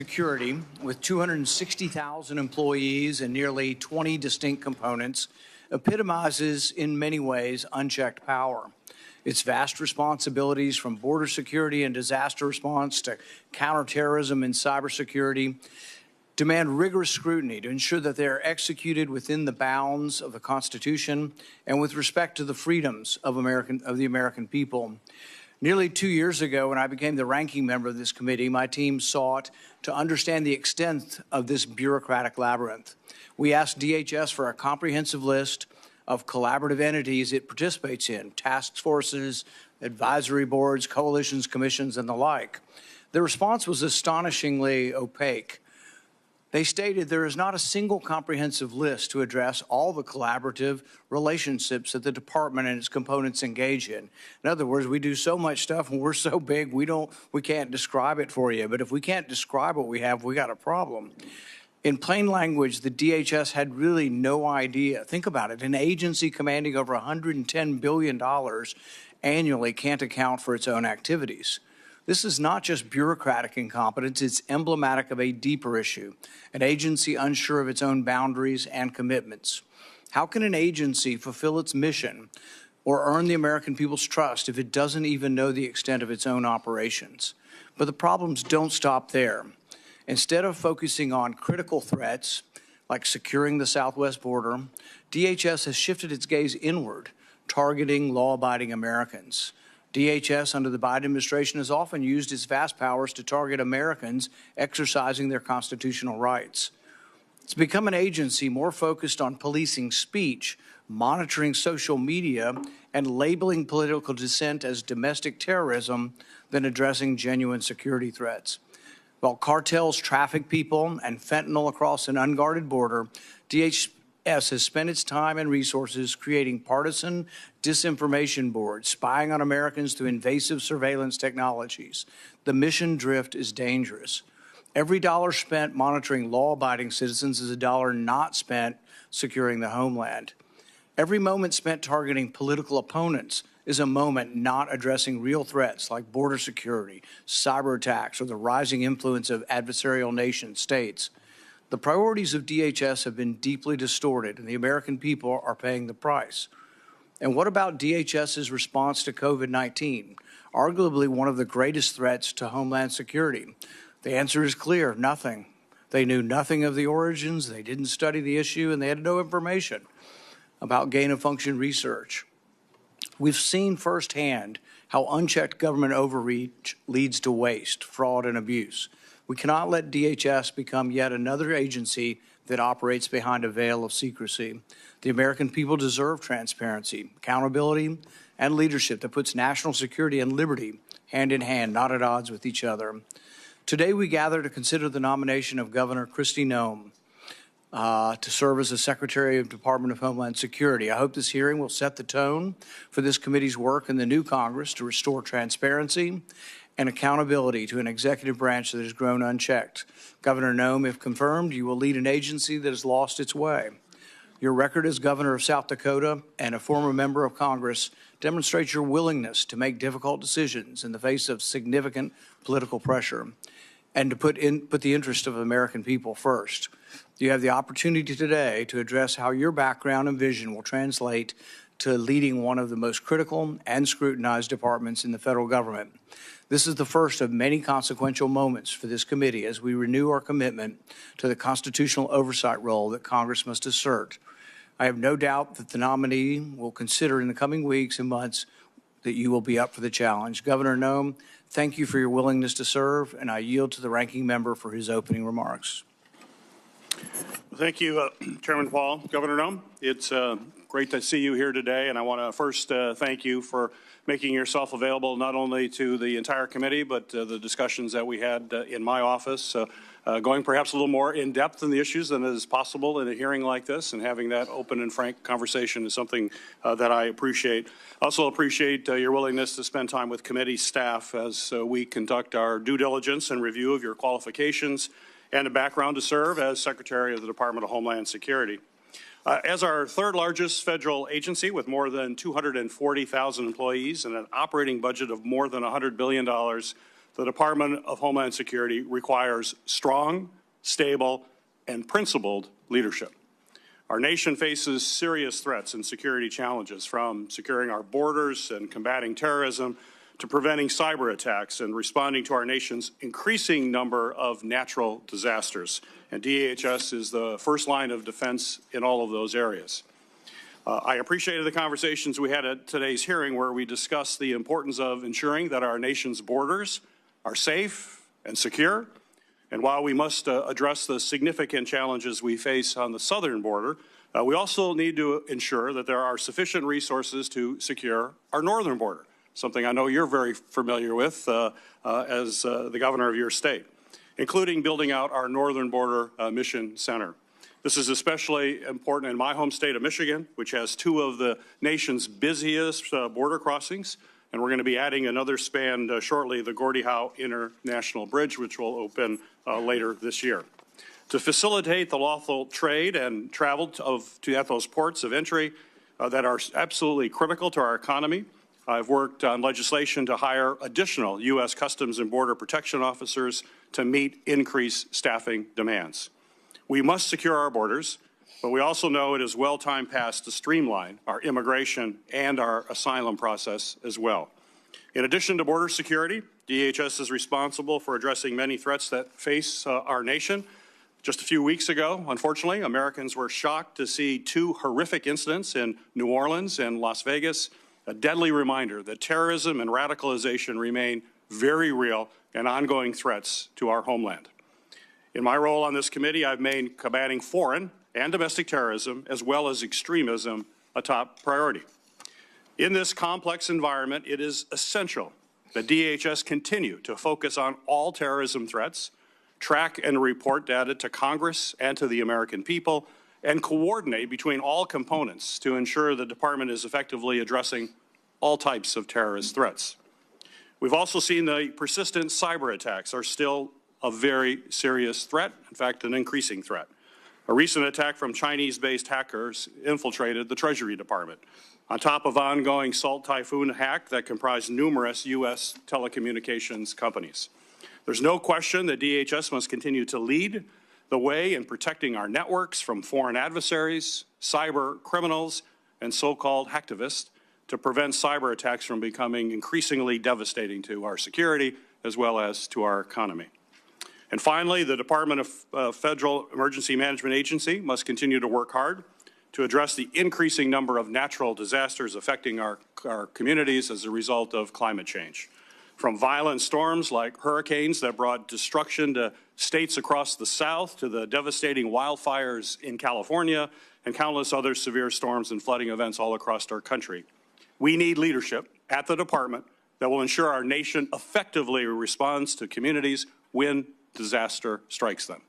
Security, with 260,000 employees and nearly 20 distinct components, epitomizes in many ways unchecked power. Its vast responsibilities, from border security and disaster response to counterterrorism and cybersecurity, demand rigorous scrutiny to ensure that they are executed within the bounds of the Constitution and with respect to the freedoms of the American people. Nearly 2 years ago, when I became the ranking member of this committee, my team sought to understand the extent of this bureaucratic labyrinth. We asked DHS for a comprehensive list of collaborative entities it participates in, task forces, advisory boards, coalitions, commissions, and the like. The response was astonishingly opaque. They stated there is not a single comprehensive list to address all the collaborative relationships that the department and its components engage in. In other words, we do so much stuff and we're so big we can't describe it for you. But if we can't describe what we have, we got a problem. In plain language, the DHS had really no idea. Think about it. An agency commanding over $110 billion annually can't account for its own activities. This is not just bureaucratic incompetence, it's emblematic of a deeper issue, an agency unsure of its own boundaries and commitments. How can an agency fulfill its mission or earn the American people's trust if it doesn't even know the extent of its own operations? But the problems don't stop there. Instead of focusing on critical threats, like securing the southwest border, DHS has shifted its gaze inward, targeting law-abiding Americans. DHS under the Biden administration has often used its vast powers to target Americans exercising their constitutional rights. It's become an agency more focused on policing speech, monitoring social media, and labeling political dissent as domestic terrorism than addressing genuine security threats. While cartels traffic people and fentanyl across an unguarded border, DHS has spent its time and resources creating partisan disinformation boards, spying on Americans through invasive surveillance technologies. The mission drift is dangerous. Every dollar spent monitoring law-abiding citizens is a dollar not spent securing the homeland. Every moment spent targeting political opponents is a moment not addressing real threats like border security, cyber attacks, or the rising influence of adversarial nation states. The priorities of DHS have been deeply distorted, and the American people are paying the price. And what about DHS's response to COVID-19, arguably one of the greatest threats to Homeland Security? The answer is clear: nothing. They knew nothing of the origins, they didn't study the issue, and they had no information about gain-of-function research. We've seen firsthand how unchecked government overreach leads to waste, fraud, and abuse. We cannot let DHS become yet another agency that operates behind a veil of secrecy. The American people deserve transparency, accountability, and leadership that puts national security and liberty hand in hand, not at odds with each other. Today we gather to consider the nomination of Governor Kristi Noem to serve as the Secretary of the Department of Homeland Security. I hope this hearing will set the tone for this committee's work in the new Congress to restore transparency and accountability to an executive branch that has grown unchecked. Governor Noem, if confirmed, you will lead an agency that has lost its way. Your record as governor of South Dakota and a former member of Congress demonstrates your willingness to make difficult decisions in the face of significant political pressure and to put the interest of the American people first. You have the opportunity today to address how your background and vision will translate to leading one of the most critical and scrutinized departments in the federal government. This is the first of many consequential moments for this committee as we renew our commitment to the constitutional oversight role that Congress must assert. I have no doubt that the nominee will consider in the coming weeks and months that you will be up for the challenge. Governor Noem, thank you for your willingness to serve, and I yield to the ranking member for his opening remarks. Thank you, Chairman Paul. Governor Noem, it's great to see you here today, and I want to first thank you for making yourself available not only to the entire committee, but the discussions that we had in my office, going perhaps a little more in depth in the issues than is possible in a hearing like this, and having that open and frank conversation is something that I appreciate. I also appreciate your willingness to spend time with committee staff as we conduct our due diligence and review of your qualifications and a background to serve as Secretary of the Department of Homeland Security. As our third largest federal agency with more than 240,000 employees and an operating budget of more than $100 billion, the the Department of Homeland Security requires strong, stable, and principled leadership. Our nation faces serious threats and security challenges, from securing our borders and combating terrorism to preventing cyber attacks and responding to our nation's increasing number of natural disasters. And DHS is the first line of defense in all of those areas. I appreciated the conversations we had at today's hearing, where we discussed the importance of ensuring that our nation's borders are safe and secure. And while we must address the significant challenges we face on the southern border, we also need to ensure that there are sufficient resources to secure our northern border, something I know you're very familiar with as the governor of your state, including building out our northern border mission center. This is especially important in my home state of Michigan, which has two of the nation's busiest border crossings. And we're going to be adding another span shortly, the Gordie Howe International Bridge, which will open later this year. To facilitate the lawful trade and travel at those ports of entry that are absolutely critical to our economy, I've worked on legislation to hire additional U.S. Customs and Border Protection officers to meet increased staffing demands. We must secure our borders, but we also know it is well time past to streamline our immigration and our asylum process as well. In addition to border security, DHS is responsible for addressing many threats that face our nation. Just a few weeks ago, unfortunately, Americans were shocked to see two horrific incidents in New Orleans and Las Vegas, a deadly reminder that terrorism and radicalization remain very real and ongoing threats to our homeland. In my role on this committee, I've made combating foreign and domestic terrorism, as well as extremism, a top priority. In this complex environment, it is essential that DHS continue to focus on all terrorism threats, track and report data to Congress and to the American people, and coordinate between all components to ensure the department is effectively addressing all types of terrorist threats. We've also seen the persistent cyber attacks are still a very serious threat, in fact, an increasing threat. A recent attack from Chinese-based hackers infiltrated the Treasury Department, on top of ongoing Salt Typhoon hack that comprised numerous U.S. telecommunications companies. There's no question that DHS must continue to lead the way in protecting our networks from foreign adversaries, cyber criminals, and so-called hacktivists to prevent cyber attacks from becoming increasingly devastating to our security as well as to our economy. And finally, the Department of Federal Emergency Management Agency must continue to work hard to address the increasing number of natural disasters affecting our communities as a result of climate change. From violent storms like hurricanes that brought destruction to states across the South, to the devastating wildfires in California, and countless other severe storms and flooding events all across our country. We need leadership at the department that will ensure our nation effectively responds to communities when disaster strikes them.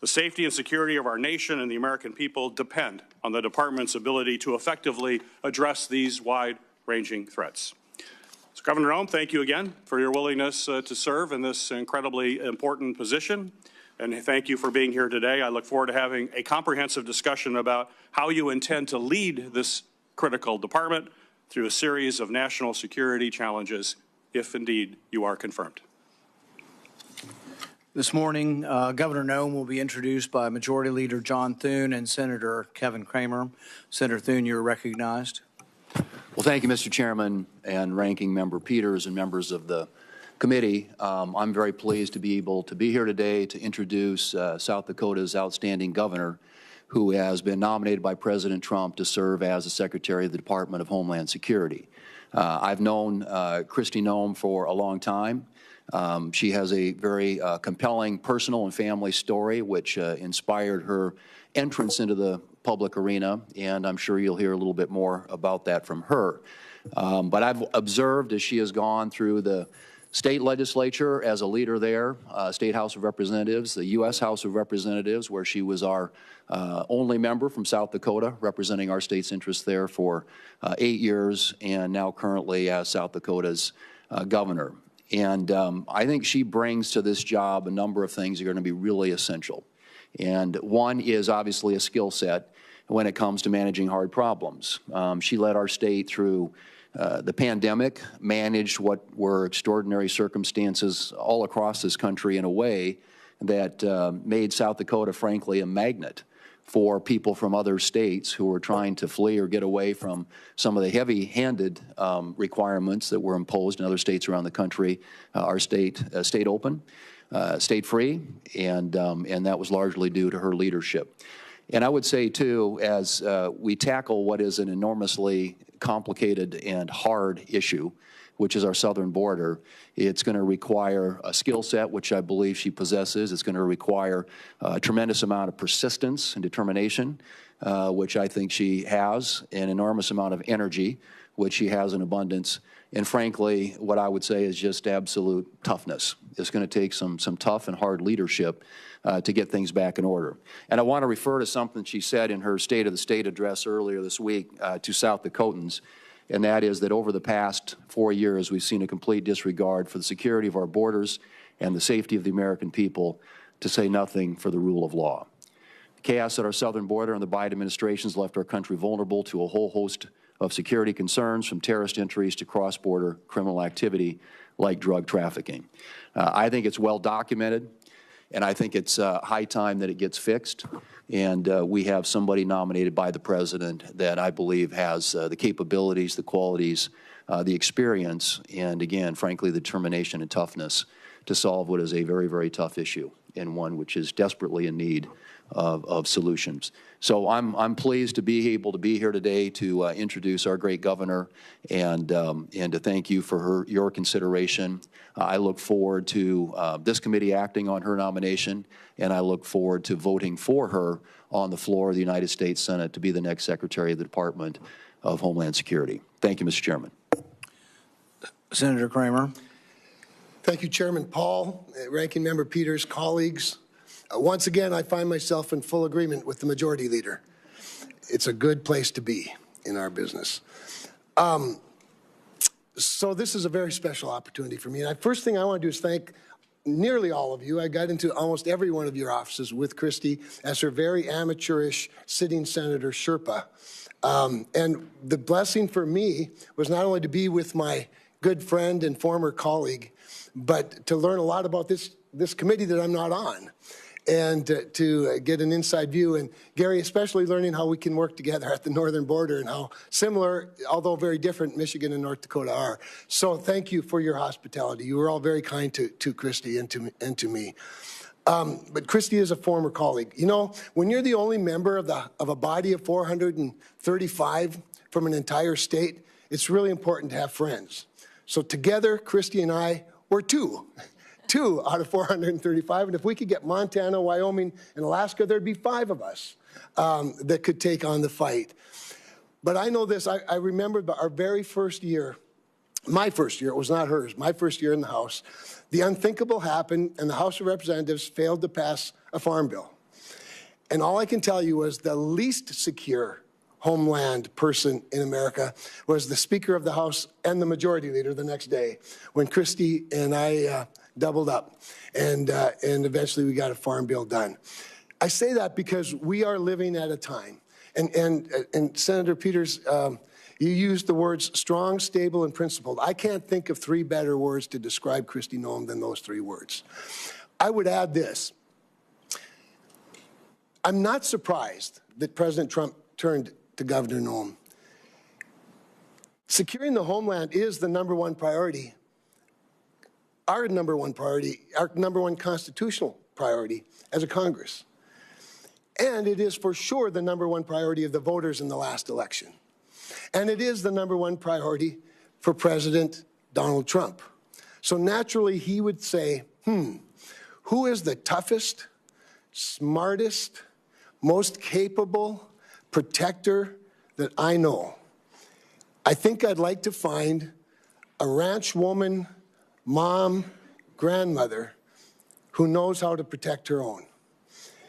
The safety and security of our nation and the American people depend on the department's ability to effectively address these wide-ranging threats. So, Governor Noem, thank you again for your willingness to serve in this incredibly important position, and thank you for being here today. I look forward to having a comprehensive discussion about how you intend to lead this critical department through a series of national security challenges, if indeed you are confirmed. This morning, Governor Noem will be introduced by Majority Leader John Thune and Senator Kevin Cramer. Senator Thune, you're recognized. Well, thank you, Mr. Chairman and Ranking Member Peters and members of the committee. I'm very pleased to be able to be here today to introduce South Dakota's outstanding governor, who has been nominated by President Trump to serve as the Secretary of the Department of Homeland Security. I've known Kristi Noem for a long time. She has a very compelling personal and family story, which inspired her entrance into the public arena, and I'm sure you'll hear a little bit more about that from her. But I've observed as she has gone through the state legislature as a leader there, State House of Representatives, the U.S. House of Representatives, where she was our only member from South Dakota, representing our state's interests there for 8 years, and now currently as South Dakota's governor. And I think she brings to this job a number of things that are going to be really essential. And one is obviously a skill set when it comes to managing hard problems. She led our state through the pandemic, managed what were extraordinary circumstances all across this country in a way that made South Dakota, frankly, a magnet for people from other states who were trying to flee or get away from some of the heavy-handed requirements that were imposed in other states around the country. Our state stayed open, stayed free, and that was largely due to her leadership. And I would say, too, as we tackle what is an enormously complicated and hard issue, which is our southern border, it's going to require a skill set, which I believe she possesses. It's going to require a tremendous amount of persistence and determination, which I think she has, an enormous amount of energy, which she has in abundance, and frankly, what I would say is just absolute toughness. It's going to take some tough and hard leadership to get things back in order. And I want to refer to something she said in her State of the State address earlier this week to South Dakotans, and that is that over the past 4 years, we've seen a complete disregard for the security of our borders and the safety of the American people, to say nothing for the rule of law. The chaos at our southern border and the Biden administration has left our country vulnerable to a whole host of security concerns, from terrorist entries to cross-border criminal activity like drug trafficking. I think it's well documented, and I think it's high time that it gets fixed. And we have somebody nominated by the president that I believe has the capabilities, the qualities, the experience, and again, frankly, the determination and toughness to solve what is a very, very tough issue, and one which is desperately in need of solutions. So I'm pleased to be able to be here today to introduce our great governor and to thank you for your consideration. I look forward to this committee acting on her nomination, and I look forward to voting for her on the floor of the United States Senate to be the next Secretary of the Department of Homeland Security. Thank you, Mr. Chairman. Senator Kramer. Thank you, Chairman Paul, Ranking Member Peters, colleagues. Once again, I find myself in full agreement with the Majority Leader. It's a good place to be in our business. So this is a very special opportunity for me. And first thing I want to do is thank nearly all of you. I got into almost every one of your offices with Kristi as her very amateurish sitting Senator Sherpa. And the blessing for me was not only to be with my good friend and former colleague, but to learn a lot about this committee that I'm not on, and to get an inside view. And Gary, especially learning how we can work together at the northern border and how similar, although very different, Michigan and North Dakota are. So thank you for your hospitality. You were all very kind to Kristi and to me. But Kristi is a former colleague. You know, when you're the only member of a body of 435 from an entire state, it's really important to have friends. So together, Kristi and I were two out of 435. And if we could get Montana, Wyoming, and Alaska, there'd be 5 of us that could take on the fight. But I know this. I remember our very first year, my first year, it was not hers, my first year in the House, the unthinkable happened, and the House of Representatives failed to pass a farm bill. And all I can tell you was the least secure homeland person in America was the Speaker of the House and the Majority Leader the next day, when Kristi and I doubled up, and eventually we got a farm bill done. I say that because we are living at a time, and Senator Peters, you used the words strong, stable, and principled. I can't think of 3 better words to describe Kristi Noem than those 3 words. I would add this. I'm not surprised that President Trump turned to Governor Noem. Securing the homeland is the #1 priority, our #1 priority, our #1 constitutional priority as a Congress. And it is for sure the #1 priority of the voters in the last election. And it is the #1 priority for President Donald Trump. So naturally, he would say, who is the toughest, smartest, most capable protector that I know? I think I'd like to find a ranch woman, mom, grandmother who knows how to protect her own.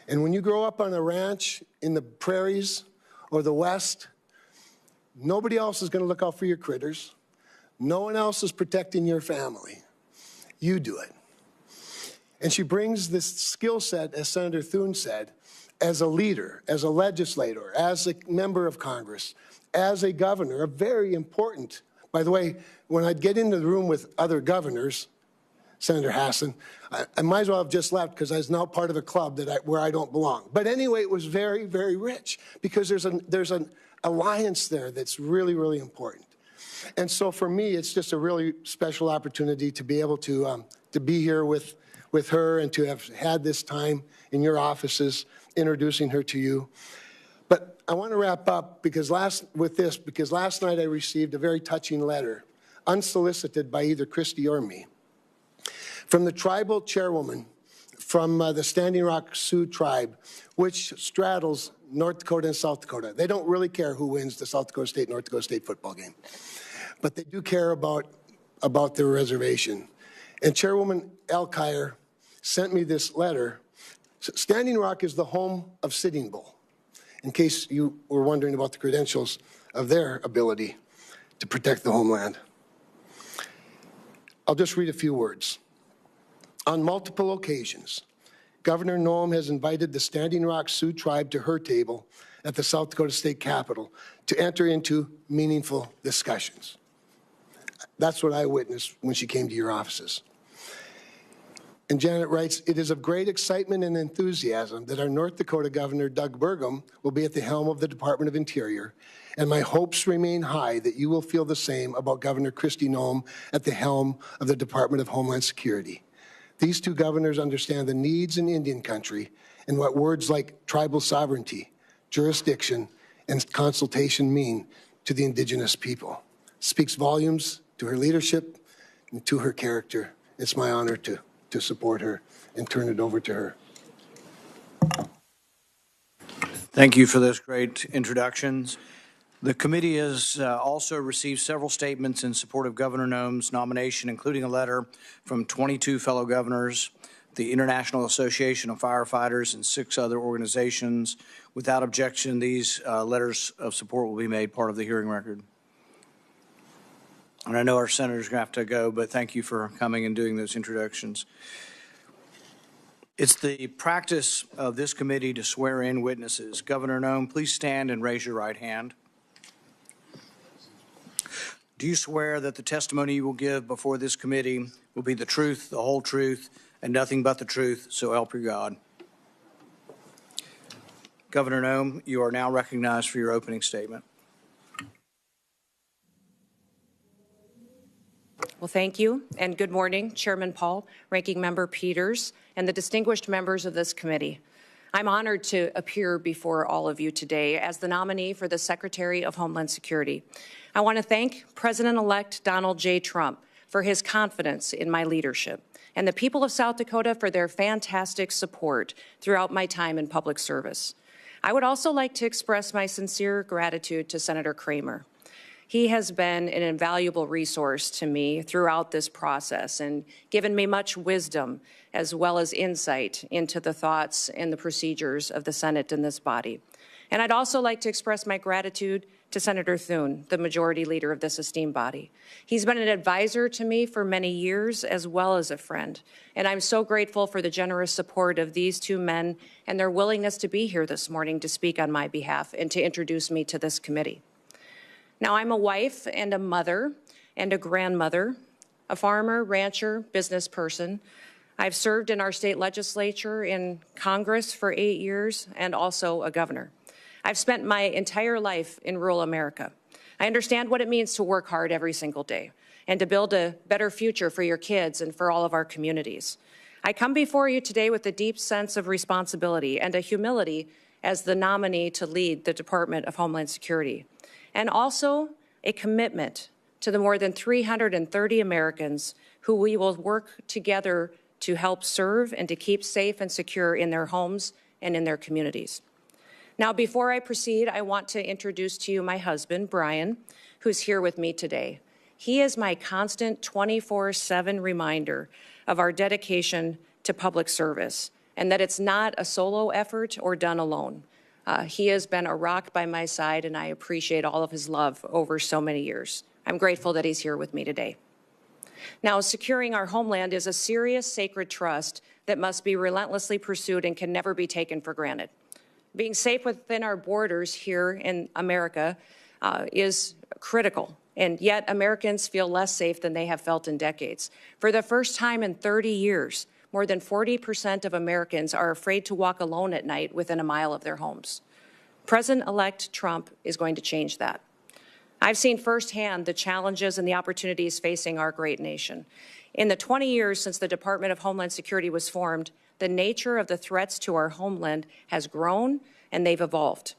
And when you grow up on a ranch in the prairies or the West, nobody else is going to look out for your critters. No one else is protecting your family. You do it. And she brings this skill set, as Senator Thune said, as a leader, as a legislator, as a member of Congress, as a governor, a very important By the way, when I'd get into the room with other governors, Senator Hassan, I might as well have just left because I was now part of a club where I don't belong. But anyway, it was very, very rich because there's an alliance there that's really, really important. And so for me, it's just a really special opportunity to be able to be here with her and to have had this time in your offices introducing her to you. But I want to wrap up because last night I received a very touching letter, unsolicited by either Kristi or me, from the tribal chairwoman from the Standing Rock Sioux tribe, which straddles North Dakota and South Dakota. They don't really care who wins the South Dakota State, North Dakota State football game, but they do care about their reservation. And Chairwoman Elkire sent me this letter. Standing Rock is the home of Sitting Bull, in case you were wondering about the credentials of their ability to protect the homeland. I'll just read a few words. On multiple occasions, Governor Noem has invited the Standing Rock Sioux tribe to her table at the South Dakota State Capitol to enter into meaningful discussions. That's what I witnessed when she came to your offices. And Janet writes, it is of great excitement and enthusiasm that our North Dakota Governor Doug Burgum will be at the helm of the Department of Interior, and my hopes remain high that you will feel the same about Governor Kristi Noem at the helm of the Department of Homeland Security. These two governors understand the needs in Indian country and what words like tribal sovereignty, jurisdiction, and consultation mean to the indigenous people. It speaks volumes to her leadership and to her character. It's my honor to support her and turn it over to her. Thank you for those great introductions. The committee has also received several statements in support of Governor Noem's nomination, including a letter from 22 fellow governors, the International Association of Firefighters, and 6 other organizations. Without objection, these letters of support will be made part of the hearing record. And I know our senators are going to have to go, but thank you for coming and doing those introductions. It's the practice of this committee to swear in witnesses. Governor Noem, please stand and raise your right hand. Do you swear that the testimony you will give before this committee will be the truth, the whole truth, and nothing but the truth, so help you God? Governor Noem, you are now recognized for your opening statement. Well, thank you, and good morning, Chairman Paul, Ranking Member Peters, and the distinguished members of this committee. I'm honored to appear before all of you today as the nominee for the Secretary of Homeland Security. I want to thank President-elect Donald J. Trump for his confidence in my leadership and the people of South Dakota for their fantastic support throughout my time in public service. I would also like to express my sincere gratitude to Senator Kramer. He has been an invaluable resource to me throughout this process and given me much wisdom as well as insight into the thoughts and the procedures of the Senate and this body. And I'd also like to express my gratitude to Senator Thune, the majority leader of this esteemed body. He's been an advisor to me for many years as well as a friend, and I'm so grateful for the generous support of these two men and their willingness to be here this morning to speak on my behalf and to introduce me to this committee. Now, I'm a wife and a mother and a grandmother, a farmer, rancher, business person. I've served in our state legislature, in Congress for 8 years, and also a governor. I've spent my entire life in rural America. I understand what it means to work hard every single day and to build a better future for your kids and for all of our communities. I come before you today with a deep sense of responsibility and a humility as the nominee to lead the Department of Homeland Security, and also a commitment to the more than 330 Americans who we will work together to help serve and to keep safe and secure in their homes and in their communities. Now, before I proceed, I want to introduce to you my husband, Brian, who's here with me today. He is my constant 24/7 reminder of our dedication to public service and that it's not a solo effort or done alone. He has been a rock by my side, and I appreciate all of his love over so many years. I'm grateful that he's here with me today. Now, securing our homeland is a serious, sacred trust that must be relentlessly pursued and can never be taken for granted. Being safe within our borders here in America is critical and yet Americans feel less safe than they have felt in decades. For the first time in 30 years, more than 40% of Americans are afraid to walk alone at night within a mile of their homes. President-elect Trump is going to change that. I've seen firsthand the challenges and the opportunities facing our great nation. In the 20 years since the Department of Homeland Security was formed, the nature of the threats to our homeland has grown and they've evolved.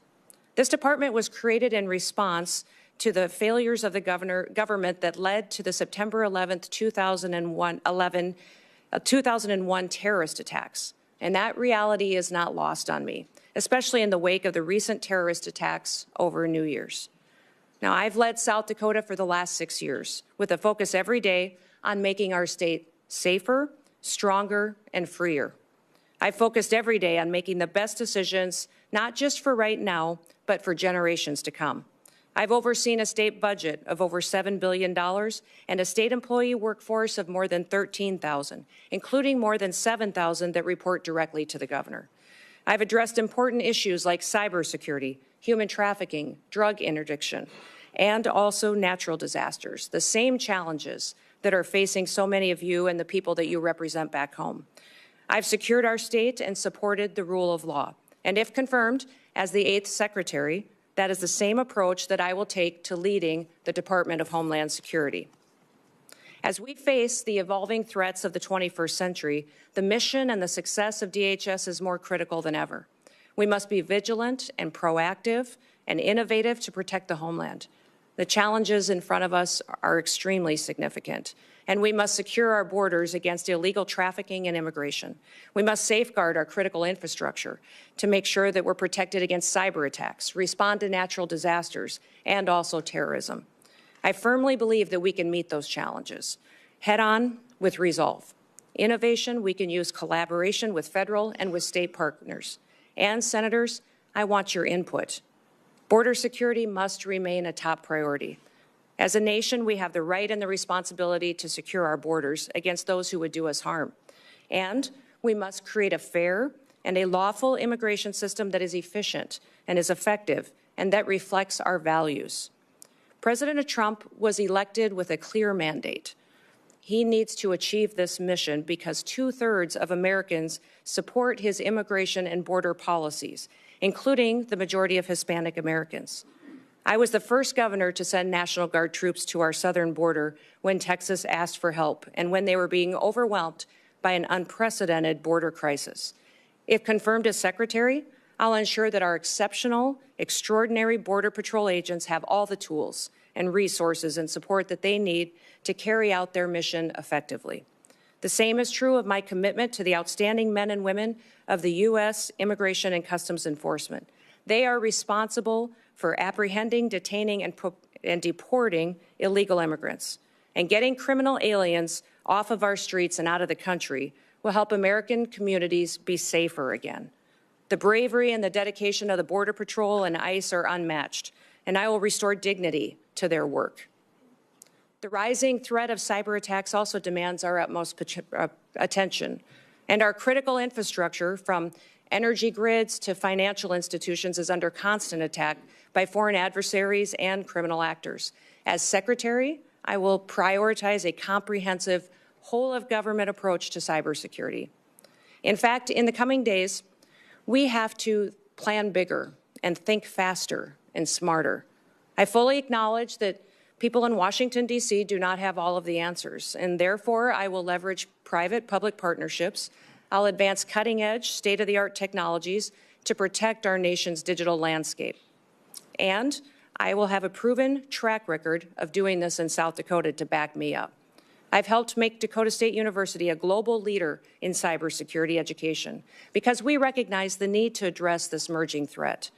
This department was created in response to the failures of the government that led to the September 11th, 2001 terrorist attacks. And that reality is not lost on me, especially in the wake of the recent terrorist attacks over New Year's. Now, I've led South Dakota for the last 6 years with a focus every day on making our state safer, stronger, and freer. I've focused every day on making the best decisions, not just for right now, but for generations to come. I've overseen a state budget of over $7 billion and a state employee workforce of more than 13,000, including more than 7,000 that report directly to the governor. I've addressed important issues like cybersecurity, human trafficking, drug interdiction, and also natural disasters, the same challenges that are facing so many of you and the people that you represent back home. I've secured our state and supported the rule of law. And if confirmed as the 8th Secretary, that is the same approach that I will take to leading the Department of Homeland Security. As we face the evolving threats of the 21st century, the mission and the success of DHS is more critical than ever. We must be vigilant and proactive and innovative to protect the homeland. The challenges in front of us are extremely significant, and we must secure our borders against illegal trafficking and immigration. We must safeguard our critical infrastructure to make sure that we're protected against cyber attacks, respond to natural disasters, and also terrorism. I firmly believe that we can meet those challenges head-on with resolve. Innovation, we can use collaboration with federal and with state partners. And, Senators, I want your input. Border security must remain a top priority. As a nation, we have the right and the responsibility to secure our borders against those who would do us harm. And we must create a fair and a lawful immigration system that is efficient and is effective and that reflects our values. President Trump was elected with a clear mandate. He needs to achieve this mission because 2/3 of Americans support his immigration and border policies, including the majority of Hispanic Americans. I was the first governor to send National Guard troops to our southern border when Texas asked for help and when they were being overwhelmed by an unprecedented border crisis. If confirmed as Secretary, I'll ensure that our exceptional, extraordinary Border Patrol agents have all the tools and resources and support that they need to carry out their mission effectively. The same is true of my commitment to the outstanding men and women of the U.S. Immigration and Customs Enforcement. They are responsible for apprehending, detaining, and deporting illegal immigrants. And getting criminal aliens off of our streets and out of the country will help American communities be safer again. The bravery and the dedication of the Border Patrol and ICE are unmatched, and I will restore dignity to their work. The rising threat of cyber attacks also demands our utmost attention, and our critical infrastructure, from energy grids to financial institutions, is under constant attack by foreign adversaries and criminal actors. As Secretary, I will prioritize a comprehensive, whole-of-government approach to cybersecurity. In fact, in the coming days, we have to plan bigger and think faster and smarter. I fully acknowledge that people in Washington, D.C. do not have all of the answers, and therefore I will leverage private-public partnerships. I'll advance cutting-edge, state-of-the-art technologies to protect our nation's digital landscape. And I will have a proven track record of doing this in South Dakota to back me up. I've helped make Dakota State University a global leader in cybersecurity education because we recognize the need to address this emerging threat.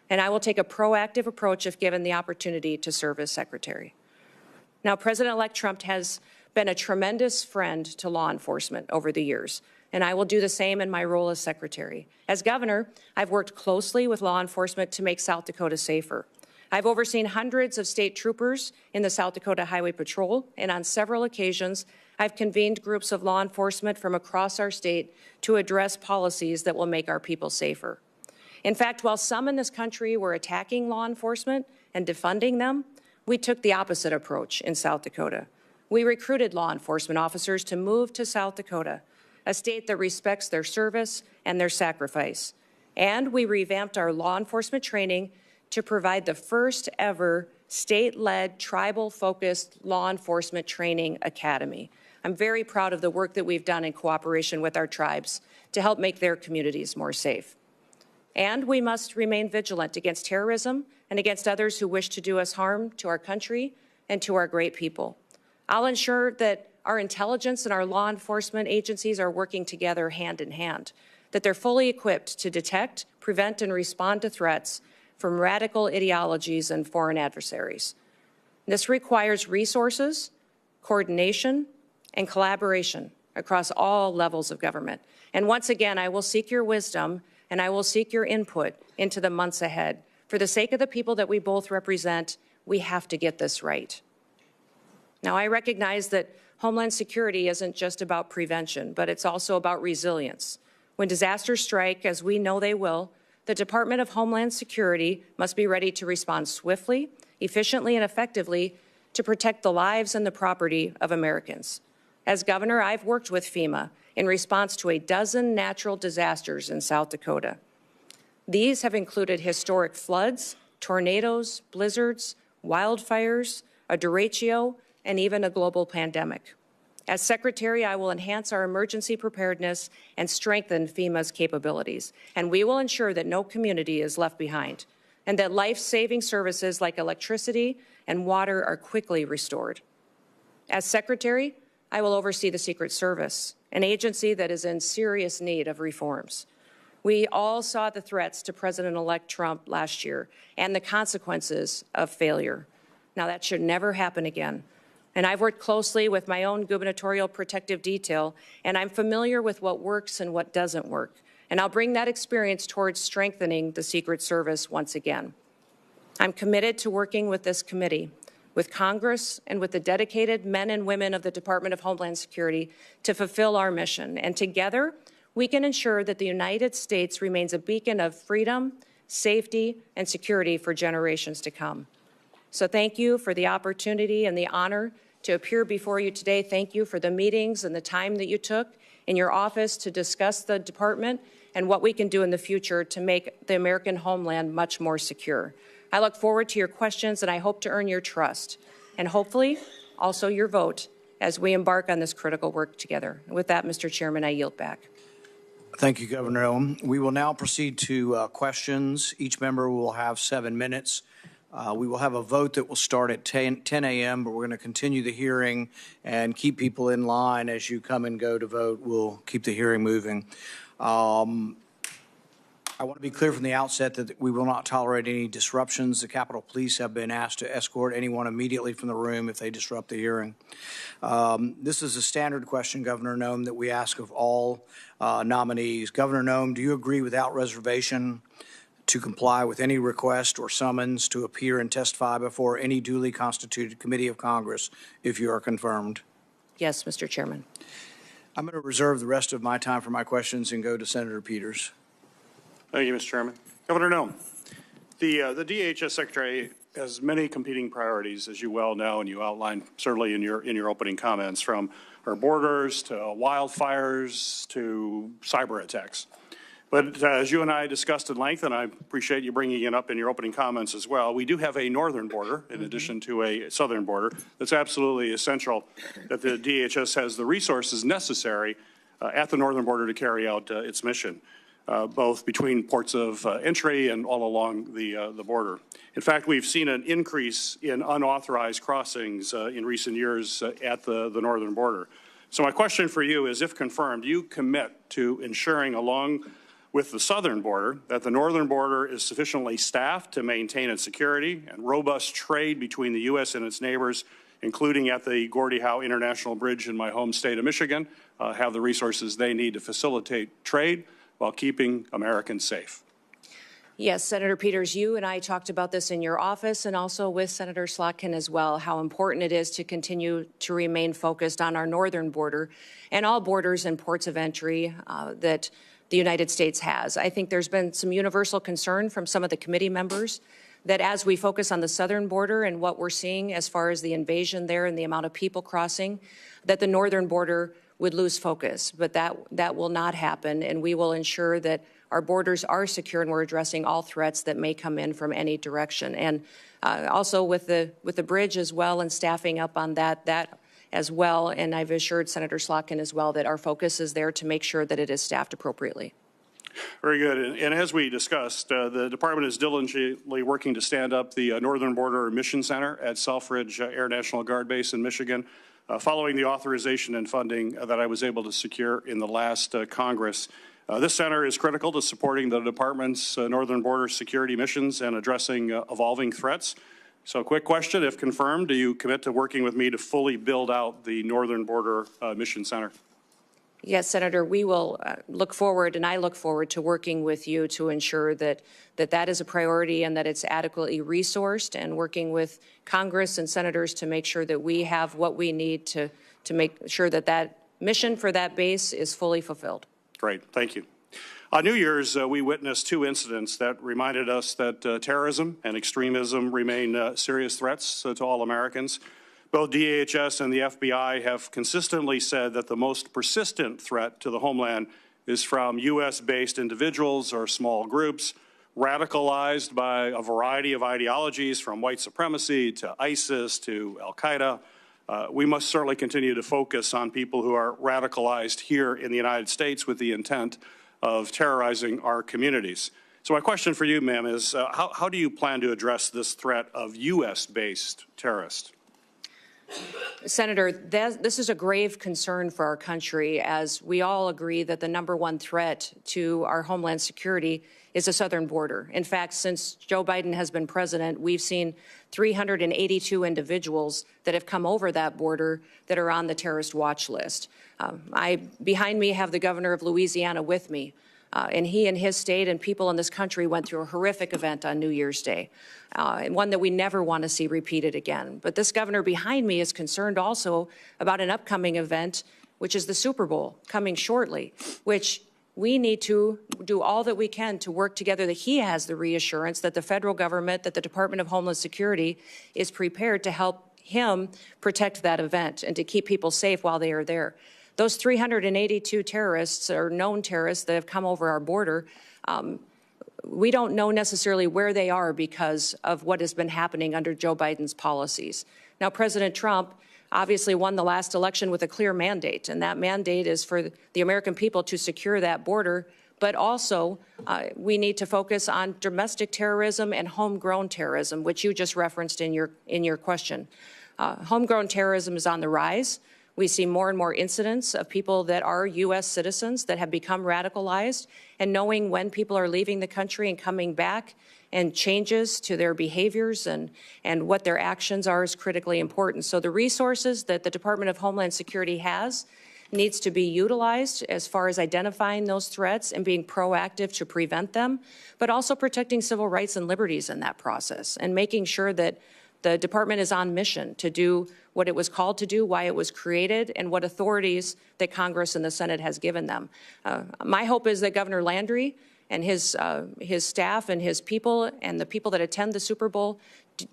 And I will take a proactive approach if given the opportunity to serve as Secretary. Now, President-elect Trump has been a tremendous friend to law enforcement over the years, and I will do the same in my role as Secretary. As Governor, I've worked closely with law enforcement to make South Dakota safer. I've overseen hundreds of state troopers in the South Dakota Highway Patrol, and on several occasions, I've convened groups of law enforcement from across our state to address policies that will make our people safer. In fact, while some in this country were attacking law enforcement and defunding them, We took the opposite approach in South Dakota. We recruited law enforcement officers to move to South Dakota, a state that respects their service and their sacrifice. And we revamped our law enforcement training to provide the first ever state-led, tribal-focused law enforcement training academy. I'm very proud of the work that we've done in cooperation with our tribes to help make their communities more safe. And we must remain vigilant against terrorism and against others who wish to do us harm to our country and to our great people. I'll ensure that our intelligence and our law enforcement agencies are working together hand in hand, that they're fully equipped to detect, prevent, and respond to threats from radical ideologies and foreign adversaries. This requires resources, coordination, and collaboration across all levels of government. And once again, I will seek your wisdom and I will seek your input into the months ahead. For the sake of the people that we both represent, we have to get this right. Now, I recognize that Homeland Security isn't just about prevention, but it's also about resilience. When disasters strike, as we know they will, the Department of Homeland Security must be ready to respond swiftly, efficiently, and effectively to protect the lives and the property of Americans. As governor, I've worked with FEMA in response to a dozen natural disasters in South Dakota. These have included historic floods, tornadoes, blizzards, wildfires, a derecho, and even a global pandemic. As Secretary, I will enhance our emergency preparedness and strengthen FEMA's capabilities, and we will ensure that no community is left behind, and that life-saving services like electricity and water are quickly restored. As Secretary, I will oversee the Secret Service, an agency that is in serious need of reforms. We all saw the threats to President-elect Trump last year and the consequences of failure. Now, that should never happen again. And I've worked closely with my own gubernatorial protective detail, and I'm familiar with what works and what doesn't work. And I'll bring that experience towards strengthening the Secret Service once again. I'm committed to working with this committee, with Congress, and with the dedicated men and women of the Department of Homeland Security to fulfill our mission. And together, we can ensure that the United States remains a beacon of freedom, safety, and security for generations to come. So thank you for the opportunity and the honor to appear before you today. Thank you for the meetings and the time that you took in your office to discuss the department and what we can do in the future to make the American homeland much more secure. I look forward to your questions, and I hope to earn your trust, and hopefully also your vote as we embark on this critical work together. With that, Mr. Chairman, I yield back. Thank you, Governor Noem. We will now proceed to questions. Each member will have 7 minutes. We will have a vote that will start at 10 a.m., but we're going to continue the hearing and keep people in line as you come and go to vote. We'll keep the hearing moving. I want to be clear from the outset that we will not tolerate any disruptions. The Capitol Police have been asked to escort anyone immediately from the room if they disrupt the hearing. This is a standard question, Governor Noem, that we ask of all nominees. Governor Noem, do you agree without reservation to comply with any request or summons to appear and testify before any duly constituted committee of Congress if you are confirmed? Yes, Mr. Chairman. I'm going to reserve the rest of my time for my questions and go to Senator Peters. Thank you, Mr. Chairman. Governor Noem, the DHS Secretary has many competing priorities, as you well know, and you outlined certainly in your opening comments, from our borders to wildfires to cyber attacks. But as you and I discussed at length, and I appreciate you bringing it up in your opening comments as well, we do have a northern border in addition to a southern border. That's absolutely essential that the DHS has the resources necessary at the northern border to carry out its mission, both between ports of entry and all along the border. In fact, we've seen an increase in unauthorized crossings in recent years at the northern border. So my question for you is, if confirmed, do you commit to ensuring, along with the southern border, that the northern border is sufficiently staffed to maintain its security and robust trade between the U.S. and its neighbors, including at the Gordie Howe International Bridge in my home state of Michigan, have the resources they need to facilitate trade while keeping Americans safe? Yes, Senator Peters, you and I talked about this in your office and also with Senator Slotkin as well, how important it is to continue to remain focused on our northern border and all borders and ports of entry that the United States has. I think there's been some universal concern from some of the committee members that as we focus on the southern border and what we're seeing as far as the invasion there and the amount of people crossing, that the northern border would lose focus. But that will not happen, and we will ensure that our borders are secure and we're addressing all threats that may come in from any direction. And also with the bridge as well and staffing up on that as well. And I've assured Senator Slotkin as well that our focus is there to make sure that it is staffed appropriately. Very good. And as we discussed, the department is diligently working to stand up the Northern Border Mission Center at Selfridge Air National Guard Base in Michigan, following the authorization and funding that I was able to secure in the last Congress. This center is critical to supporting the department's northern border security missions and addressing evolving threats. So quick question, if confirmed, do you commit to working with me to fully build out the Northern Border Mission Center? Yes, Senator, we will look forward, and I look forward to working with you to ensure that that is a priority and that it's adequately resourced, and working with Congress and senators to make sure that we have what we need to make sure that that mission for that base is fully fulfilled. Great, thank you. On New Year's, we witnessed two incidents that reminded us that terrorism and extremism remain serious threats to all Americans. Both DHS and the FBI have consistently said that the most persistent threat to the homeland is from U.S.-based individuals or small groups radicalized by a variety of ideologies, from white supremacy to ISIS to al-Qaeda. We must certainly continue to focus on people who are radicalized here in the United States with the intent of terrorizing our communities. So my question for you, ma'am, is how do you plan to address this threat of U.S.-based terrorists? Senator, this is a grave concern for our country, as we all agree that the #1 threat to our homeland security is the southern border. In fact, since Joe Biden has been president, we've seen 382 individuals that have come over that border that are on the terrorist watch list. Behind me have the governor of Louisiana with me. And he and his state and people in this country went through a horrific event on New Year's Day, and one that we never want to see repeated again. But this governor behind me is concerned also about an upcoming event, which is the Super Bowl coming shortly, which we need to do all that we can to work together, that he has the reassurance that the federal government, that the Department of Homeland Security is prepared to help him protect that event and to keep people safe while they are there. Those 382 terrorists or known terrorists that have come over our border, we don't know necessarily where they are because of what has been happening under Joe Biden's policies. Now, President Trump obviously won the last election with a clear mandate, and that mandate is for the American people to secure that border. But also, we need to focus on domestic terrorism and homegrown terrorism, which you just referenced in your question. Homegrown terrorism is on the rise. We see more and more incidents of people that are U.S. citizens that have become radicalized, and knowing when people are leaving the country and coming back and changes to their behaviors and what their actions are is critically important. So the resources that the Department of Homeland Security has needs to be utilized as far as identifying those threats and being proactive to prevent them, but also protecting civil rights and liberties in that process and making sure that the department is on mission to do what it was called to do, why it was created, and what authorities that Congress and the Senate has given them. My hope is that Governor Landry and his staff and his people and the people that attend the Super Bowl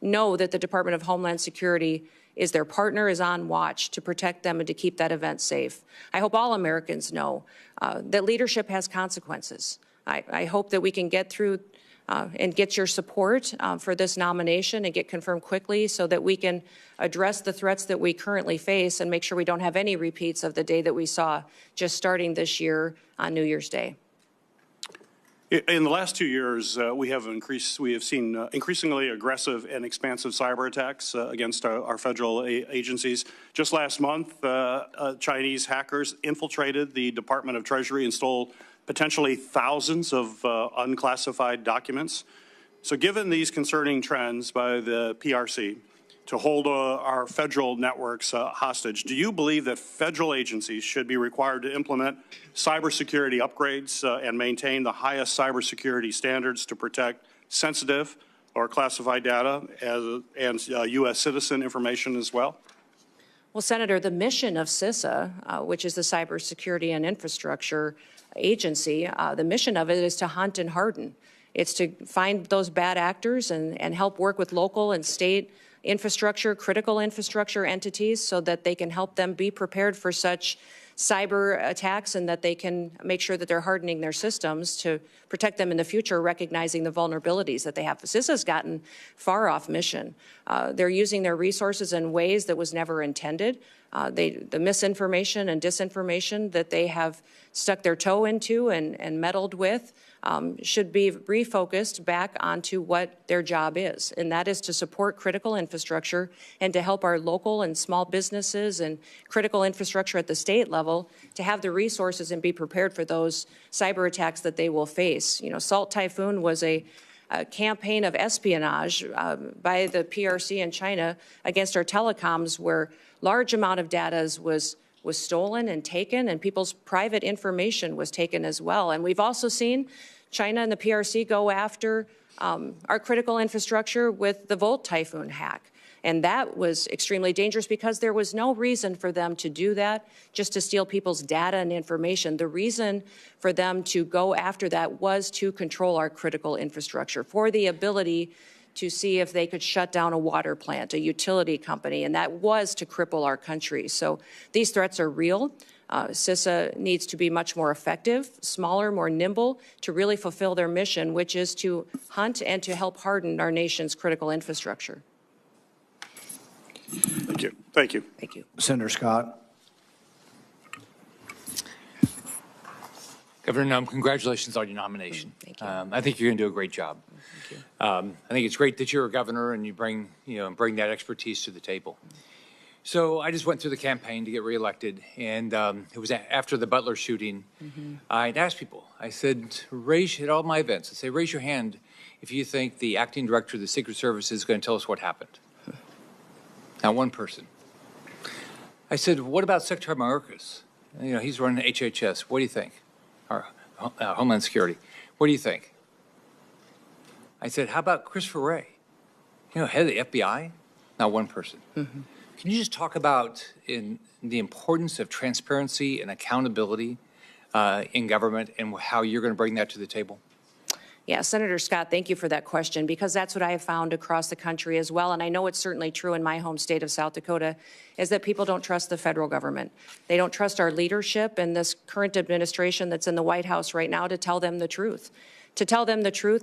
know that the Department of Homeland Security is their partner, is on watch to protect them and to keep that event safe. I hope all Americans know that leadership has consequences. I hope that we can get through and get your support for this nomination and get confirmed quickly so that we can address the threats that we currently face and make sure we don't have any repeats of the day that we saw just starting this year on New Year's Day. In the last 2 years, we have seen increasingly aggressive and expansive cyber attacks against our federal agencies. Just last month, Chinese hackers infiltrated the Department of Treasury and stole potentially thousands of unclassified documents. So given these concerning trends by the PRC to hold our federal networks hostage, do you believe that federal agencies should be required to implement cybersecurity upgrades and maintain the highest cybersecurity standards to protect sensitive or classified data and U.S. citizen information as well? Well, Senator, the mission of CISA, which is the Cybersecurity and Infrastructure Agency, the mission of it is to hunt and harden. It's to find those bad actors and help work with local and state infrastructure, critical infrastructure entities, so that they can help them be prepared for such cyber attacks, and that they can make sure that they're hardening their systems to protect them in the future, recognizing the vulnerabilities that they have. CISA's gotten far off mission. They're using their resources in ways that was never intended. The misinformation and disinformation that they have stuck their toe into and meddled with should be refocused back onto what their job is, and that is to support critical infrastructure and to help our local and small businesses and critical infrastructure at the state level to have the resources and be prepared for those cyber attacks that they will face. You know, Salt Typhoon was a campaign of espionage by the PRC in China against our telecoms, where large amount of data was stolen and taken, and people's private information was taken as well. And we've also seen China and the PRC go after our critical infrastructure with the Volt Typhoon hack. And that was extremely dangerous because there was no reason for them to do that, just to steal people's data and information. The reason for them to go after that was to control our critical infrastructure, for the ability to see if they could shut down a water plant, a utility company, and that was to cripple our country. So these threats are real. CISA needs to be much more effective, smaller, more nimble, to really fulfill their mission, which is to hunt and to help harden our nation's critical infrastructure. Thank you. Thank you. Thank you. Senator Scott. Governor Noem, congratulations on your nomination. Thank you. I think you're going to do a great job. Thank you. I think it's great that you're a governor and you bring that expertise to the table. So I just went through the campaign to get reelected, and it was after the Butler shooting. I'd asked people, I said, at all my events, I say, raise your hand if you think the acting director of the Secret Service is going to tell us what happened. Not one person. I said, what about Secretary Mayorkas? You know, he's running HHS. What do you think? Or Homeland Security. What do you think? I said, how about Christopher Wray? You know, head of the FBI? Not one person. Can you just talk about the importance of transparency and accountability in government and how you're going to bring that to the table? Yeah, Senator Scott, thank you for that question, because that's what I have found across the country as well, and I know it's certainly true in my home state of South Dakota, is that people don't trust the federal government. They don't trust our leadership and this current administration that's in the White House right now to tell them the truth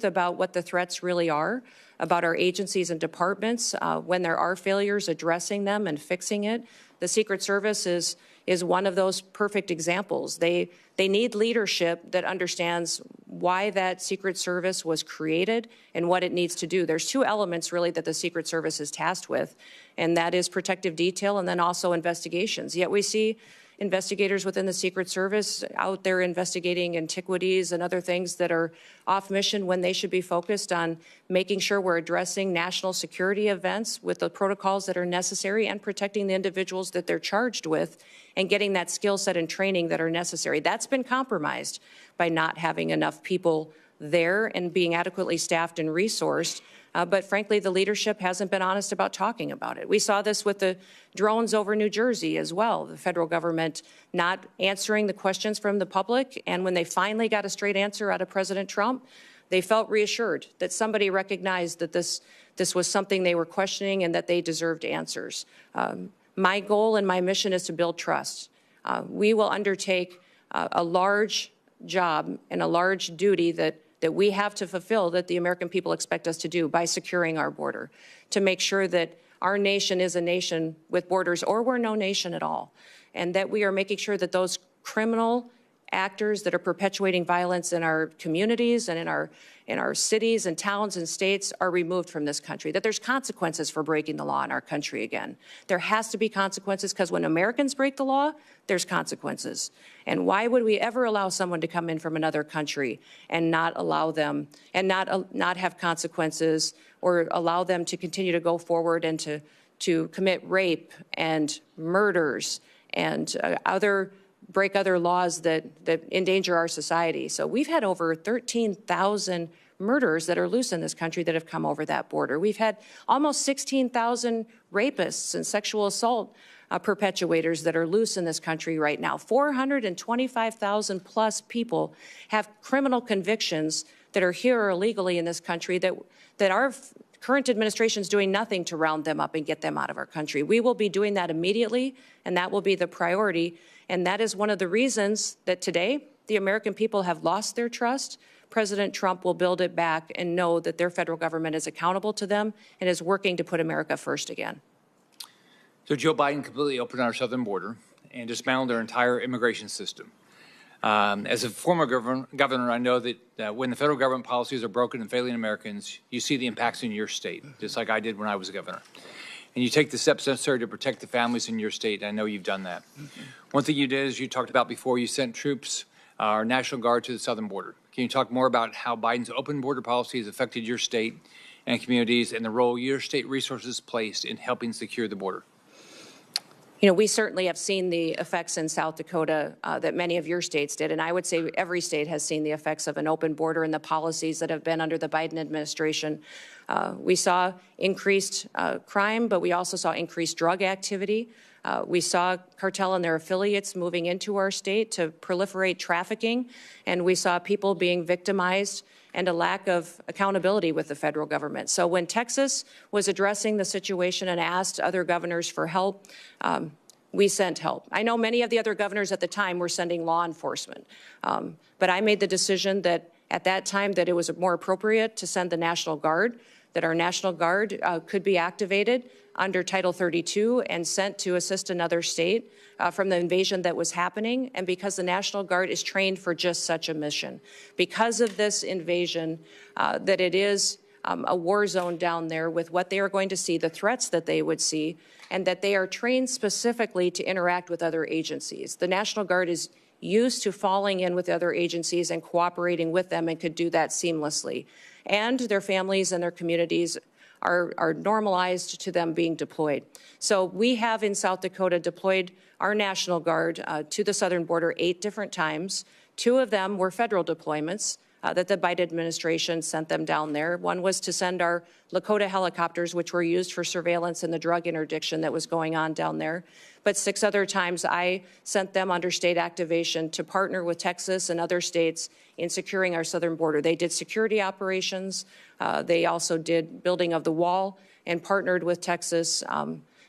about what the threats really are, about our agencies and departments, when there are failures, addressing them and fixing it. The Secret Service is one of those perfect examples. They need leadership that understands why that Secret Service was created and what it needs to do. There's two elements really that the Secret Service is tasked with, and that is protective detail and then also investigations. Yet we see investigators within the Secret Service out there investigating antiquities and other things that are off mission when they should be focused on making sure we're addressing national security events with the protocols that are necessary and protecting the individuals that they're charged with and getting that skill set and training that are necessary. That's been compromised by not having enough people there and being adequately staffed and resourced. But frankly, the leadership hasn't been honest about talking about it. We saw this with the drones over New Jersey as well, the federal government not answering the questions from the public. And when they finally got a straight answer out of President Trump, they felt reassured that somebody recognized that this was something they were questioning and that they deserved answers. My goal and my mission is to build trust. We will undertake a large job and a large duty that we have to fulfill, that the American people expect us to do by securing our border, to make sure that our nation is a nation with borders, or we're no nation at all, and that we are making sure that those criminal actors that are perpetuating violence in our communities and in our cities and towns and states are removed from this country, that there's consequences for breaking the law in our country again. There has to be consequences, because when Americans break the law, there's consequences. And why would we ever allow someone to come in from another country and not allow them and not have consequences, or allow them to continue to go forward and to commit rape and murders and break other laws that endanger our society? So we've had over 13,000 murders that are loose in this country that have come over that border. We've had almost 16,000 rapists and sexual assault perpetuators that are loose in this country right now. 425,000 plus people have criminal convictions that are here illegally in this country that our current administration is doing nothing to round them up and get them out of our country. We will be doing that immediately, and that will be the priority. And that is one of the reasons that today the American people have lost their trust. President Trump will build it back and know that their federal government is accountable to them and is working to put America first again. So Joe Biden completely opened our southern border and dismantled our entire immigration system. As a former governor, I know that when the federal government policies are broken and failing Americans, you see the impacts in your state, just like I did when I was a governor. And you take the steps necessary to protect the families in your state. I know you've done that. One thing you did, as you talked about before, you sent troops, our National Guard, to the southern border. Can you talk more about how Biden's open border policy has affected your state and communities and the role your state resources placed in helping secure the border? You know, we certainly have seen the effects in South Dakota that many of your states did, and I would say every state has seen the effects of an open border and the policies that have been under the Biden administration. We saw increased crime, but we also saw increased drug activity. We saw cartel and their affiliates moving into our state to proliferate trafficking, and we saw people being victimized and a lack of accountability with the federal government. So when Texas was addressing the situation and asked other governors for help, we sent help. I know many of the other governors at the time were sending law enforcement, but I made the decision that at that time that it was more appropriate to send the National Guard, that our National Guard could be activated under Title 32 and sent to assist another state from the invasion that was happening, and because the National Guard is trained for just such a mission. Because of this invasion, that it is a war zone down there with what they are going to see, the threats that they would see, and that they are trained specifically to interact with other agencies. The National Guard is used to falling in with other agencies and cooperating with them and could do that seamlessly. And their families and their communities are normalized to them being deployed. So we have in South Dakota deployed our National Guard to the southern border 8 different times. 2 of them were federal deployments that the Biden administration sent them down there. One was to send our Lakota helicopters, which were used for surveillance and the drug interdiction that was going on down there. But 6 other times I sent them under state activation to partner with Texas and other states in securing our southern border. They did security operations. They also did building of the wall and partnered with Texas,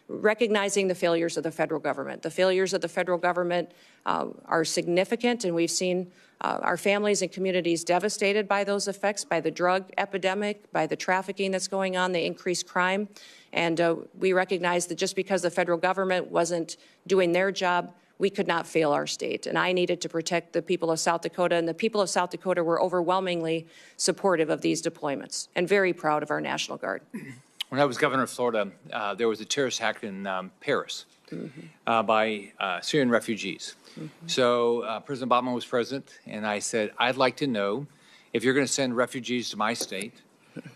recognizing the failures of the federal government. The failures of the federal government are significant, and we've seen our families and communities devastated by those effects, by the drug epidemic, by the trafficking that's going on, the increased crime. And we recognize that just because the federal government wasn't doing their job, we could not fail our state. And I needed to protect the people of South Dakota, and the people of South Dakota were overwhelmingly supportive of these deployments and very proud of our National Guard. When I was governor of Florida, there was a terrorist attack in Paris by Syrian refugees. So President Obama was president, and I said, I'd like to know if you're going to send refugees to my state,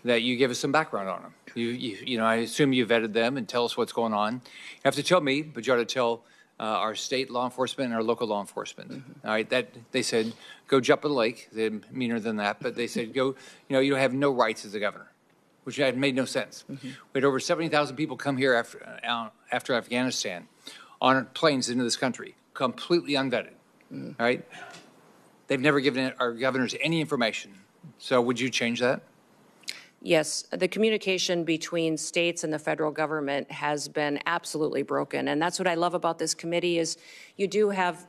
that you give us some background on them. You know, I assume you vetted them and tell us what's going on. You have to tell me, but you ought to tell our state law enforcement and our local law enforcement. All right, that they said, go jump in the lake. They're meaner than that, but they said, go, you know, you have no rights as a governor, which had made no sense. We had over 70,000 people come here after Afghanistan on planes into this country, completely unvetted. All right, they've never given our governors any information. So would you change that? Yes, the communication between states and the federal government has been absolutely broken. And that's what I love about this committee is you do have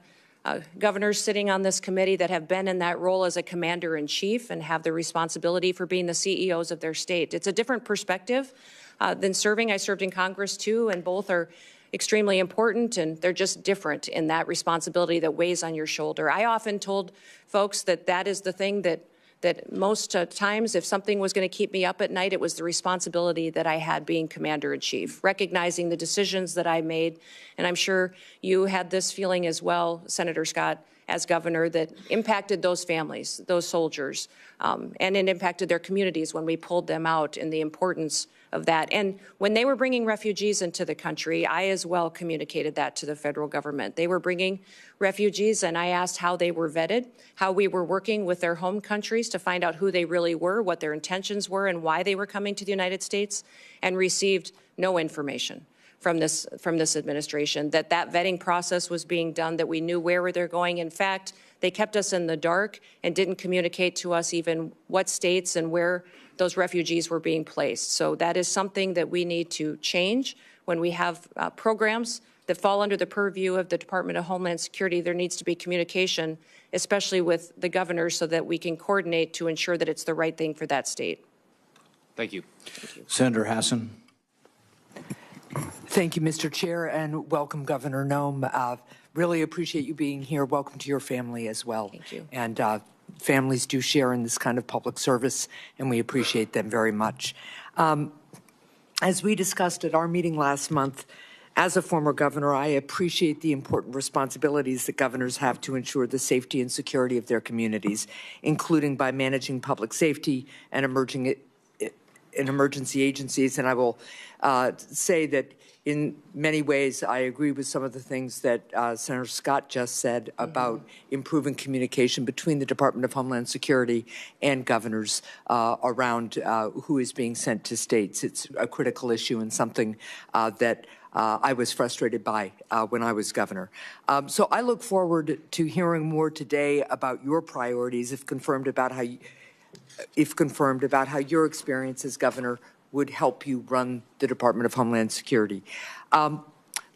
governors sitting on this committee that have been in that role as a commander-in-chief and have the responsibility for being the CEOs of their state. It's a different perspective than serving. I served in Congress too, and both are extremely important, and they're just different in that responsibility that weighs on your shoulder. I often told folks that that is the thing that most times, if something was going to keep me up at night, it was the responsibility that I had being commander-in-chief, recognizing the decisions that I made. And I'm sure you had this feeling as well, Senator Scott, as governor, that impacted those families, those soldiers, and it impacted their communities when we pulled them out, and the importance of that. And when they were bringing refugees into the country, I as well communicated that to the federal government. They were bringing refugees, and I asked how they were vetted, how we were working with their home countries to find out who they really were, what their intentions were, and why they were coming to the United States, and received no information from this administration, that vetting process was being done, that we knew where they're going. In fact, They kept us in the dark and didn't communicate to us even what states and where those refugees were being placed. So that is something that we need to change. When we have programs that fall under the purview of the Department of Homeland Security, there needs to be communication, especially with the governor, so that we can coordinate to ensure that it's the right thing for that state. Thank you. Senator Hassan. Thank you, Mr. Chair, and welcome, Governor Noem. Really appreciate you being here. Welcome to your family as well. Thank you. And families do share in this kind of public service, and we appreciate them very much. As we discussed at our meeting last month, as a former governor, I appreciate the important responsibilities that governors have to ensure the safety and security of their communities, including by managing public safety and emergency agencies. And I will say that in many ways, I agree with some of the things that Senator Scott just said about improving communication between the Department of Homeland Security and governors around who is being sent to states. It's a critical issue and something that I was frustrated by when I was governor. So I look forward to hearing more today about your priorities, if confirmed, about how your experience as governor would help you run the Department of Homeland Security.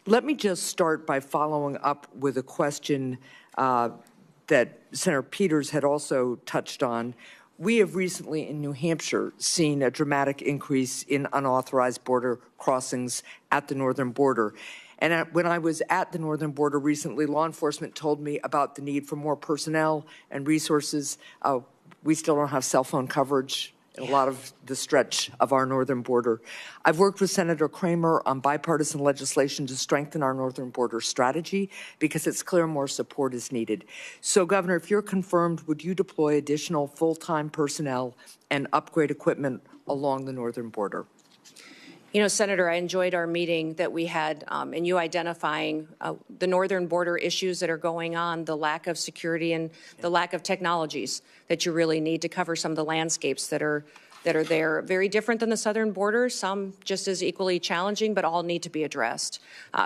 Let me just start by following up with a question that Senator Peters had also touched on. We have recently in New Hampshire seen a dramatic increase in unauthorized border crossings at the northern border. And when I was at the northern border recently, law enforcement told me about the need for more personnel and resources. We still don't have cell phone coverage in a lot of the stretch of our northern border. I've worked with Senator Kramer on bipartisan legislation to strengthen our northern border strategy because it's clear more support is needed. So, Governor, if you're confirmed, would you deploy additional full-time personnel and upgrade equipment along the northern border? You know, Senator, I enjoyed our meeting that we had and you identifying the northern border issues that are going on, the lack of security and the lack of technologies that you really need to cover some of the landscapes that are there. Very different than the southern border, some just as equally challenging, but all need to be addressed.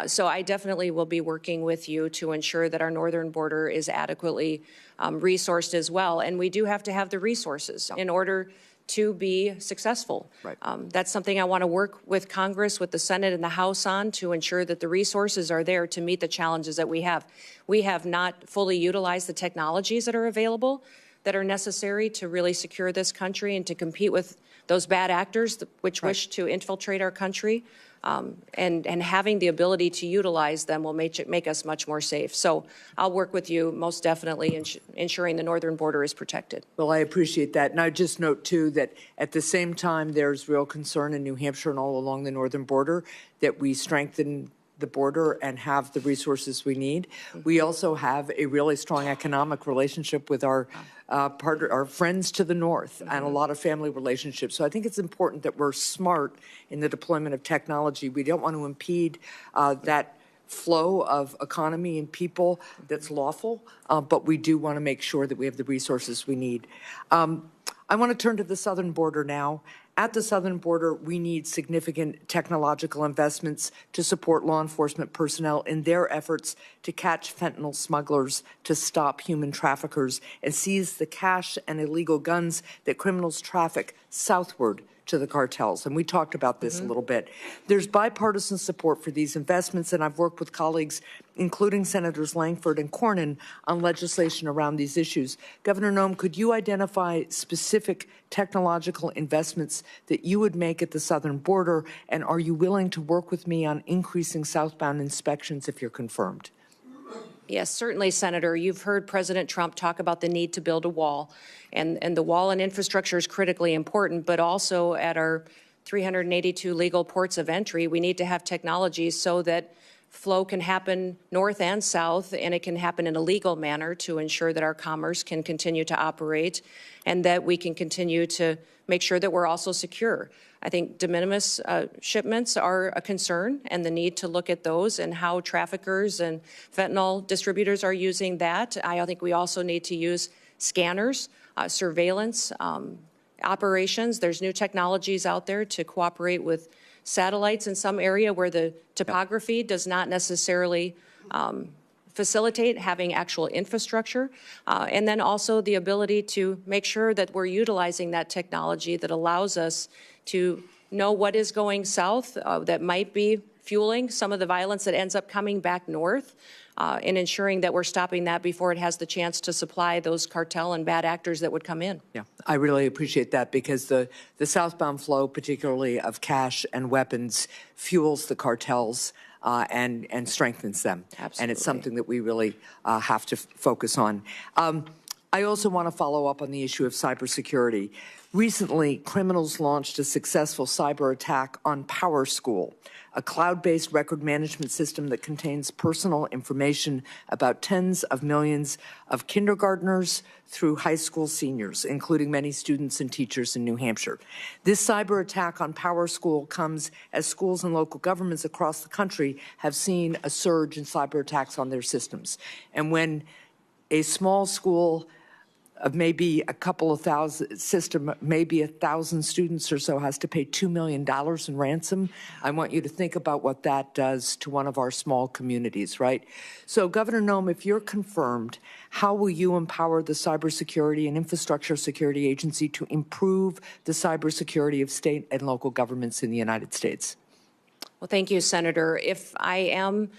So I definitely will be working with you to ensure that our northern border is adequately resourced as well. And we do have to have the resources in order to be successful. Right. That's something I want to work with Congress, with the Senate and the House on to ensure that the resources are there to meet the challenges that we have. We have not fully utilized the technologies that are available that are necessary to really secure this country and to compete with those bad actors which wish to infiltrate our country. And having the ability to utilize them will make us much more safe. So I'll work with you most definitely in ensuring the northern border is protected. Well, I appreciate that. And I just note, too, that at the same time, there's real concern in New Hampshire and all along the northern border that we strengthen the border and have the resources we need. We also have a really strong economic relationship with our our friends to the north and a lot of family relationships. So I think it's important that we're smart in the deployment of technology. We don't want to impede that flow of economy and people that's lawful, but we do want to make sure that we have the resources we need. I want to turn to the southern border now. At the southern border, we need significant technological investments to support law enforcement personnel in their efforts to catch fentanyl smugglers, to stop human traffickers, and seize the cash and illegal guns that criminals traffic southward to the cartels. And we talked about this a little bit. There's bipartisan support for these investments, and I've worked with colleagues, including Senators Langford and Cornyn, on legislation around these issues. Governor Noem, could you identify specific technological investments that you would make at the southern border, and are you willing to work with me on increasing southbound inspections if you're confirmed? Yes, certainly, Senator. You've heard President Trump talk about the need to build a wall, and the wall and infrastructure is critically important, but also at our 382 legal ports of entry, we need to have technologies so that flow can happen north and south, and it can happen in a legal manner to ensure that our commerce can continue to operate and that we can continue to make sure that we're also secure. I think de minimis shipments are a concern, and the need to look at those and how traffickers and fentanyl distributors are using that. I think we also need to use scanners, surveillance operations. There's new technologies out there to cooperate with satellites in some area where the topography does not necessarily facilitate having actual infrastructure, and then also the ability to make sure that we're utilizing that technology that allows us to know what is going south that might be fueling some of the violence that ends up coming back north, and ensuring that we're stopping that before it has the chance to supply those cartel and bad actors that would come in. Yeah, I really appreciate that, because the southbound flow, particularly of cash and weapons, fuels the cartels and strengthens them. Absolutely. And it's something that we really have to focus on. I also want to follow up on the issue of cybersecurity. Recently, criminals launched a successful cyber attack on PowerSchool, a cloud-based record management system that contains personal information about tens of millions of kindergartners through high school seniors, including many students and teachers in New Hampshire. This cyber attack on PowerSchool comes as schools and local governments across the country have seen a surge in cyber attacks on their systems. And when a small school of maybe a couple of thousand system, maybe 1,000 students or so has to pay $2 million in ransom, I want you to think about what that does to one of our small communities, right? So, Governor Noem, if you're confirmed, how will you empower the Cybersecurity and Infrastructure Security Agency to improve the cybersecurity of state and local governments in the United States? Well, thank you, Senator. If I am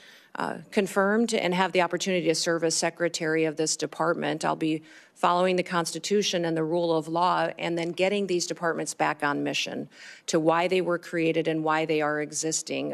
confirmed and have the opportunity to serve as secretary of this department, I'll be following the Constitution and the rule of law, and then getting these departments back on mission to why they were created and why they are existing.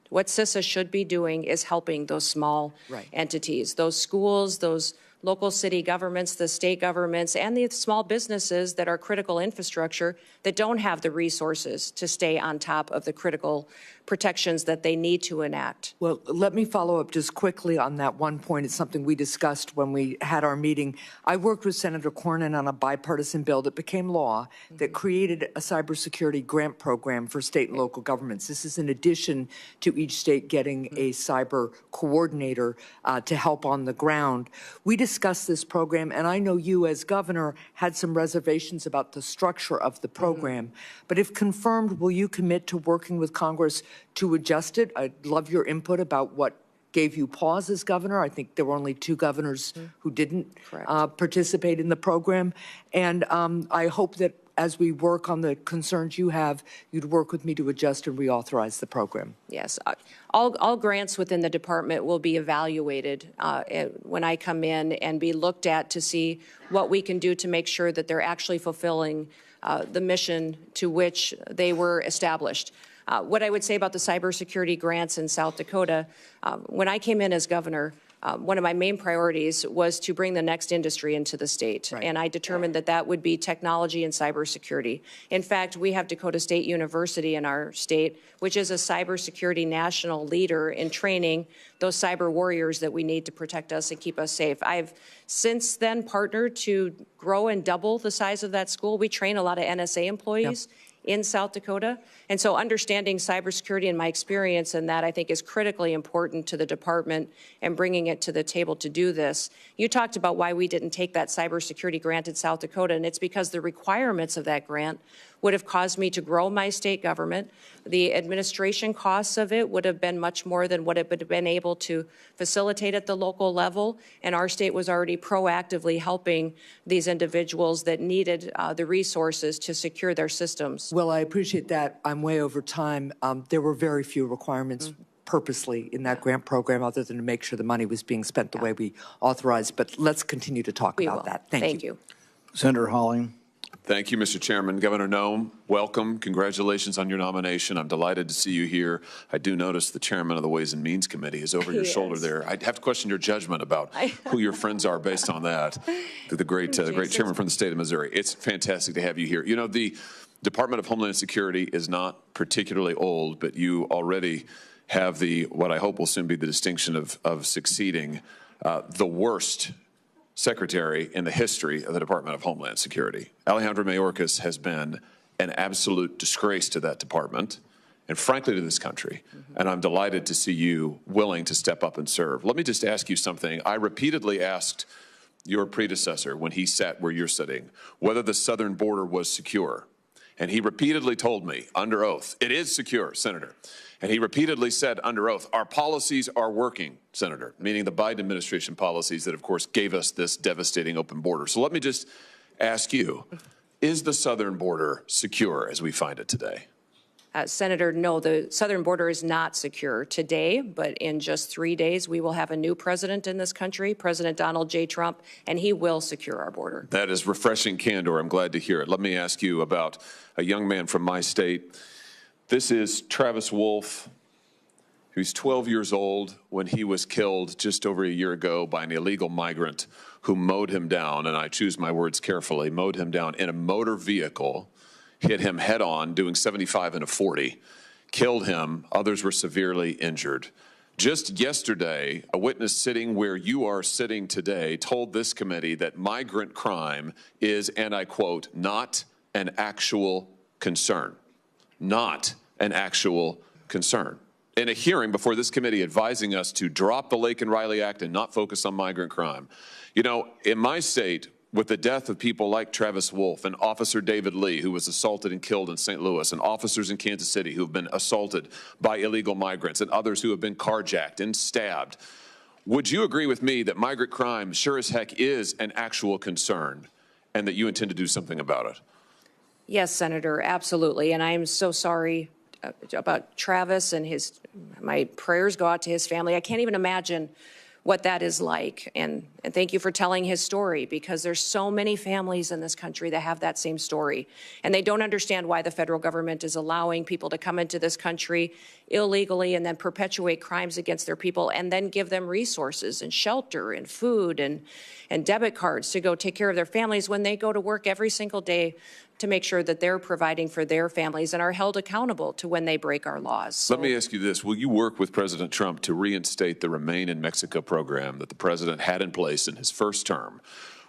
What CISA should be doing is helping those small entities, those schools, those local city governments, the state governments, and the small businesses that are critical infrastructure that don't have the resources to stay on top of the critical protections that they need to enact. Well, let me follow up just quickly on that one point. It's something we discussed when we had our meeting. I worked with Senator Cornyn on a bipartisan bill that became law that created a cybersecurity grant program for state and local governments. This is in addition to each state getting a cyber coordinator to help on the ground. We discussed this program, and I know you as governor had some reservations about the structure of the program. But if confirmed, will you commit to working with Congress to adjust it? I'd love your input about what gave you pause as governor. I think there were only 2 governors who didn't participate in the program. And I hope that as we work on the concerns you have, you'd work with me to adjust and reauthorize the program. Yes. All grants within the department will be evaluated when I come in and be looked at to see what we can do to make sure that they're actually fulfilling the mission to which they were established. What I would say about the cybersecurity grants in South Dakota, when I came in as governor, one of my main priorities was to bring the next industry into the state. And I determined that that would be technology and cybersecurity. In fact, we have Dakota State University in our state, which is a cybersecurity national leader in training those cyber warriors that we need to protect us and keep us safe. I've since then partnered to grow and double the size of that school. We train a lot of NSA employees in South Dakota. And so understanding cybersecurity and my experience in that, I think, is critically important to the department and bringing it to the table to do this. You talked about why we didn't take that cybersecurity grant in South Dakota, and it's because the requirements of that grant would have caused me to grow my state government. The administration costs of it would have been much more than what it would have been able to facilitate at the local level, and our state was already proactively helping these individuals that needed the resources to secure their systems. Well, I appreciate that. I'm way over time. There were very few requirements purposely in that grant program other than to make sure the money was being spent the way we authorized. But let's continue to talk about that. Thank you. Senator Holling. Thank you, Mr. Chairman. Governor Noem, welcome. Congratulations on your nomination. I'm delighted to see you here. I do notice the chairman of the Ways and Means Committee is over your shoulder there. I'd have to question your judgment about who your friends are based on that. The great chairman from the state of Missouri. It's fantastic to have you here. You know, the Department of Homeland Security is not particularly old, but you already have what I hope will soon be the distinction of succeeding the worst secretary in the history of the Department of Homeland Security. Alejandro Mayorkas has been an absolute disgrace to that department and frankly to this country. And I'm delighted to see you willing to step up and serve. Let me just ask you something. I repeatedly asked your predecessor when he sat where you're sitting whether the southern border was secure. And he repeatedly told me under oath, it is secure, Senator. And he repeatedly said under oath, our policies are working, Senator, meaning the Biden administration policies that, of course, gave us this devastating open border. So let me just ask you, is the southern border secure as we find it today? Senator, no, the southern border is not secure today, but in just 3 days, we will have a new president in this country, President Donald J. Trump, and he will secure our border. That is refreshing candor. I'm glad to hear it. Let me ask you about a young man from my state. This is Travis Wolf, who's 12 years old when he was killed just over a year ago by an illegal migrant who mowed him down, and I choose my words carefully, mowed him down in a motor vehicle, hit him head on, doing 75 and a 40, killed him. Others were severely injured. Just yesterday, a witness sitting where you are sitting today told this committee that migrant crime is, and I quote, not an actual concern. Not an actual concern. In a hearing before this committee advising us to drop the Lake and Riley Act and not focus on migrant crime. You know, in my state, with the death of people like Travis Wolf and Officer David Lee, who was assaulted and killed in St. Louis, and officers in Kansas City who have been assaulted by illegal migrants, and others who have been carjacked and stabbed, would you agree with me that migrant crime sure as heck is an actual concern and that you intend to do something about it? Yes, Senator, absolutely. And I am so sorry about Travis and my prayers go out to his family. I can't even imagine what that is like. And thank you for telling his story, because there's so many families in this country that have that same story. And they don't understand why the federal government is allowing people to come into this country illegally and then perpetuate crimes against their people and then give them resources and shelter and food and debit cards to go take care of their families when they go to work every single day to make sure that they're providing for their families and are held accountable to when they break our laws. So, let me ask you this. Will you work with President Trump to reinstate the Remain in Mexico program that the president had in place in his first term,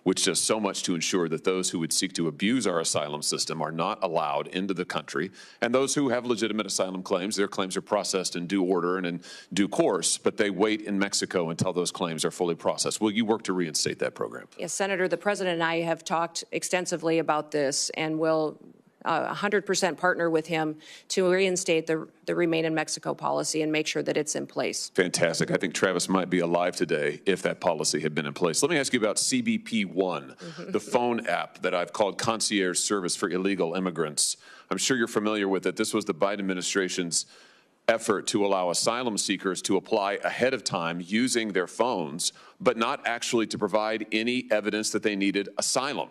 which does so much to ensure that those who would seek to abuse our asylum system are not allowed into the country, and those who have legitimate asylum claims, their claims are processed in due order and in due course, but they wait in Mexico until those claims are fully processed. Will you work to reinstate that program? Yes, Senator, the president and I have talked extensively about this and will 100% partner with him to reinstate the Remain in Mexico policy and make sure that it's in place. Fantastic. I think Travis might be alive today if that policy had been in place. Let me ask you about CBP One, the phone app that I've called concierge service for illegal immigrants. I'm sure you're familiar with it. This was the Biden administration's effort to allow asylum seekers to apply ahead of time using their phones, but not actually to provide any evidence that they needed asylum.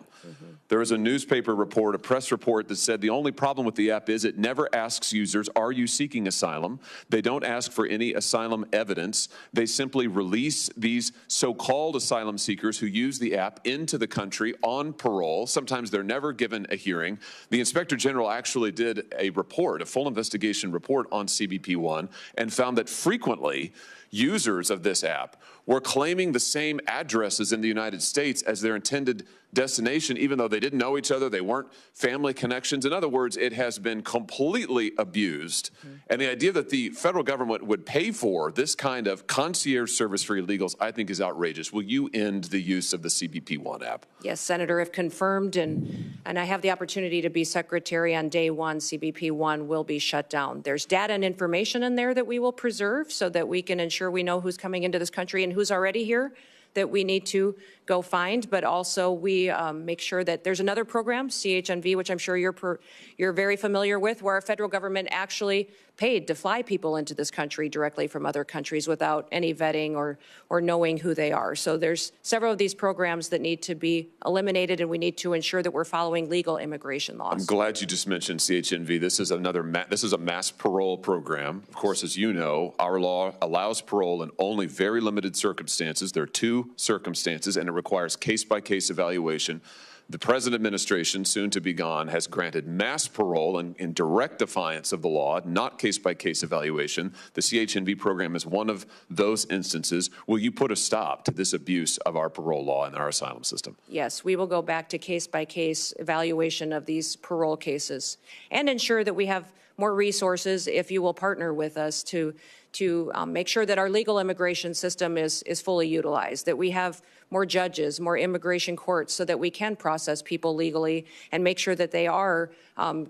There was a newspaper report, a press report that said the only problem with the app is it never asks users, are you seeking asylum? They don't ask for any asylum evidence. They simply release these so-called asylum seekers who use the app into the country on parole. Sometimes they're never given a hearing. The Inspector General actually did a report, a full investigation report on CBP One, and found that frequently users of this app were claiming the same addresses in the United States as their intended destination, even though they didn't know each other, they weren't family connections. In other words, it has been completely abused. And the idea that the federal government would pay for this kind of concierge service for illegals, I think, is outrageous. Will you end the use of the CBP One app? Yes, Senator, if confirmed, and I have the opportunity to be secretary on day one, CBP One will be shut down. There's data and information in there that we will preserve so that we can ensure we know who's coming into this country and who's already here that we need to go find, but also we make sure that there's another program, CHNV, which I'm sure you're very familiar with, where our federal government actually paid to fly people into this country directly from other countries without any vetting or knowing who they are. So there's several of these programs that need to be eliminated, and we need to ensure that we're following legal immigration laws. I'm glad you just mentioned CHNV. This is this is a mass parole program. Of course, as you know, our law allows parole in only very limited circumstances. There are two circumstances, and it requires case-by-case evaluation. The present administration, soon to be gone, has granted mass parole in direct defiance of the law, not case-by-case evaluation. The CHNV program is one of those instances. Will you put a stop to this abuse of our parole law and our asylum system? Yes, we will go back to case-by-case evaluation of these parole cases and ensure that we have more resources if you will partner with us to to make sure that our legal immigration system is fully utilized, that we have more judges, more immigration courts, so that we can process people legally and make sure that they are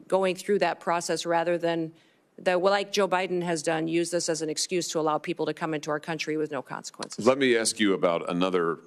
going through that process rather than, like Joe Biden has done, use this as an excuse to allow people to come into our country with no consequences. Let me ask you about another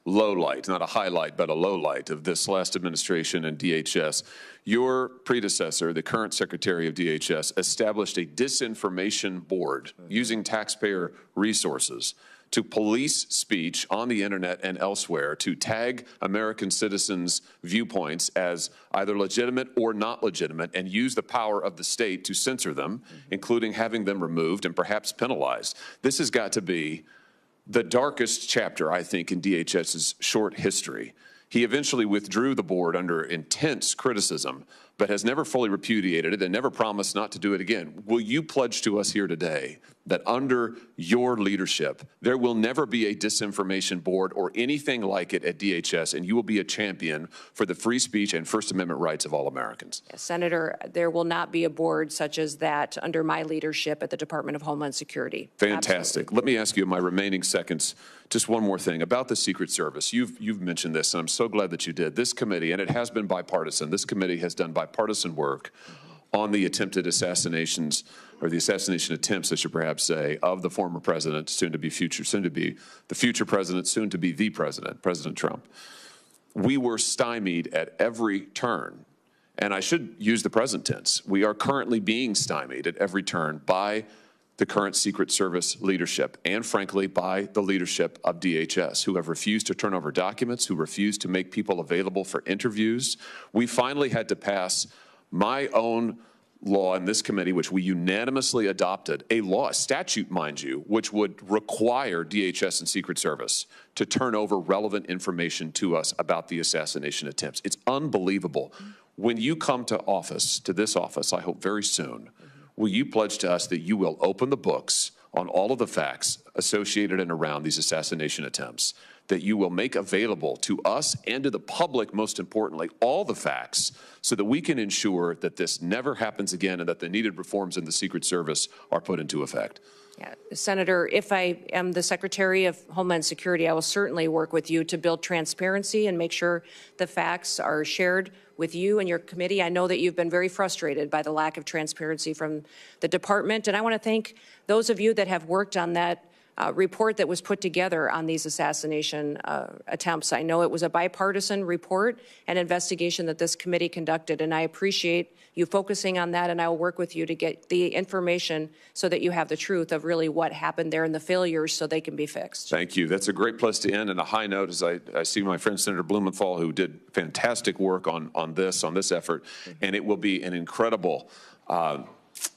low light, not a highlight, but a low light of this last administration and DHS. Your predecessor, the current Secretary of DHS, established a disinformation board using taxpayer resources to police speech on the internet and elsewhere, to tag American citizens' viewpoints as either legitimate or not legitimate, and use the power of the state to censor them, including having them removed and perhaps penalized. This has got to be the darkest chapter, I think, in DHS's short history. He eventually withdrew the board under intense criticism, but has never fully repudiated it and never promised not to do it again. Will you pledge to us here today that under your leadership, there will never be a disinformation board or anything like it at DHS, and you will be a champion for the free speech and First Amendment rights of all Americans? Yes, Senator, there will not be a board such as that under my leadership at the Department of Homeland Security. Fantastic. Absolutely. Let me ask you in my remaining seconds just one more thing about the Secret Service. You've mentioned this, and I'm so glad that you did. This committee, and it has been bipartisan, this committee has done bipartisan work on the attempted assassinations, or the assassination attempts, I should perhaps say, of the former president, soon to be the future president, soon to be the president, President Trump. We were stymied at every turn. And I should use the present tense. We are currently being stymied at every turn by the current Secret Service leadership and, frankly, by the leadership of DHS, who have refused to turn over documents, who refused to make people available for interviews. We finally had to pass my own law in this committee, which we unanimously adopted, a law, a statute, mind you, which would require DHS and Secret Service to turn over relevant information to us about the assassination attempts. It's unbelievable. When you come to office, to this office, I hope very soon, will you pledge to us that you will open the books on all of the facts associated and around these assassination attempts, that you will make available to us and to the public, most importantly, all the facts so that we can ensure that this never happens again and that the needed reforms in the Secret Service are put into effect? Yeah. Senator, if I am the Secretary of Homeland Security, I will certainly work with you to build transparency and make sure the facts are shared with you and your committee. I know that you've been very frustrated by the lack of transparency from the department, and I want to thank those of you that have worked on that report that was put together on these assassination attempts. I know it was a bipartisan report and investigation that this committee conducted, and I appreciate you focusing on that, and I will work with you to get the information so that you have the truth of really what happened there and the failures so they can be fixed. Thank you. That's a great place to end. And a high note, as I see my friend Senator Blumenthal, who did fantastic work on this effort, and it will be an incredible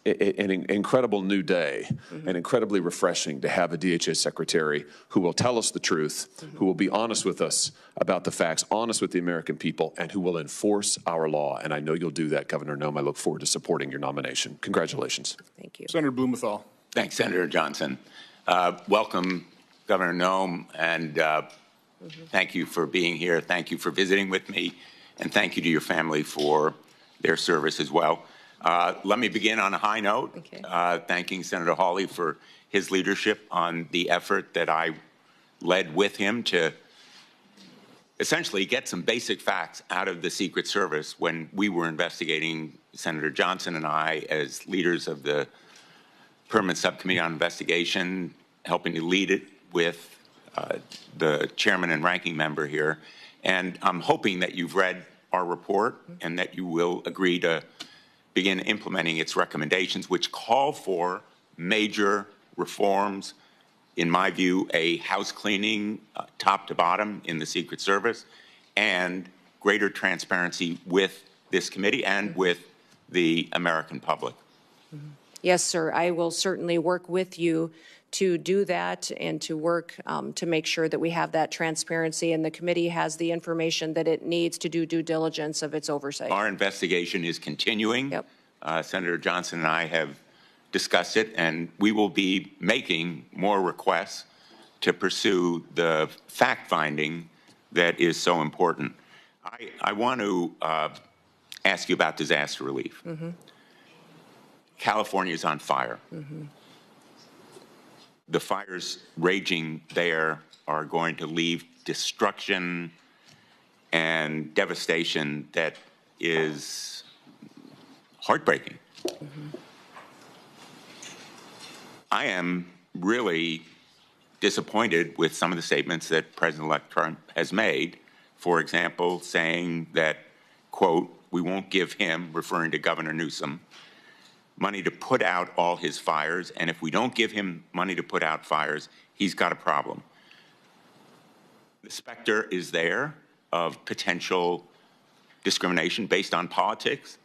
new day, and incredibly refreshing to have a DHS secretary who will tell us the truth, who will be honest with us about the facts, honest with the American people, and who will enforce our law. And I know you'll do that, Governor Noem. I look forward to supporting your nomination. Congratulations. Thank you. Senator Blumenthal. Thanks, Senator Johnson. Welcome, Governor Noem, and thank you for being here. Thank you for visiting with me, and thank you to your family for their service as well. Let me begin on a high note, thanking Senator Hawley for his leadership on the effort that I led with him to essentially get some basic facts out of the Secret Service when we were investigating, Senator Johnson and I, as leaders of the Permanent Subcommittee on Investigation, helping to lead it with the chairman and ranking member here. And I'm hoping that you've read our report and that you will agree to begin implementing its recommendations, which call for major reforms, in my view, a house cleaning top to bottom in the Secret Service, and greater transparency with this committee and with the American public. Yes, sir. I will certainly work with you to do that and to work to make sure that we have that transparency and the committee has the information that it needs to do due diligence of its oversight. Our investigation is continuing. Yep. Senator Johnson and I have discussed it, and we will be making more requests to pursue the fact-finding that is so important. I want to ask you about disaster relief. California is on fire. the fires raging there are going to leave destruction and devastation that is heartbreaking. I am really disappointed with some of the statements that President-elect Trump has made. For example, saying that, quote, we won't give him, referring to Governor Newsom, money to put out all his fires, and if we don't give him money to put out fires, he's got a problem. The specter is there of potential discrimination based on politics,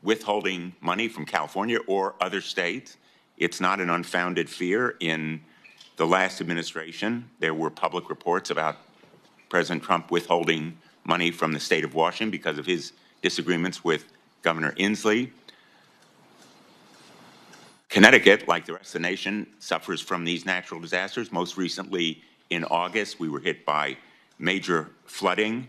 withholding money from California or other states. It's not an unfounded fear. In the last administration, there were public reports about President Trump withholding money from the state of Washington because of his disagreements with Governor Inslee. Connecticut, like the rest of the nation, suffers from these natural disasters. Most recently, in August, we were hit by major flooding,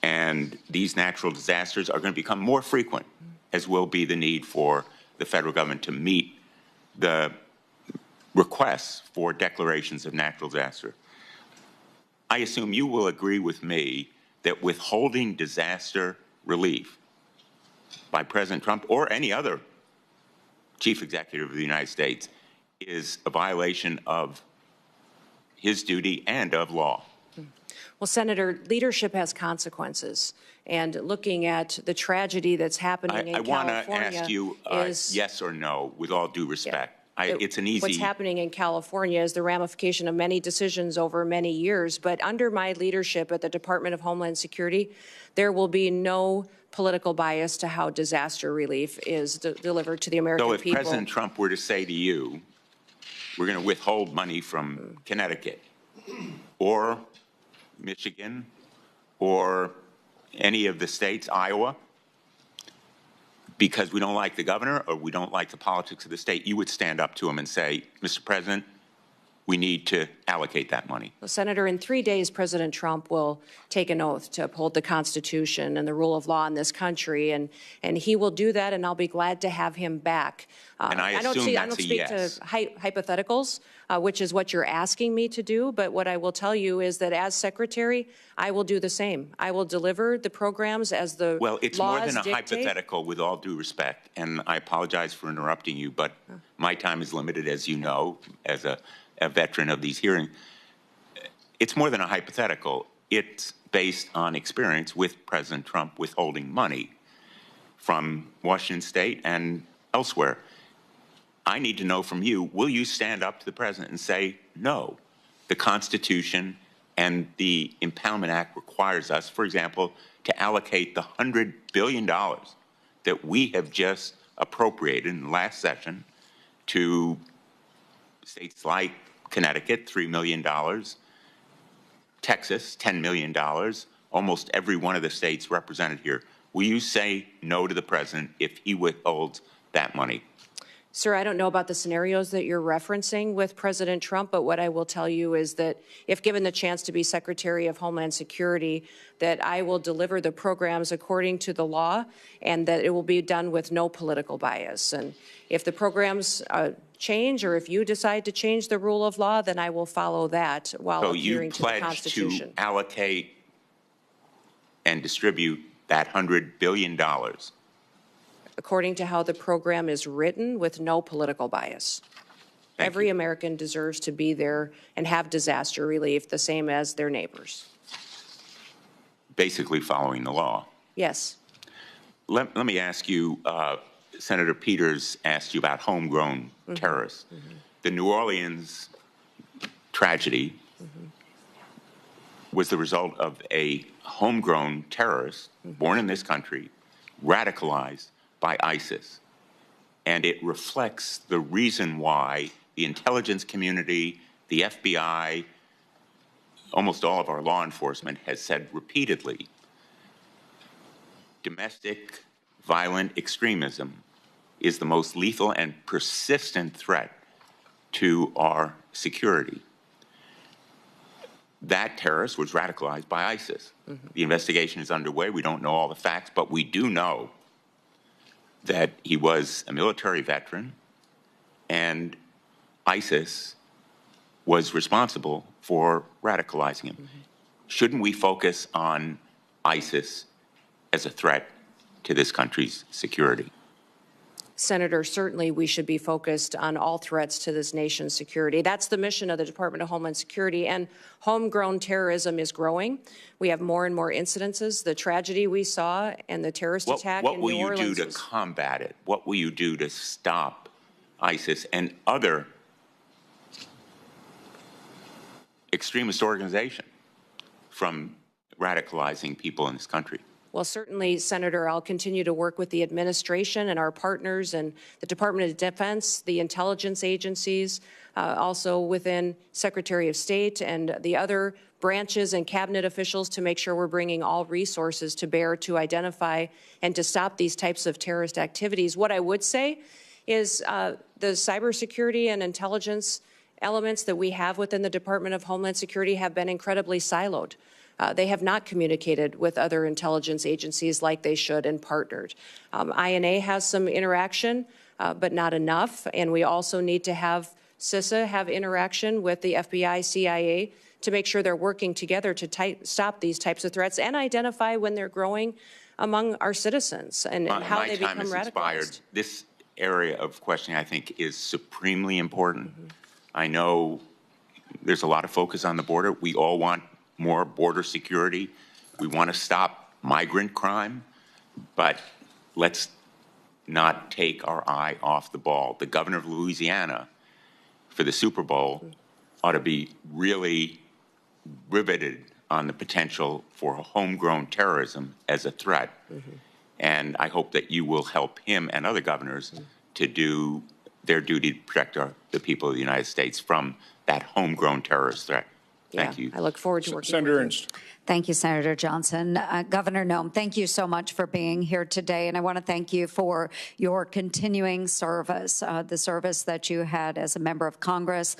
and these natural disasters are going to become more frequent, as will be the need for the federal government to meet the requests for declarations of natural disaster. I assume you will agree with me that withholding disaster relief by President Trump or any other chief executive of the United States is a violation of his duty and of law. Well, Senator, leadership has consequences. And looking at the tragedy that's happening in California, I want to ask you yes or no, with all due respect. Yeah. It's an easy. What's happening in California is the ramification of many decisions over many years. But under my leadership at the Department of Homeland Security, there will be no political bias to how disaster relief is delivered to the American people. So if President Trump were to say to you, we're going to withhold money from Connecticut or Michigan or any of the states, Iowa, because we don't like the governor or we don't like the politics of the state, you would stand up to him and say, Mr. President, we need to allocate that money. Well, Senator, in 3 days, President Trump will take an oath to uphold the Constitution and the rule of law in this country, and he will do that, and I'll be glad to have him back. And I don't speak to hypotheticals, which is what you're asking me to do, but what I will tell you is that as Secretary, I will do the same. I will deliver the programs as the Well, it's laws more than a dictate. hypothetical, with all due respect, and I apologize for interrupting you, but my time is limited, as you know, as a veteran of these hearings. It's more than a hypothetical. It's based on experience with President Trump withholding money from Washington State and elsewhere. I need to know from you, will you stand up to the President and say, no, the Constitution and the Impoundment Act requires us, for example, to allocate the $100 billion that we have just appropriated in the last session to states like Connecticut, $3 million, Texas, $10 million, almost every one of the states represented here. Will you say no to the President if he withholds that money? Sir, I don't know about the scenarios that you're referencing with President Trump, but what I will tell you is that if given the chance to be Secretary of Homeland Security, that I will deliver the programs according to the law and that it will be done with no political bias. And if the programs change or if you decide to change the rule of law, then I will follow that while adhering to the Constitution. So you pledge to allocate and distribute that $100 billion according to how the program is written, with no political bias. Every American deserves to be there and have disaster relief the same as their neighbors. Basically following the law. Yes. Let me ask you, Senator Peters asked you about homegrown terrorists. The New Orleans tragedy was the result of a homegrown terrorist born in this country, radicalized by ISIS. And it reflects the reason why the intelligence community, the FBI, almost all of our law enforcement has said repeatedly, domestic violent extremism is the most lethal and persistent threat to our security. That terrorist was radicalized by ISIS. The investigation is underway. We don't know all the facts, but we do know that he was a military veteran, and ISIS was responsible for radicalizing him. Shouldn't we focus on ISIS as a threat to this country's security? Senator, certainly we should be focused on all threats to this nation's security. That's the mission of the Department of Homeland Security, and homegrown terrorism is growing. We have more and more incidences. The tragedy we saw and the terrorist attack in New Orleans. What will you do to combat it? What will you do to stop ISIS and other extremist organizations from radicalizing people in this country? Well, certainly, Senator, I'll continue to work with the administration and our partners and the Department of Defense, the intelligence agencies, also within Secretary of State and the other branches and cabinet officials to make sure we're bringing all resources to bear to identify and to stop these types of terrorist activities. What I would say is the cybersecurity and intelligence elements that we have within the Department of Homeland Security have been incredibly siloed. They have not communicated with other intelligence agencies like they should and partnered. INA has some interaction, but not enough. And we also need to have CISA have interaction with the FBI, CIA to make sure they're working together to stop these types of threats and identify when they're growing among our citizens and how they become radicalized. This area of questioning, I think, is supremely important. I know there's a lot of focus on the border. We all want more border security. We want to stop migrant crime, but let's not take our eye off the ball. The governor of Louisiana for the Super Bowl ought to be really riveted on the potential for homegrown terrorism as a threat. And I hope that you will help him and other governors to do their duty to protect the people of the United States from that homegrown terrorist threat. Thank you. I look forward to working Senator with you. Ernst. Thank you, Senator Johnson. Governor Noem, thank you so much for being here today, and I want to thank you for your continuing service, the service that you had as a member of Congress,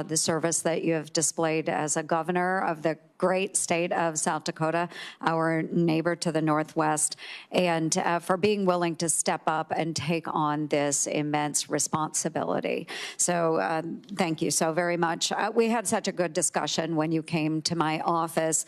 the service that you have displayed as a governor of the great state of South Dakota, our neighbor to the northwest, and for being willing to step up and take on this immense responsibility. So thank you so very much. We had such a good discussion when you came to my office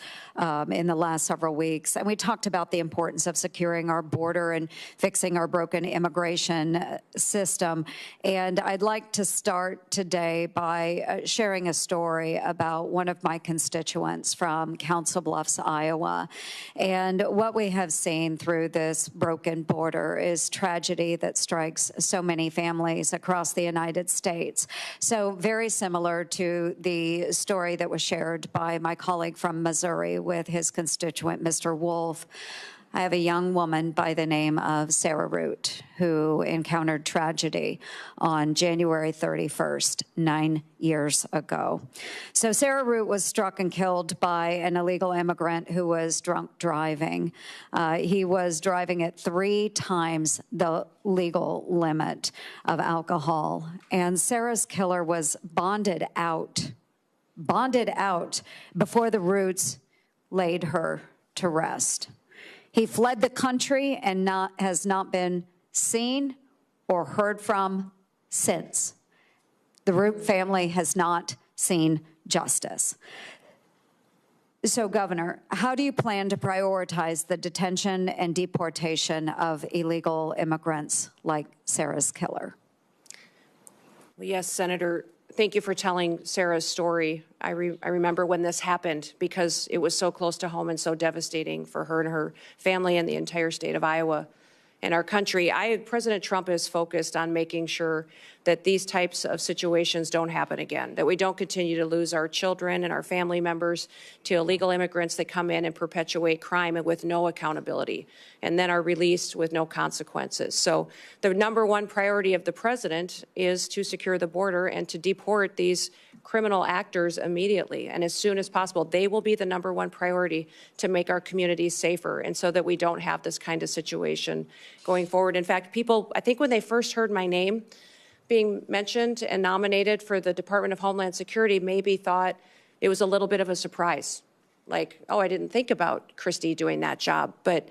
in the last several weeks, and we talked about the importance of securing our border and fixing our broken immigration system. And I'd like to start today by sharing a story about one of my constituents from Council Bluffs, Iowa. And what we have seen through this broken border is tragedy that strikes so many families across the United States. So very similar to the story that was shared by my colleague from Missouri with his constituent, Mr. Wolf. I have a young woman by the name of Sarah Root who encountered tragedy on January 31st, 9 years ago. So Sarah Root was struck and killed by an illegal immigrant who was drunk driving. He was driving at 3 times the legal limit of alcohol. And Sarah's killer was bonded out before the Roots laid her to rest. He fled the country and has not been seen or heard from since. The Root family has not seen justice. So, Governor, how do you plan to prioritize the detention and deportation of illegal immigrants like Sarah's killer? Well, yes, Senator. Thank you for telling Sarah's story. I remember when this happened because it was so close to home and so devastating for her and her family and the entire state of Iowa and our country. President Trump is focused on making sure that these types of situations don't happen again, that we don't continue to lose our children and our family members to illegal immigrants that come in and perpetuate crime and with no accountability and then are released with no consequences. So the number one priority of the president is to secure the border and to deport these criminal actors immediately and as soon as possible. They will be the number one priority to make our communities safer and so that we don't have this kind of situation going forward. In fact, people, I think when they first heard my name being mentioned and nominated for the Department of Homeland Security, maybe thought it was a little bit of a surprise. Like, oh, I didn't think about Kristi doing that job. But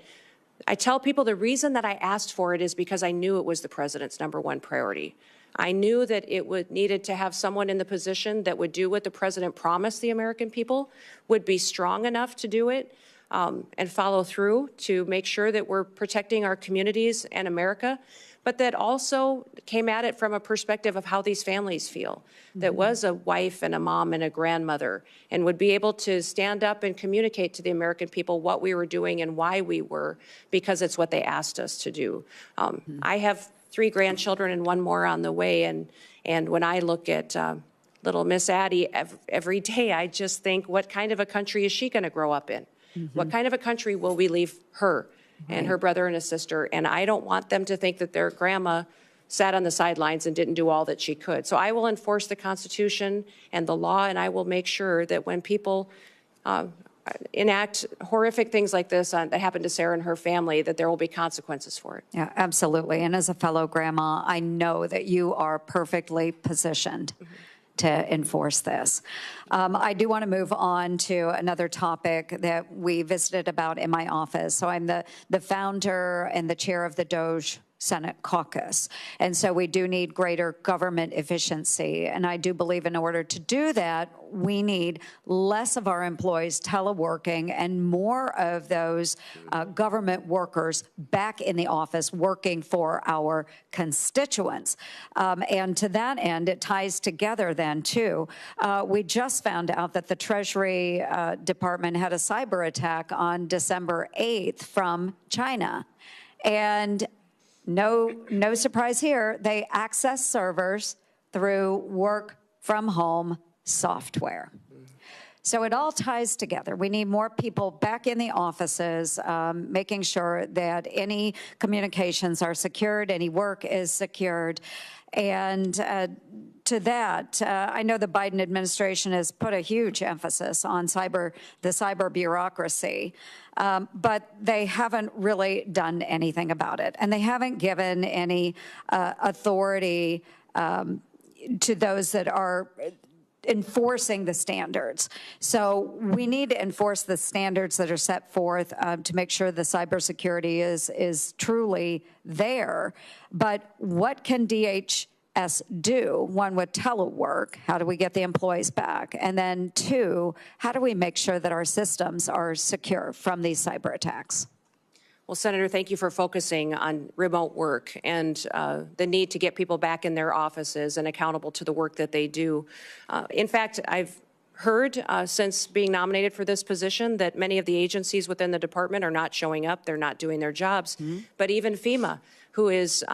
I tell people the reason that I asked for it is because I knew it was the president's number one priority. I knew that needed to have someone in the position that would do what the president promised the American people, would be strong enough to do it, and follow through to make sure that we're protecting our communities and America, but that also came at it from a perspective of how these families feel, that was a wife and a mom and a grandmother, and would be able to stand up and communicate to the American people what we were doing and why we were, because it's what they asked us to do. I have 3 grandchildren and 1 more on the way, and when I look at little Miss Addie every day, I just think, what kind of a country is she going to grow up in? What kind of a country will we leave her and her brother and his sister? And I don't want them to think that their grandma sat on the sidelines and didn't do all that she could. So I will enforce the Constitution and the law, and I will make sure that when people enact horrific things like this that happened to Sarah and her family, that there will be consequences for it. Yeah, absolutely. And as a fellow grandma, I know that you are perfectly positioned to enforce this. I do want to move on to another topic that we visited about in my office. So I'm the founder and the chair of the DOJ Senate caucus. And so we do need greater government efficiency. And I do believe in order to do that, we need less of our employees teleworking and more of those government workers back in the office working for our constituents. And to that end, it ties together then, too. We just found out that the Treasury Department had a cyber attack on December 8th from China. And no surprise here, they access servers through work from home software. So it all ties together. We need more people back in the offices, making sure that any communications are secured, any work is secured. And to that, I know the Biden administration has put a huge emphasis on the cyber bureaucracy, but they haven't really done anything about it. And they haven't given any authority to those that are enforcing the standards. So we need to enforce the standards that are set forth to make sure the cybersecurity is truly there. But what can DHS do? One, with telework, how do we get the employees back? And then 2, how do we make sure that our systems are secure from these cyber attacks? Well, Senator, thank you for focusing on remote work and the need to get people back in their offices and accountable to the work that they do. In fact, I've heard since being nominated for this position that many of the agencies within the department are not showing up, they're not doing their jobs. But even FEMA, who is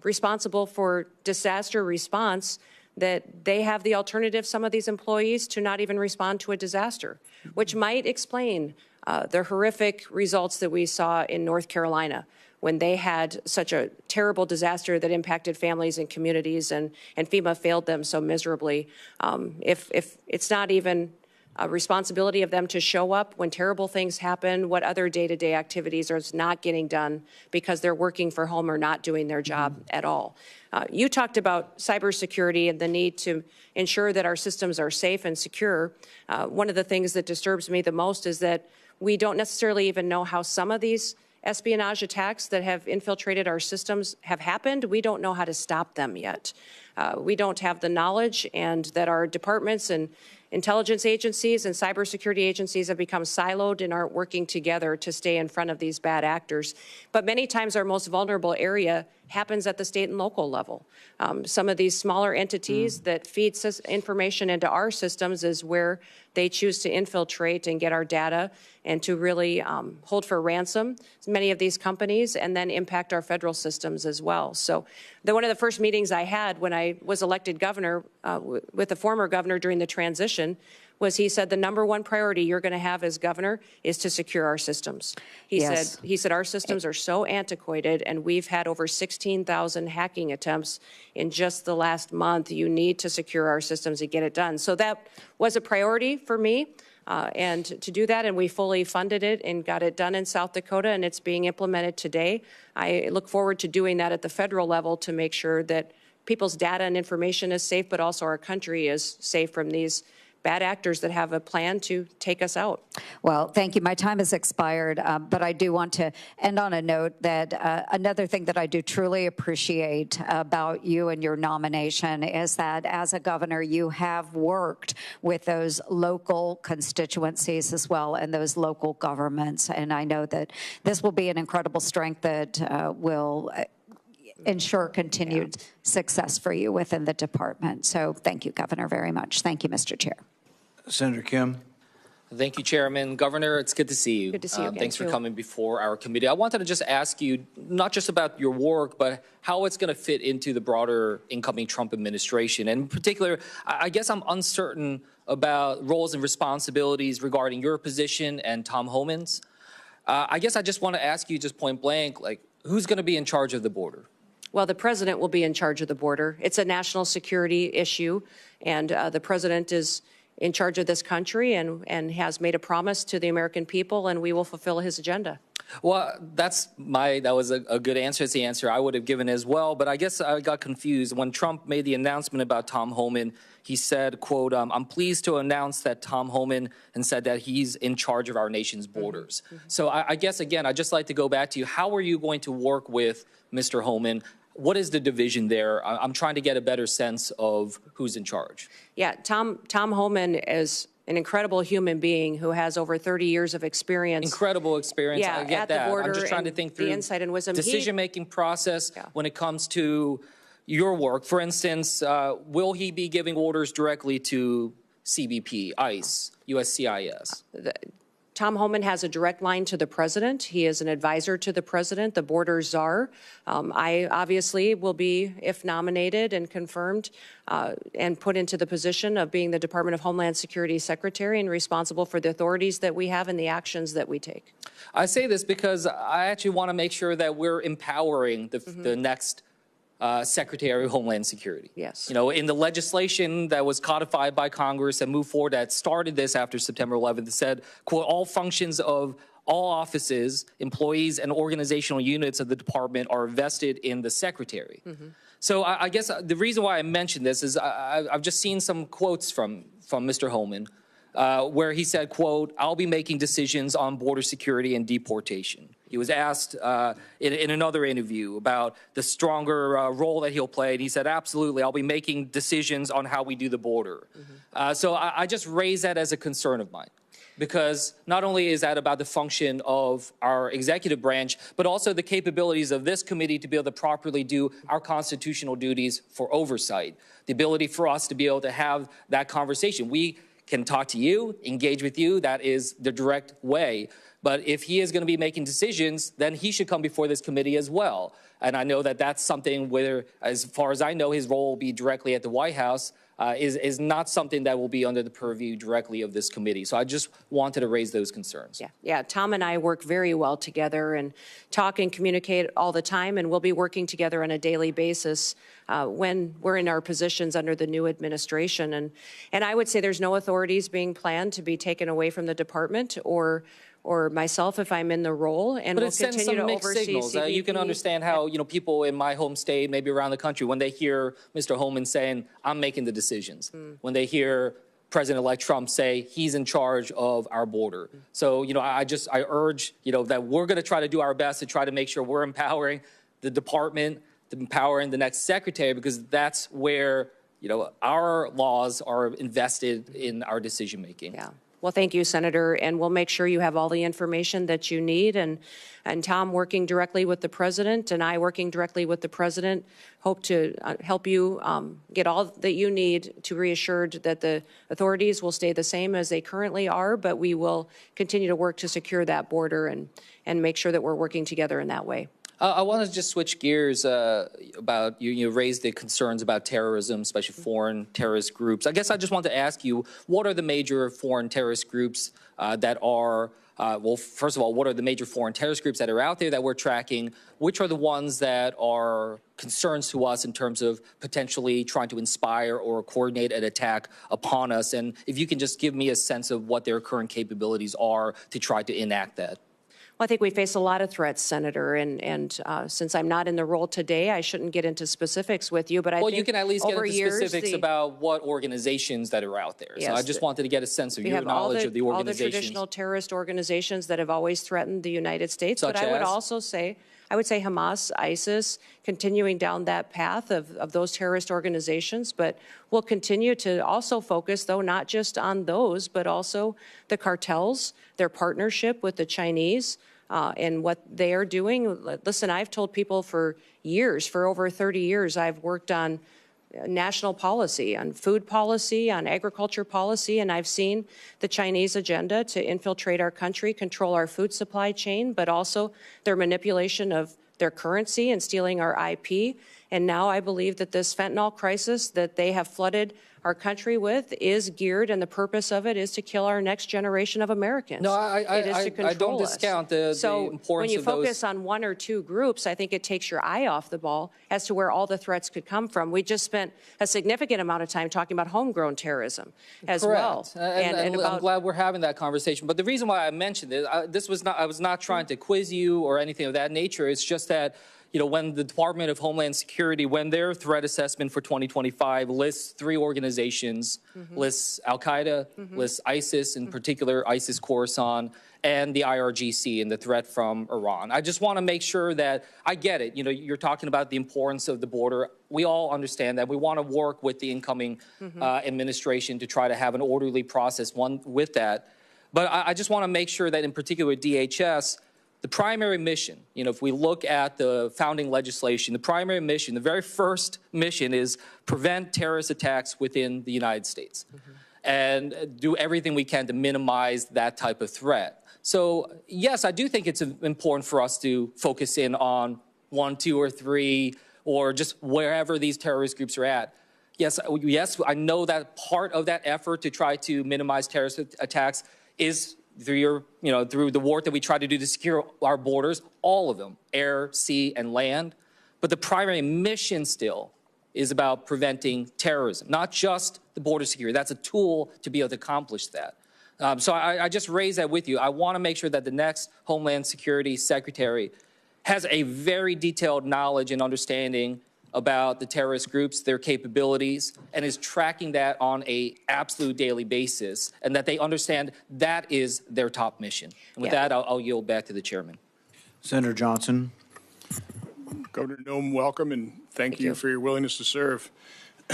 responsible for disaster response, that they have the alternative, some of these employees, to not even respond to a disaster, which might explain the horrific results that we saw in North Carolina when they had such a terrible disaster that impacted families and communities, and FEMA failed them so miserably. If it's not even a responsibility of them to show up when terrible things happen, what other day-to-day activities are not getting done because they're working for home or not doing their job at all. You talked about cybersecurity and the need to ensure that our systems are safe and secure. One of the things that disturbs me the most is that we don't necessarily even know how some of these espionage attacks that have infiltrated our systems have happened. We don't know how to stop them yet. We don't have the knowledge, and that our departments and intelligence agencies and cybersecurity agencies have become siloed and aren't working together to stay in front of these bad actors. But many times our most vulnerable area happens at the state and local level. Some of these smaller entities that feed information into our systems is where they choose to infiltrate and get our data and to really hold for ransom many of these companies and then impact our federal systems as well. So one of the first meetings I had when I was elected governor with the former governor during the transition was he said the #1 priority you're going to have as governor is to secure our systems. He said our systems are so antiquated, and we've had over 16,000 hacking attempts in just the last month. You need to secure our systems and get it done. So that was a priority for me. And to do that, and we fully funded it and got it done in South Dakota, and it's being implemented today. I look forward to doing that at the federal level to make sure that people's data and information is safe, but also our country is safe from these bad actors that have a plan to take us out. Well, thank you. My time has expired, but I do want to end on a note that another thing that I do truly appreciate about you and your nomination is that as a governor, you have worked with those local constituencies as well and those local governments. And I know that this will be an incredible strength that will ensure continued success for you within the department. So thank you, Governor, very much. Thank you, Mr. Chair. Senator Kim. Thank you, Chairman. Governor, it's good to see you. Good to see you again, Thanks for too. coming before our committee. I wanted to just ask you, not just about your work, but how it's going to fit into the broader incoming Trump administration. And in particular, I guess I'm uncertain about roles and responsibilities regarding your position and Tom Homan's. I guess I just want to ask you just point blank, like, who's going to be in charge of the border? Well, the president will be in charge of the border. It's a national security issue, and the president is in charge of this country and has made a promise to the American people, and we will fulfill his agenda. Well, that was a good answer. It's the answer I would have given as well. But I guess I got confused. When Trump made the announcement about Tom Homan, he said, quote, I'm pleased to announce that Tom Homan, and said that he's in charge of our nation's borders. So I guess, again, I'd just like to go back to you. How are you going to work with Mr. Homan? What is the division there? I'm trying to get a better sense of who's in charge. Yeah, Tom Homan is an incredible human being who has over 30 years of experience. Incredible experience. Yeah, I get at that. the border, I'm just trying to think through the insight and wisdom. Decision-making process when it comes to your work. For instance, will he be giving orders directly to CBP, ICE, USCIS? Tom Homan has a direct line to the president. He is an advisor to the president, the border czar. I obviously will be, if nominated and confirmed, and put into the position of being the Department of Homeland Security Secretary and responsible for the authorities that we have and the actions that we take. I say this because I actually want to make sure that we're empowering the next Secretary of Homeland Security. Yes. You know, in the legislation that was codified by Congress and moved forward that started this after September 11th, it said, quote, all functions of all offices, employees, and organizational units of the department are vested in the Secretary. So I guess the reason why I mentioned this is I've just seen some quotes from Mr. Homan where he said, quote, I'll be making decisions on border security and deportation. He was asked in another interview about the stronger role that he'll play, and he said, absolutely, I'll be making decisions on how we do the border. So I just raise that as a concern of mine, because not only is that about the function of our executive branch, but also the capabilities of this committee to be able to properly do our constitutional duties for oversight, the ability for us to be able to have that conversation. We can talk to you, engage with you. That is the direct way. But if he is going to be making decisions, then he should come before this committee as well. And I know that that's something where, as far as I know, his role will be directly at the White House, is not something that will be under the purview directly of this committee. So I just wanted to raise those concerns. Yeah, Tom and I work very well together and talk and communicate all the time, and we'll be working together on a daily basis when we're in our positions under the new administration. And I would say there's no authorities being planned to be taken away from the department or myself if I'm in the role, and but we'll it sends continue some to mixed oversee signals. CBP. You can understand how people in my home state, maybe around the country, when they hear Mr. Homan saying, I'm making the decisions, when they hear President-elect Trump say he's in charge of our border. So, I urge, that we're going to try to do our best to try to make sure we're empowering the department, empowering the next secretary, because that's where, our laws are invested in our decision making. Yeah. Well, thank you, Senator, and we'll make sure you have all the information that you need. And Tom working directly with the president and I working directly with the president hope to help you get all that you need to reassured that the authorities will stay the same as they currently are, but we will continue to work to secure that border and make sure that we're working together in that way. I want to just switch gears about you raised the concerns about terrorism, especially foreign terrorist groups. I guess I just want to ask you, what are the major foreign terrorist groups that are, well, first of all, what are the major foreign terrorist groups that are out there that we're tracking? Which are the ones that are concerns to us in terms of potentially trying to inspire or coordinate an attack upon us? And if you can just give me a sense of what their current capabilities are to try to enact that. Well, I think we face a lot of threats, Senator, and since I'm not in the role today, I shouldn't get into specifics with you, but I think you can at least get over into years, specifics about what organizations that are out there. So I just wanted to get a sense of your knowledge of the all the organizations. traditional terrorist organizations that have always threatened the United States. Such but I would as? also say, Hamas, ISIS, continuing down that path of those terrorist organizations. But we'll continue to also focus, though, not just on those, but also the cartels, their partnership with the Chinese, and what they are doing. Listen, I've told people for years, for over 30 years, I've worked on national policy, on food policy, on agriculture policy, and I've seen the Chinese agenda to infiltrate our country, control our food supply chain, but also their manipulation of their currency and stealing our IP. And now I believe that this fentanyl crisis that they have flooded our country with is geared, and the purpose of it is to kill our next generation of Americans. No, I don't discount the importance of So when you focus those... on one or two groups, I think it takes your eye off the ball as to where all the threats could come from. We just spent a significant amount of time talking about homegrown terrorism as well. And I'm glad we're having that conversation. But the reason why I mentioned it, I was not trying to quiz you or anything of that nature. It's just that, you know, when the Department of Homeland Security, when their threat assessment for 2025 lists 3 organizations, lists Al-Qaeda, lists ISIS, in particular ISIS Khorasan, and the IRGC and the threat from Iran. I just want to make sure that I get it. You know, you're talking about the importance of the border. We all understand that. We want to work with the incoming administration to try to have an orderly process with that. But I just want to make sure that in particular DHS, the primary mission, you know, if we look at the founding legislation, the primary mission, the very first mission is prevent terrorist attacks within the United States and do everything we can to minimize that type of threat. So, yes, I do think it's important for us to focus in on 1, 2, or 3, or just wherever these terrorist groups are at. Yes, I know that part of that effort to try to minimize terrorist attacks is through the work that we try to do to secure our borders, all of them, air, sea, and land. But the primary mission still is about preventing terrorism, not just the border security. That's a tool to be able to accomplish that. So I just raise that with you. I want to make sure that the next Homeland Security Secretary has a very detailed knowledge and understanding about the terrorist groups, their capabilities, and is tracking that on an absolute daily basis, and that they understand that is their top mission. And with that, I'll yield back to the chairman. Senator Johnson. Governor Noem, welcome, and thank you for your willingness to serve.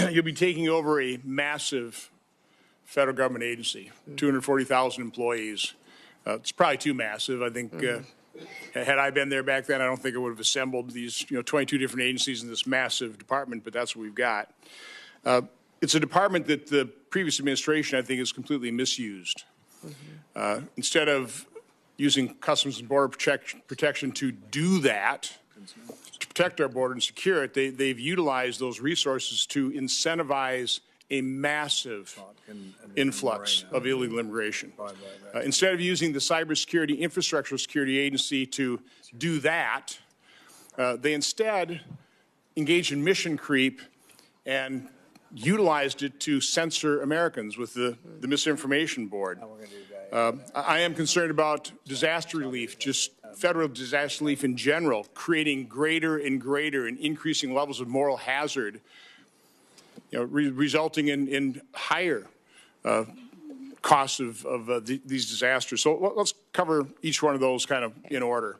You'll be taking over a massive federal government agency, 240,000 employees. It's probably too massive. I think had I been there back then, I don't think it would have assembled these 22 different agencies in this massive department, but that's what we've got. It's a department that the previous administration, I think, has completely misused. Instead of using Customs and Border Protection to do that, to protect our border and secure it, they've utilized those resources to incentivize a massive influx of illegal immigration. Instead of using the Cybersecurity Infrastructure Security Agency to do that, they instead engaged in mission creep and utilized it to censor Americans with the Misinformation Board. I am concerned about disaster relief, just federal disaster relief in general, creating greater and greater and increasing levels of moral hazard, resulting in higher costs of these disasters. So let's cover each one of those kind of in order.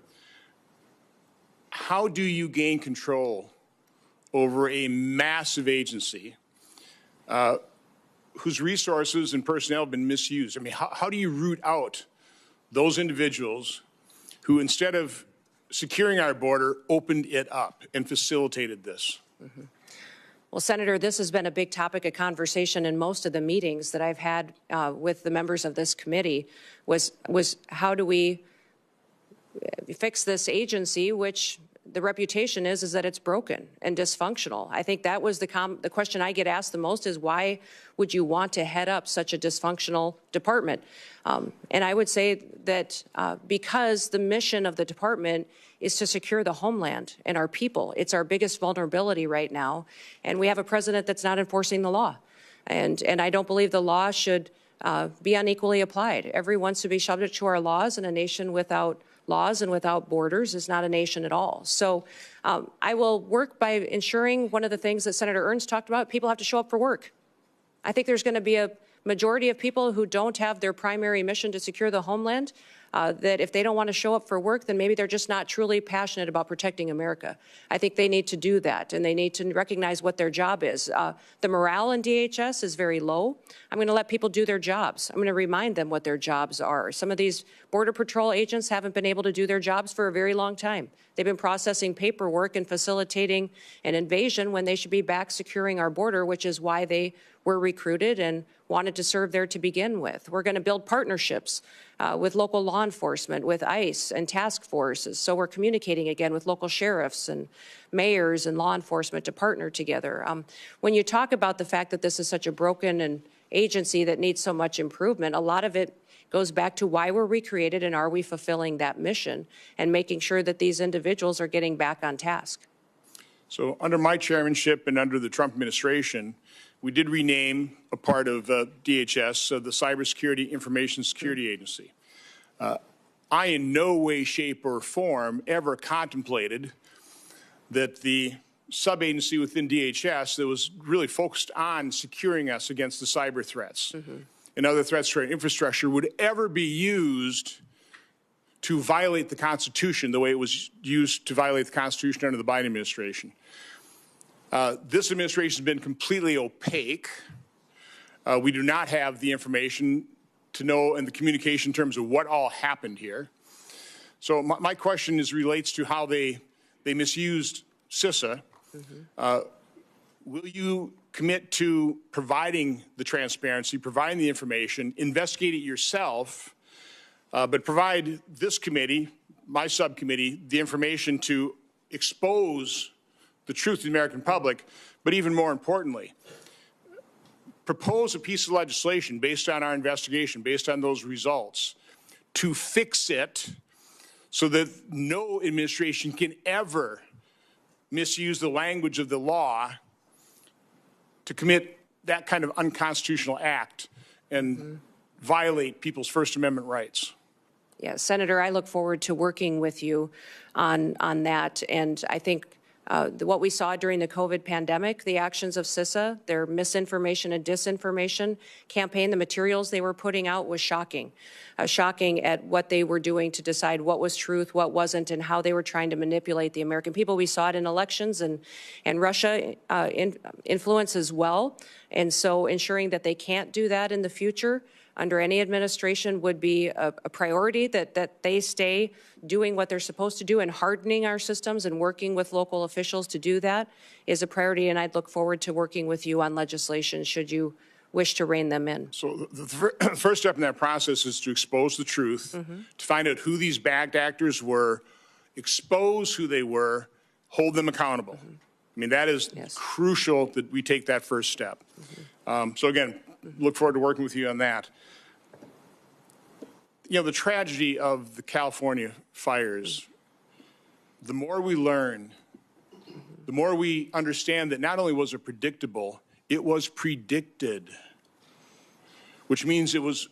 How do you gain control over a massive agency whose resources and personnel have been misused? I mean, how do you root out those individuals who, instead of securing our border, opened it up and facilitated this? Well, Senator, this has been a big topic of conversation in most of the meetings that I've had with the members of this committee was how do we fix this agency, which the reputation is that it's broken and dysfunctional. I think that was the question I get asked the most is why would you want to head up such a dysfunctional department? And I would say that because the mission of the department is to secure the homeland and our people. It's our biggest vulnerability right now. And we have a president that's not enforcing the law. And I don't believe the law should be unequally applied. Everyone should be subject to our laws, and a nation without laws and without borders is not a nation at all. So I will work by ensuring one of the things that Senator Ernst talked about, people have to show up for work. I think there's going to be a majority of people who don't have their primary mission to secure the homeland, that if they don't want to show up for work, then maybe they're just not truly passionate about protecting America. I think they need to do that, and they need to recognize what their job is. The morale in DHS is very low. I'm going to let people do their jobs. I'm going to remind them what their jobs are. Some of these Border Patrol agents haven't been able to do their jobs for a very long time. They've been processing paperwork and facilitating an invasion when they should be back securing our border, which is why they were recruited and wanted to serve there to begin with. We're going to build partnerships with local law enforcement, with ICE and task forces. So we're communicating again with local sheriffs and mayors and law enforcement to partner together. When you talk about the fact that this is such a broken agency that needs so much improvement, a lot of it goes back to why we're recreated and are we fulfilling that mission and making sure that these individuals are getting back on task. So under my chairmanship and under the Trump administration, we did rename a part of DHS, the Cybersecurity Information Security Agency. I in no way, shape, or form ever contemplated that the sub-agency within DHS that was really focused on securing us against the cyber threats and other threats to our infrastructure would ever be used to violate the Constitution the way it was used to violate the Constitution under the Biden administration. This administration has been completely opaque. We do not have the information to know and the communication in terms of what all happened here. So my question relates to how they misused CISA. Will you commit to providing the transparency, providing the information, investigate it yourself, but provide this committee, my subcommittee, the information to expose the truth to the American public, but even more importantly, propose a piece of legislation based on our investigation, based on those results, to fix it so that no administration can ever misuse the language of the law to commit that kind of unconstitutional act and violate people's First Amendment rights. Yeah, Senator, I look forward to working with you on that, and I think what we saw during the COVID pandemic, the actions of CISA, their misinformation and disinformation campaign, the materials they were putting out was shocking. Shocking at what they were doing to decide what was truth, what wasn't, and how they were trying to manipulate the American people. We saw it in elections and Russia influence as well. And so ensuring that they can't do that in the future under any administration would be a priority, that they stay doing what they're supposed to do and hardening our systems and working with local officials to do that is a priority, and I'd look forward to working with you on legislation should you wish to rein them in. So the first step in that process is to expose the truth, to find out who these bad actors were, expose who they were, hold them accountable. I mean, that is crucial that we take that first step. So again, look forward to working with you on that. You know, the tragedy of the California fires, the more we learn, the more we understand that not only was it predictable, it was predicted, which means it was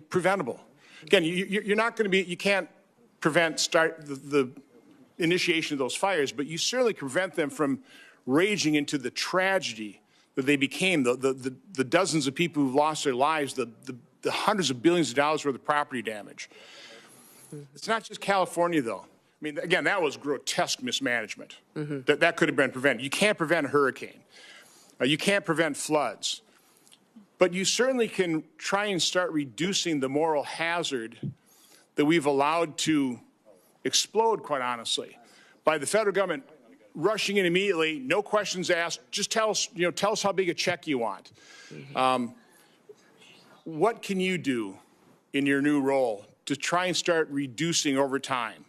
preventable. Again, you're not going to be, you can't prevent the initiation of those fires, but you certainly can prevent them from raging into the tragedy that they became, the dozens of people who've lost their lives, the hundreds of billions of dollars worth of property damage. It's not just California, though. I mean, again, that was grotesque mismanagement. That could have been prevented. You can't prevent a hurricane. You can't prevent floods. But you certainly can try and start reducing the moral hazard that we've allowed to explode, quite honestly, by the federal government rushing in immediately, no questions asked, just tell us how big a check you want. What can you do in your new role to try and start reducing over time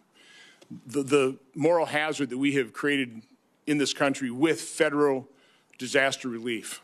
the moral hazard that we have created in this country with federal disaster relief?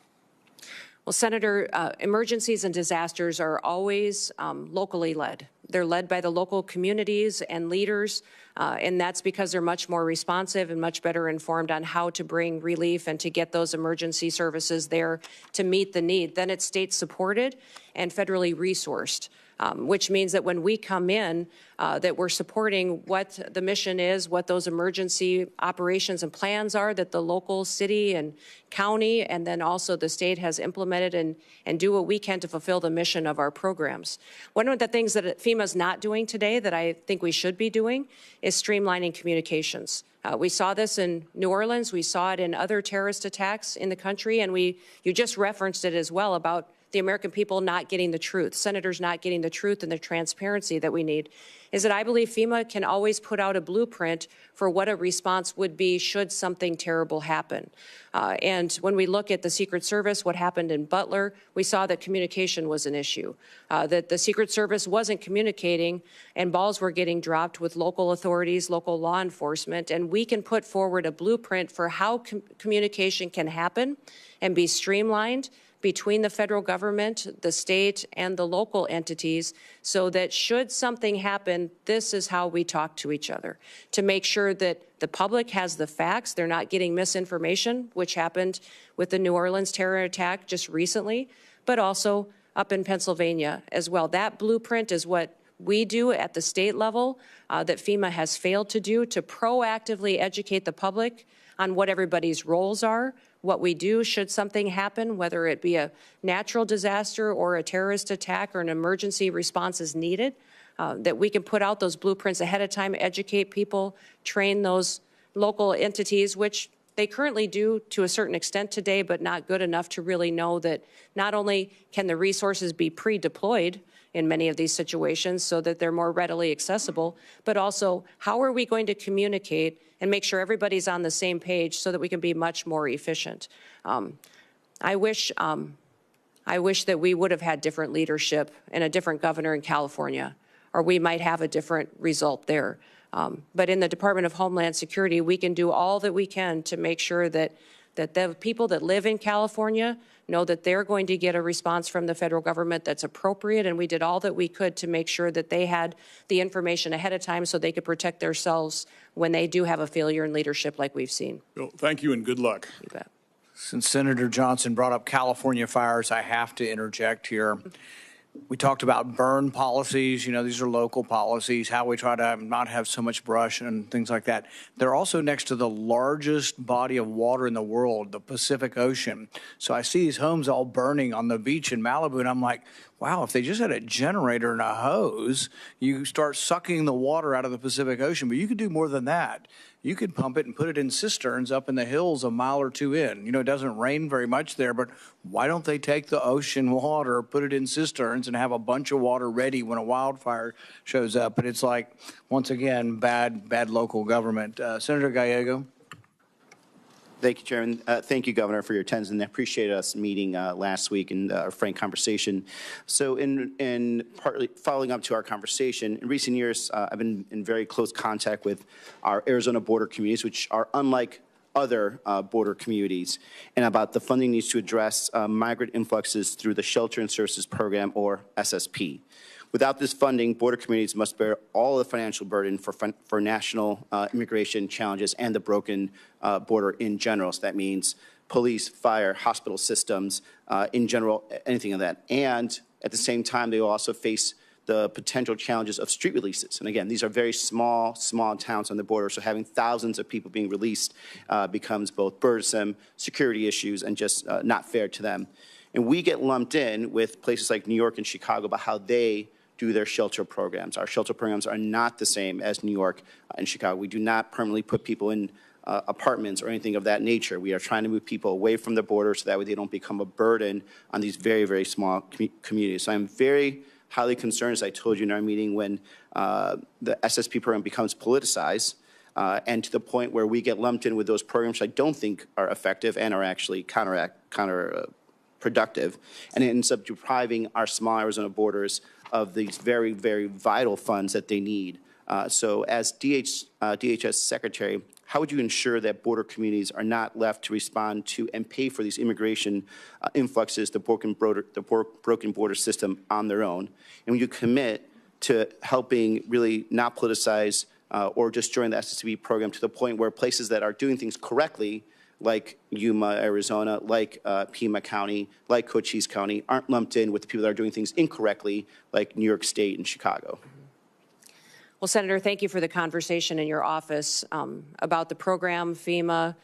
Well, Senator, emergencies and disasters are always locally led. They're led by the local communities and leaders, and that's because they're much more responsive and much better informed on how to bring relief and to get those emergency services there to meet the need. Then it's state supported and federally resourced. which means that when we come in, that we're supporting what the mission is, what those emergency operations and plans are that the local city and county and then also the state has implemented and do what we can to fulfill the mission of our programs. One of the things that FEMA's not doing today that I think we should be doing is streamlining communications. We saw this in New Orleans. We saw it in other terrorist attacks in the country, and you just referenced it as well about the American people not getting the truth, senators not getting the truth and the transparency that we need, is that I believe FEMA can always put out a blueprint for what a response would be should something terrible happen. And when we look at the Secret Service, what happened in Butler, we saw that communication was an issue, that the Secret Service wasn't communicating and balls were getting dropped with local authorities, local law enforcement, and we can put forward a blueprint for how communication can happen and be streamlined between the federal government, the state, and the local entities so that should something happen, this is how we talk to each other to make sure that the public has the facts, they're not getting misinformation, which happened with the New Orleans terror attack just recently, but also up in Pennsylvania as well. That blueprint is what we do at the state level that FEMA has failed to do to proactively educate the public on what everybody's roles are, what we do should something happen, whether it be a natural disaster or a terrorist attack or an emergency response is needed, that we can put out those blueprints ahead of time, educate people, train those local entities, which they currently do to a certain extent today, but not good enough to really know that not only can the resources be pre-deployed in many of these situations so that they're more readily accessible, but also how are we going to communicate and make sure everybody's on the same page so that we can be much more efficient. I wish that we would have had different leadership and a different governor in California, or we might have a different result there. But in the Department of Homeland Security, we can do all that we can to make sure that the people that live in California know that they're going to get a response from the federal government that's appropriate, and we did all that we could to make sure that they had the information ahead of time so they could protect themselves when they do have a failure in leadership like we've seen. Well, thank you and good luck. You bet. Since Senator Johnson brought up California fires, I have to interject here. We talked about burn policies. You know, these are local policies, how we try to not have so much brush and things like that. They're also next to the largest body of water in the world, the Pacific Ocean. So I see these homes all burning on the beach in Malibu, and I'm like, wow, if they just had a generator and a hose, you start sucking the water out of the Pacific Ocean. But you could do more than that. You could pump it and put it in cisterns up in the hills a mile or two in. You know, it doesn't rain very much there, but why don't they take the ocean water, put it in cisterns, and have a bunch of water ready when a wildfire shows up? But it's like, once again, bad local government. Senator Gallego. Thank you, Chairman. Thank you, Governor, for your attendance, and I appreciate us meeting last week and our frank conversation. So in partly following up to our conversation, in recent years, I've been in very close contact with our Arizona border communities, which are unlike other border communities, and about the funding needs to address migrant influxes through the Shelter and Services Program, or SSP. Without this funding, border communities must bear all the financial burden for national immigration challenges and the broken border in general. So that means police, fire, hospital systems, in general, anything of that. And at the same time, they will also face the potential challenges of street releases. And again, these are very small towns on the border, so having thousands of people being released becomes both burdensome, security issues, and just not fair to them. And we get lumped in with places like New York and Chicago about how they do their shelter programs. Our shelter programs are not the same as New York and Chicago. We do not permanently put people in apartments or anything of that nature. We are trying to move people away from the border so that way they don't become a burden on these very, very small communities. So I'm very highly concerned, as I told you in our meeting, when the SSP program becomes politicized and to the point where we get lumped in with those programs which I don't think are effective and are actually counterproductive, and it ends up depriving our small Arizona borders of these very, very vital funds that they need. So as DHS Secretary, how would you ensure that border communities are not left to respond to and pay for these immigration influxes, the broken border system on their own? And when you commit to helping really not politicize or destroying the SSP program to the point where places that are doing things correctly like Yuma, Arizona, like Pima County, like Cochise County, aren't lumped in with the people that are doing things incorrectly, like New York State and Chicago. Well, Senator, thank you for the conversation in your office about the program, FEMA,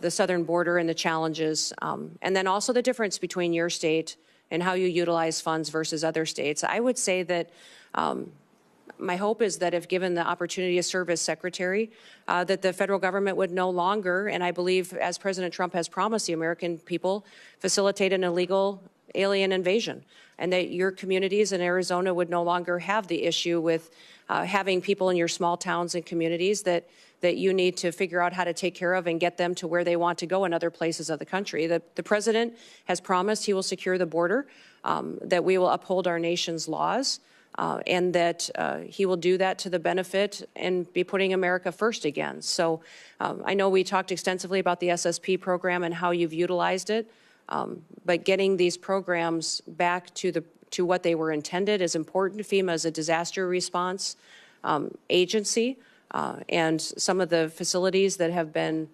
the southern border and the challenges, and then also the difference between your state and how you utilize funds versus other states. I would say that my hope is that if given the opportunity to serve as secretary, that the federal government would no longer, and I believe as President Trump has promised the American people, facilitate an illegal alien invasion, and that your communities in Arizona would no longer have the issue with having people in your small towns and communities that you need to figure out how to take care of and get them to where they want to go in other places of the country. The president has promised he will secure the border, that we will uphold our nation's laws, and that he will do that to the benefit and be putting America first again. So I know we talked extensively about the SSP program and how you've utilized it, but getting these programs back to what they were intended is important. FEMA is a disaster response agency, and some of the facilities that have been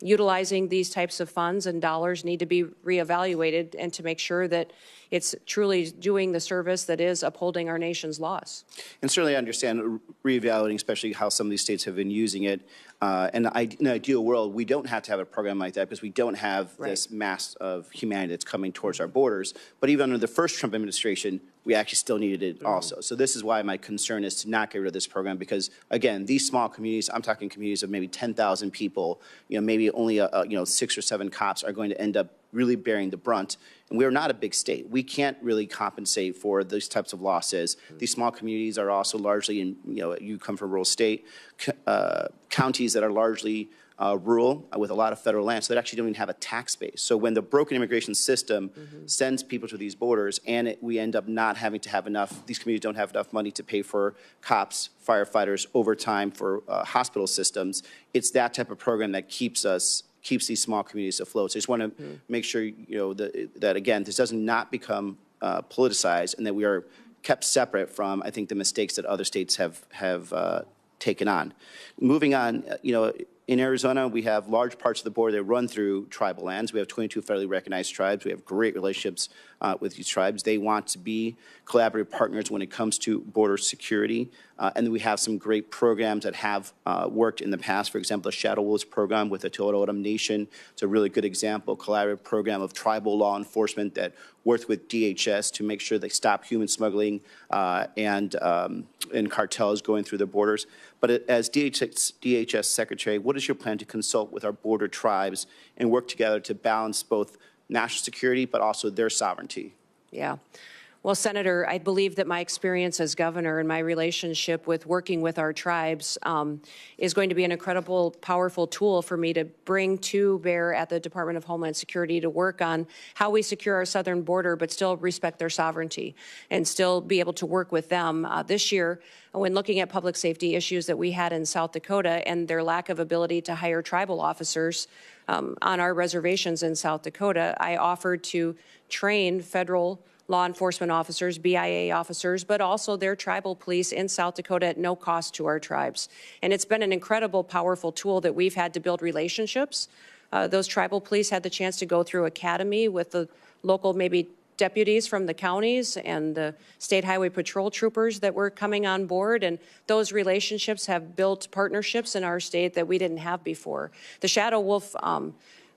utilizing these types of funds and dollars need to be reevaluated and to make sure that it's truly doing the service that is upholding our nation's laws. And certainly I understand reevaluating, especially how some of these states have been using it. And in an ideal world, we don't have to have a program like that because we don't have this mass of humanity that's coming towards our borders. But even under the first Trump administration, we actually still needed it also. So this is why my concern is to not get rid of this program because, again, these small communities, I'm talking communities of maybe 10,000 people, maybe only 6 or 7 cops are going to end up really bearing the brunt. And we're not a big state. We can't really compensate for these types of losses. These small communities are also largely in, you come from a rural state, counties that are largely rural with a lot of federal land, so they actually don't even have a tax base. So when the broken immigration system sends people to these borders and we end up not having to have enough, these communities don't have enough money to pay for cops, firefighters, overtime for hospital systems, it's that type of program that keeps these small communities afloat. So I just want to make sure, that again, this does not become politicized and that we are kept separate from, I think, the mistakes that other states have taken on. Moving on, in Arizona, we have large parts of the border that run through tribal lands. We have 22 federally recognized tribes. We have great relationships with these tribes. They want to be collaborative partners when it comes to border security. And then we have some great programs that have worked in the past. For example, the Shadow Wolves program with the Tohono O'odham Nation. It's a really good example, collaborative program of tribal law enforcement that worked with DHS to make sure they stop human smuggling and cartels going through the borders. But as DHS Secretary, what is your plan to consult with our border tribes and work together to balance both national security but also their sovereignty? Yeah. Well, Senator, I believe that my experience as governor and my relationship with working with our tribes is going to be an incredible, powerful tool for me to bring to bear at the Department of Homeland Security to work on how we secure our southern border but still respect their sovereignty and still be able to work with them. This year, when looking at public safety issues that we had in South Dakota and their lack of ability to hire tribal officers on our reservations in South Dakota, I offered to train federal law enforcement officers, BIA officers, but also their tribal police in South Dakota at no cost to our tribes. And it's been an incredible, powerful tool that we've had to build relationships. Those tribal police had the chance to go through academy with the local maybe deputies from the counties and the state highway patrol troopers that were coming on board. And those relationships have built partnerships in our state that we didn't have before. The Shadow Wolf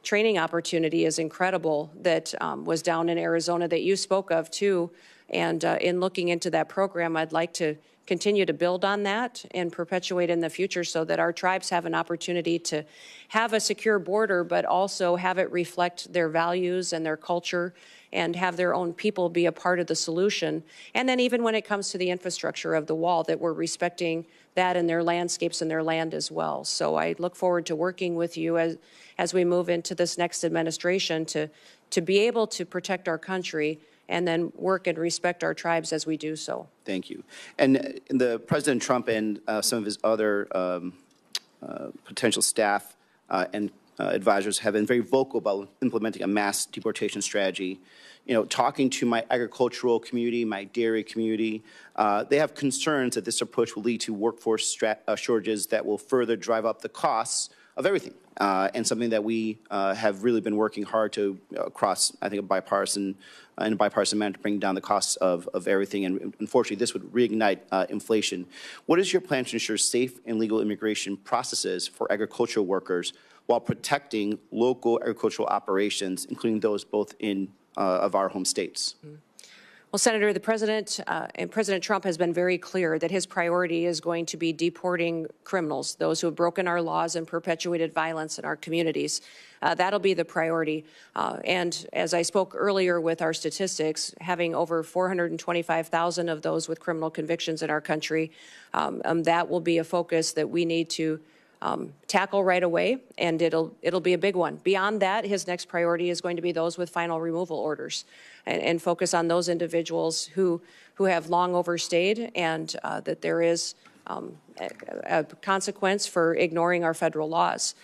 training opportunity is incredible that was down in Arizona that you spoke of too. And in looking into that program, I'd like to continue to build on that and perpetuate in the future so that our tribes have an opportunity to have a secure border, but also have it reflect their values and their culture and have their own people be a part of the solution. And then even when it comes to the infrastructure of the wall, that we're respecting that in their landscapes and their land as well. So I look forward to working with you as we move into this next administration to be able to protect our country and then work and respect our tribes as we do so. Thank you. And the President Trump and some of his other potential staff and advisors have been very vocal about implementing a mass deportation strategy. Talking to my agricultural community, my dairy community, they have concerns that this approach will lead to workforce shortages that will further drive up the costs everything, and something that we have really been working hard to across, I think, in a bipartisan manner to bring down the costs of everything. And unfortunately, this would reignite inflation. What is your plan to ensure safe and legal immigration processes for agricultural workers while protecting local agricultural operations, including those both in of our home states? Well, Senator, the President and President Trump has been very clear that his priority is going to be deporting criminals, those who have broken our laws and perpetuated violence in our communities. That'll be the priority. And as I spoke earlier with our statistics, having over 425,000 of those with criminal convictions in our country, that will be a focus that we need to tackle right away, and it'll be a big one. Beyond that, his next priority is going to be those with final removal orders, and focus on those individuals who have long overstayed, and that there is a consequence for ignoring our federal laws.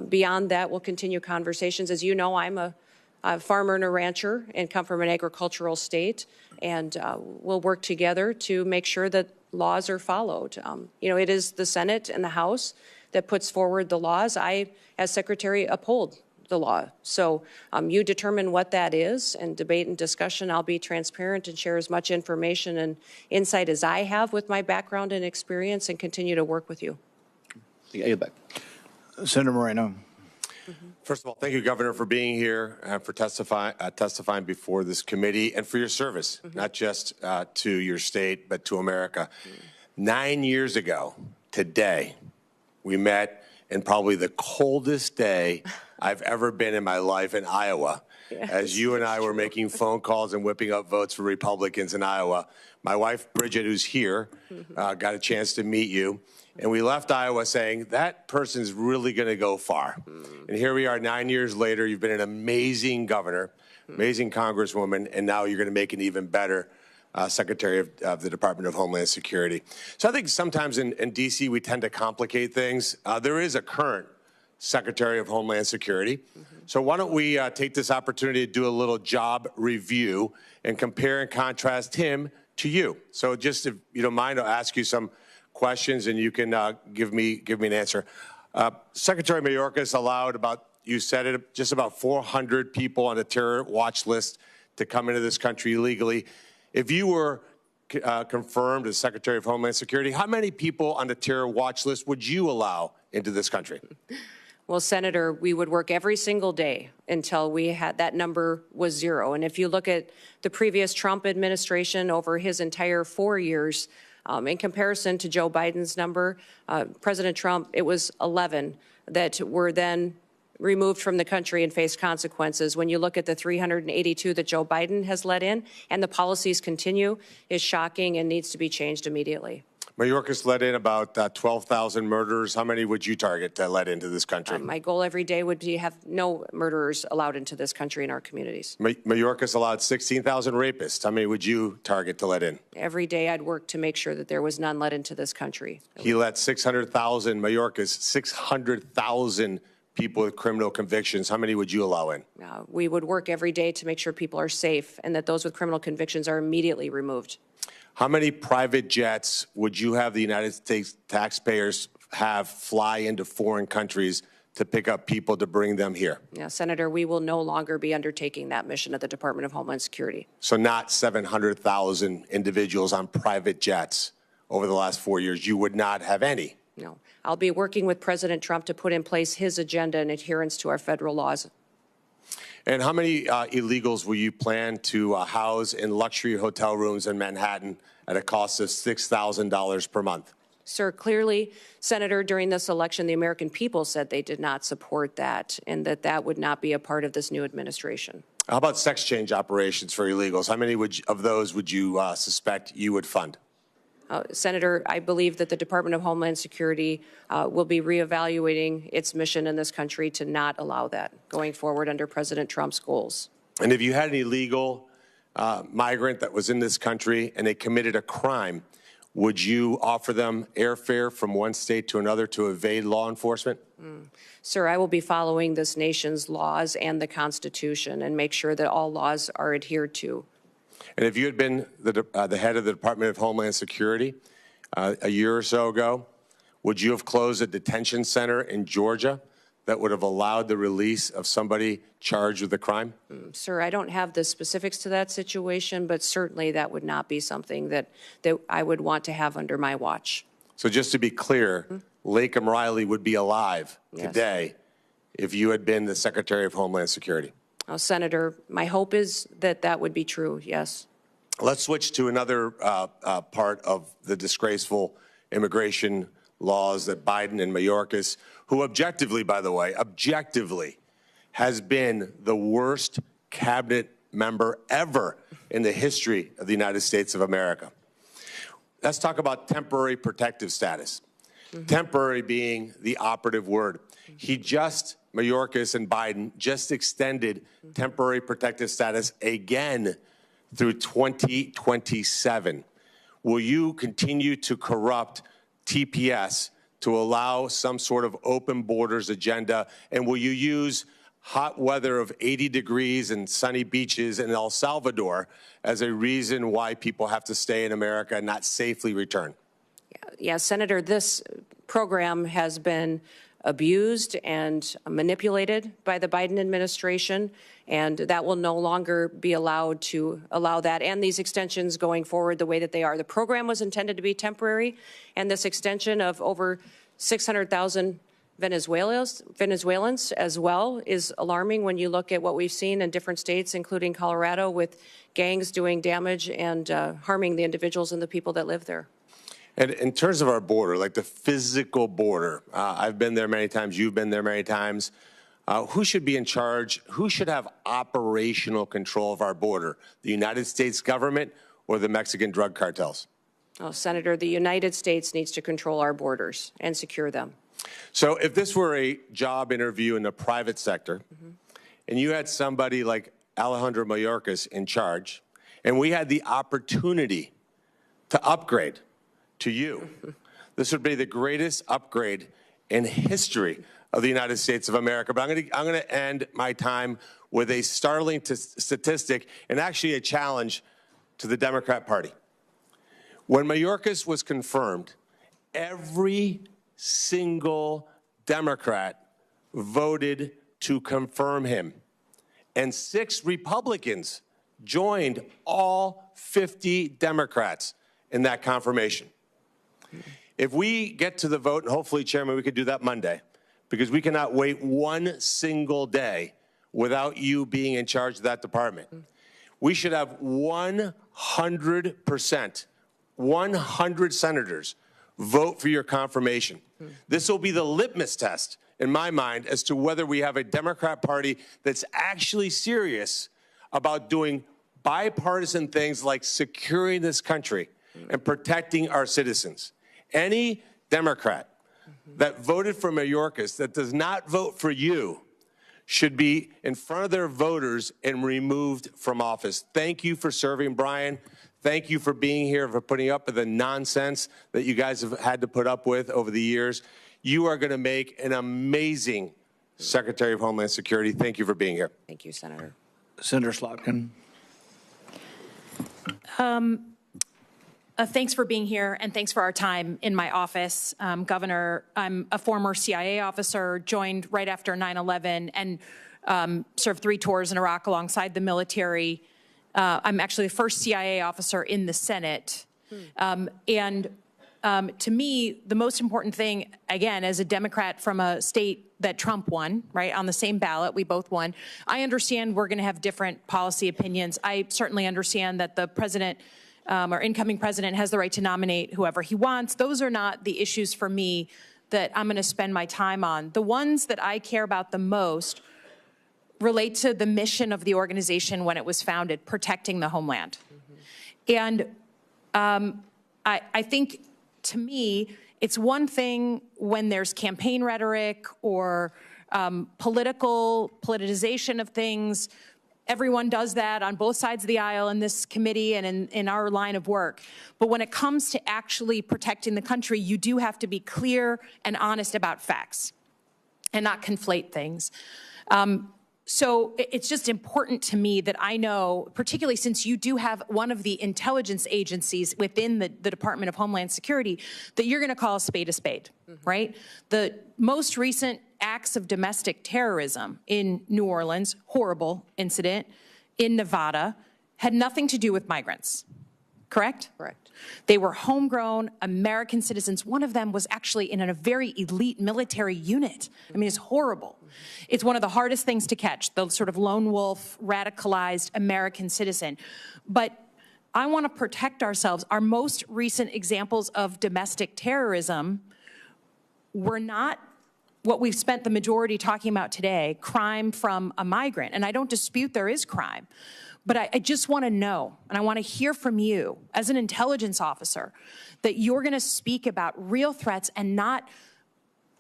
Beyond that, we'll continue conversations. As you know, I'm a farmer and a rancher and come from an agricultural state, and we'll work together to make sure that laws are followed. You know, it is the Senate and the House that puts forward the laws. I, as Secretary, uphold the law. So you determine what that is, and debate and discussion. I'll be transparent and share as much information and insight as I have with my background and experience, and continue to work with you. Senator Moreno. First of all, thank you, Governor, for being here and for testifying before this committee, and for your service, not just to your state, but to America. 9 years ago today, we met in probably the coldest day I've ever been in my life in Iowa, as you and I were making phone calls and whipping up votes for Republicans in Iowa. My wife, Bridget, who's here, got a chance to meet you. And we left Iowa saying, that person's really going to go far. And here we are 9 years later. You've been an amazing governor, amazing congresswoman, and now you're going to make an even better Secretary of the Department of Homeland Security. So I think sometimes in D.C. we tend to complicate things. There is a current Secretary of Homeland Security. So why don't we take this opportunity to do a little job review and compare and contrast him to you. So just, if you don't mind, I'll ask you some questions and you can give me an answer. Secretary Mayorkas allowed you said it, just about 400 people on a terror watch list to come into this country illegally. If you were confirmed as Secretary of Homeland Security, how many people on the terror watch list would you allow into this country? Well, Senator, we would work every single day until we had that number was zero. And if you look at the previous Trump administration over his entire 4 years, in comparison to Joe Biden's number, President Trump, it was 11 that were then removed from the country and faced consequences. When you look at the 382 that Joe Biden has let in, and the policies continue, is shocking and needs to be changed immediately. Mayorkas let in about 12,000 murderers. How many would you target to let into this country? My goal every day would be have no murderers allowed into this country in our communities. Mayorkas allowed 16,000 rapists. How many would you target to let in? Every day I'd work to make sure that there was none let into this country. He let 600,000, Mayorkas, 600,000 people with criminal convictions. How many would you allow in? We would work every day to make sure people are safe and that those with criminal convictions are immediately removed. How many private jets would you have the United States taxpayers have fly into foreign countries to pick up people to bring them here? Yeah, Senator, we will no longer be undertaking that mission at the Department of Homeland Security. So not 700,000 individuals on private jets over the last 4 years. You would not have any? No. I'll be working with President Trump to put in place his agenda in adherence to our federal laws. And how many illegals will you plan to house in luxury hotel rooms in Manhattan at a cost of $6,000 per month? Sir, clearly, Senator, during this election, the American people said they did not support that and that that would not be a part of this new administration. How about sex change operations for illegals? How many of those would you suspect you would fund? Senator, I believe that the Department of Homeland Security will be reevaluating its mission in this country to not allow that going forward under President Trump's goals. And if you had an illegal migrant that was in this country and they committed a crime, would you offer them airfare from one state to another to evade law enforcement? Sir, I will be following this nation's laws and the Constitution and make sure that all laws are adhered to. And if you had been the head of the Department of Homeland Security a year or so ago, would you have closed a detention center in Georgia that would have allowed the release of somebody charged with a crime? Sir, I don't have the specifics to that situation, but certainly that would not be something that I would want to have under my watch. So just to be clear, Lakem Riley would be alive today if you had been the Secretary of Homeland Security. Senator, my hope is that that would be true, yes. Let's switch to another part of the disgraceful immigration laws that Biden and Mayorkas, who objectively, by the way, objectively has been the worst cabinet member ever in the history of the United States of America. Let's talk about temporary protective status. Temporary being the operative word. Mayorkas and Biden just extended temporary protective status again through 2027. Will you continue to corrupt TPS to allow some sort of open borders agenda? And will you use hot weather of 80 degrees and sunny beaches in El Salvador as a reason why people have to stay in America and not safely return? Yeah, Senator, this program has been abused and manipulated by the Biden administration, and that will no longer be allowed to allow that and these extensions going forward the way that they are. The program was intended to be temporary, and this extension of over 600,000 Venezuelans as well is alarming when you look at what we've seen in different states, including Colorado, with gangs doing damage and harming the individuals and the people that live there. And in terms of our border, like the physical border, I've been there many times, you've been there many times. Who should be in charge? Who should have operational control of our border? The United States government or the Mexican drug cartels? Oh, Senator, the United States needs to control our borders and secure them. So if this were a job interview in the private sector, and you had somebody like Alejandro Mayorkas in charge, and we had the opportunity to upgrade to you, this would be the greatest upgrade in history of the United States of America. But I'm going to end my time with a startling statistic and actually a challenge to the Democrat Party. When Mayorkas was confirmed, every single Democrat voted to confirm him, and 6 Republicans joined all 50 Democrats in that confirmation. If we get to the vote, and hopefully, Chairman, we could do that Monday, because we cannot wait one single day without you being in charge of that department. We should have 100%, 100 senators vote for your confirmation. This will be the litmus test, in my mind, as to whether we have a Democrat Party that's actually serious about doing bipartisan things like securing this country and protecting our citizens. Any Democrat that voted for Mayorkas that does not vote for you should be in front of their voters and removed from office. Thank you for serving, Brian. Thank you for being here, for putting up with the nonsense that you guys have had to put up with over the years. You are going to make an amazing Secretary of Homeland Security. Thank you for being here. Thank you, Senator. Senator Slotkin. Thanks for being here, and thanks for our time in my office. Governor, I'm a former CIA officer, joined right after 9/11, and served 3 tours in Iraq alongside the military. I'm actually the first CIA officer in the Senate. To me, the most important thing, again, as a Democrat from a state that Trump won, right, on the same ballot, we both won. I understand we're going to have different policy opinions. I certainly understand that the president or incoming president has the right to nominate whoever he wants. Those are not the issues for me that I'm going to spend my time on. The ones that I care about the most relate to the mission of the organization when it was founded, protecting the homeland. And I think, to me, it's one thing when there's campaign rhetoric or politicization of things. Everyone does that on both sides of the aisle in this committee and in our line of work. But when it comes to actually protecting the country, you do have to be clear and honest about facts and not conflate things. So it's just important to me that I know, particularly since you do have one of the intelligence agencies within the Department of Homeland Security, that you're going to call a spade, right? The most recent acts of domestic terrorism in New Orleans, horrible incident, in Nevada, had nothing to do with migrants, correct? Correct. They were homegrown American citizens. One of them was actually in a very elite military unit. I mean, it's horrible. It's one of the hardest things to catch, the sort of lone wolf, radicalized American citizen. But I want to protect ourselves. Our most recent examples of domestic terrorism were not what we've spent the majority talking about today, crime from a migrant. And I don't dispute there is crime. But I just want to know, and I want to hear from you as an intelligence officer, that you're going to speak about real threats and not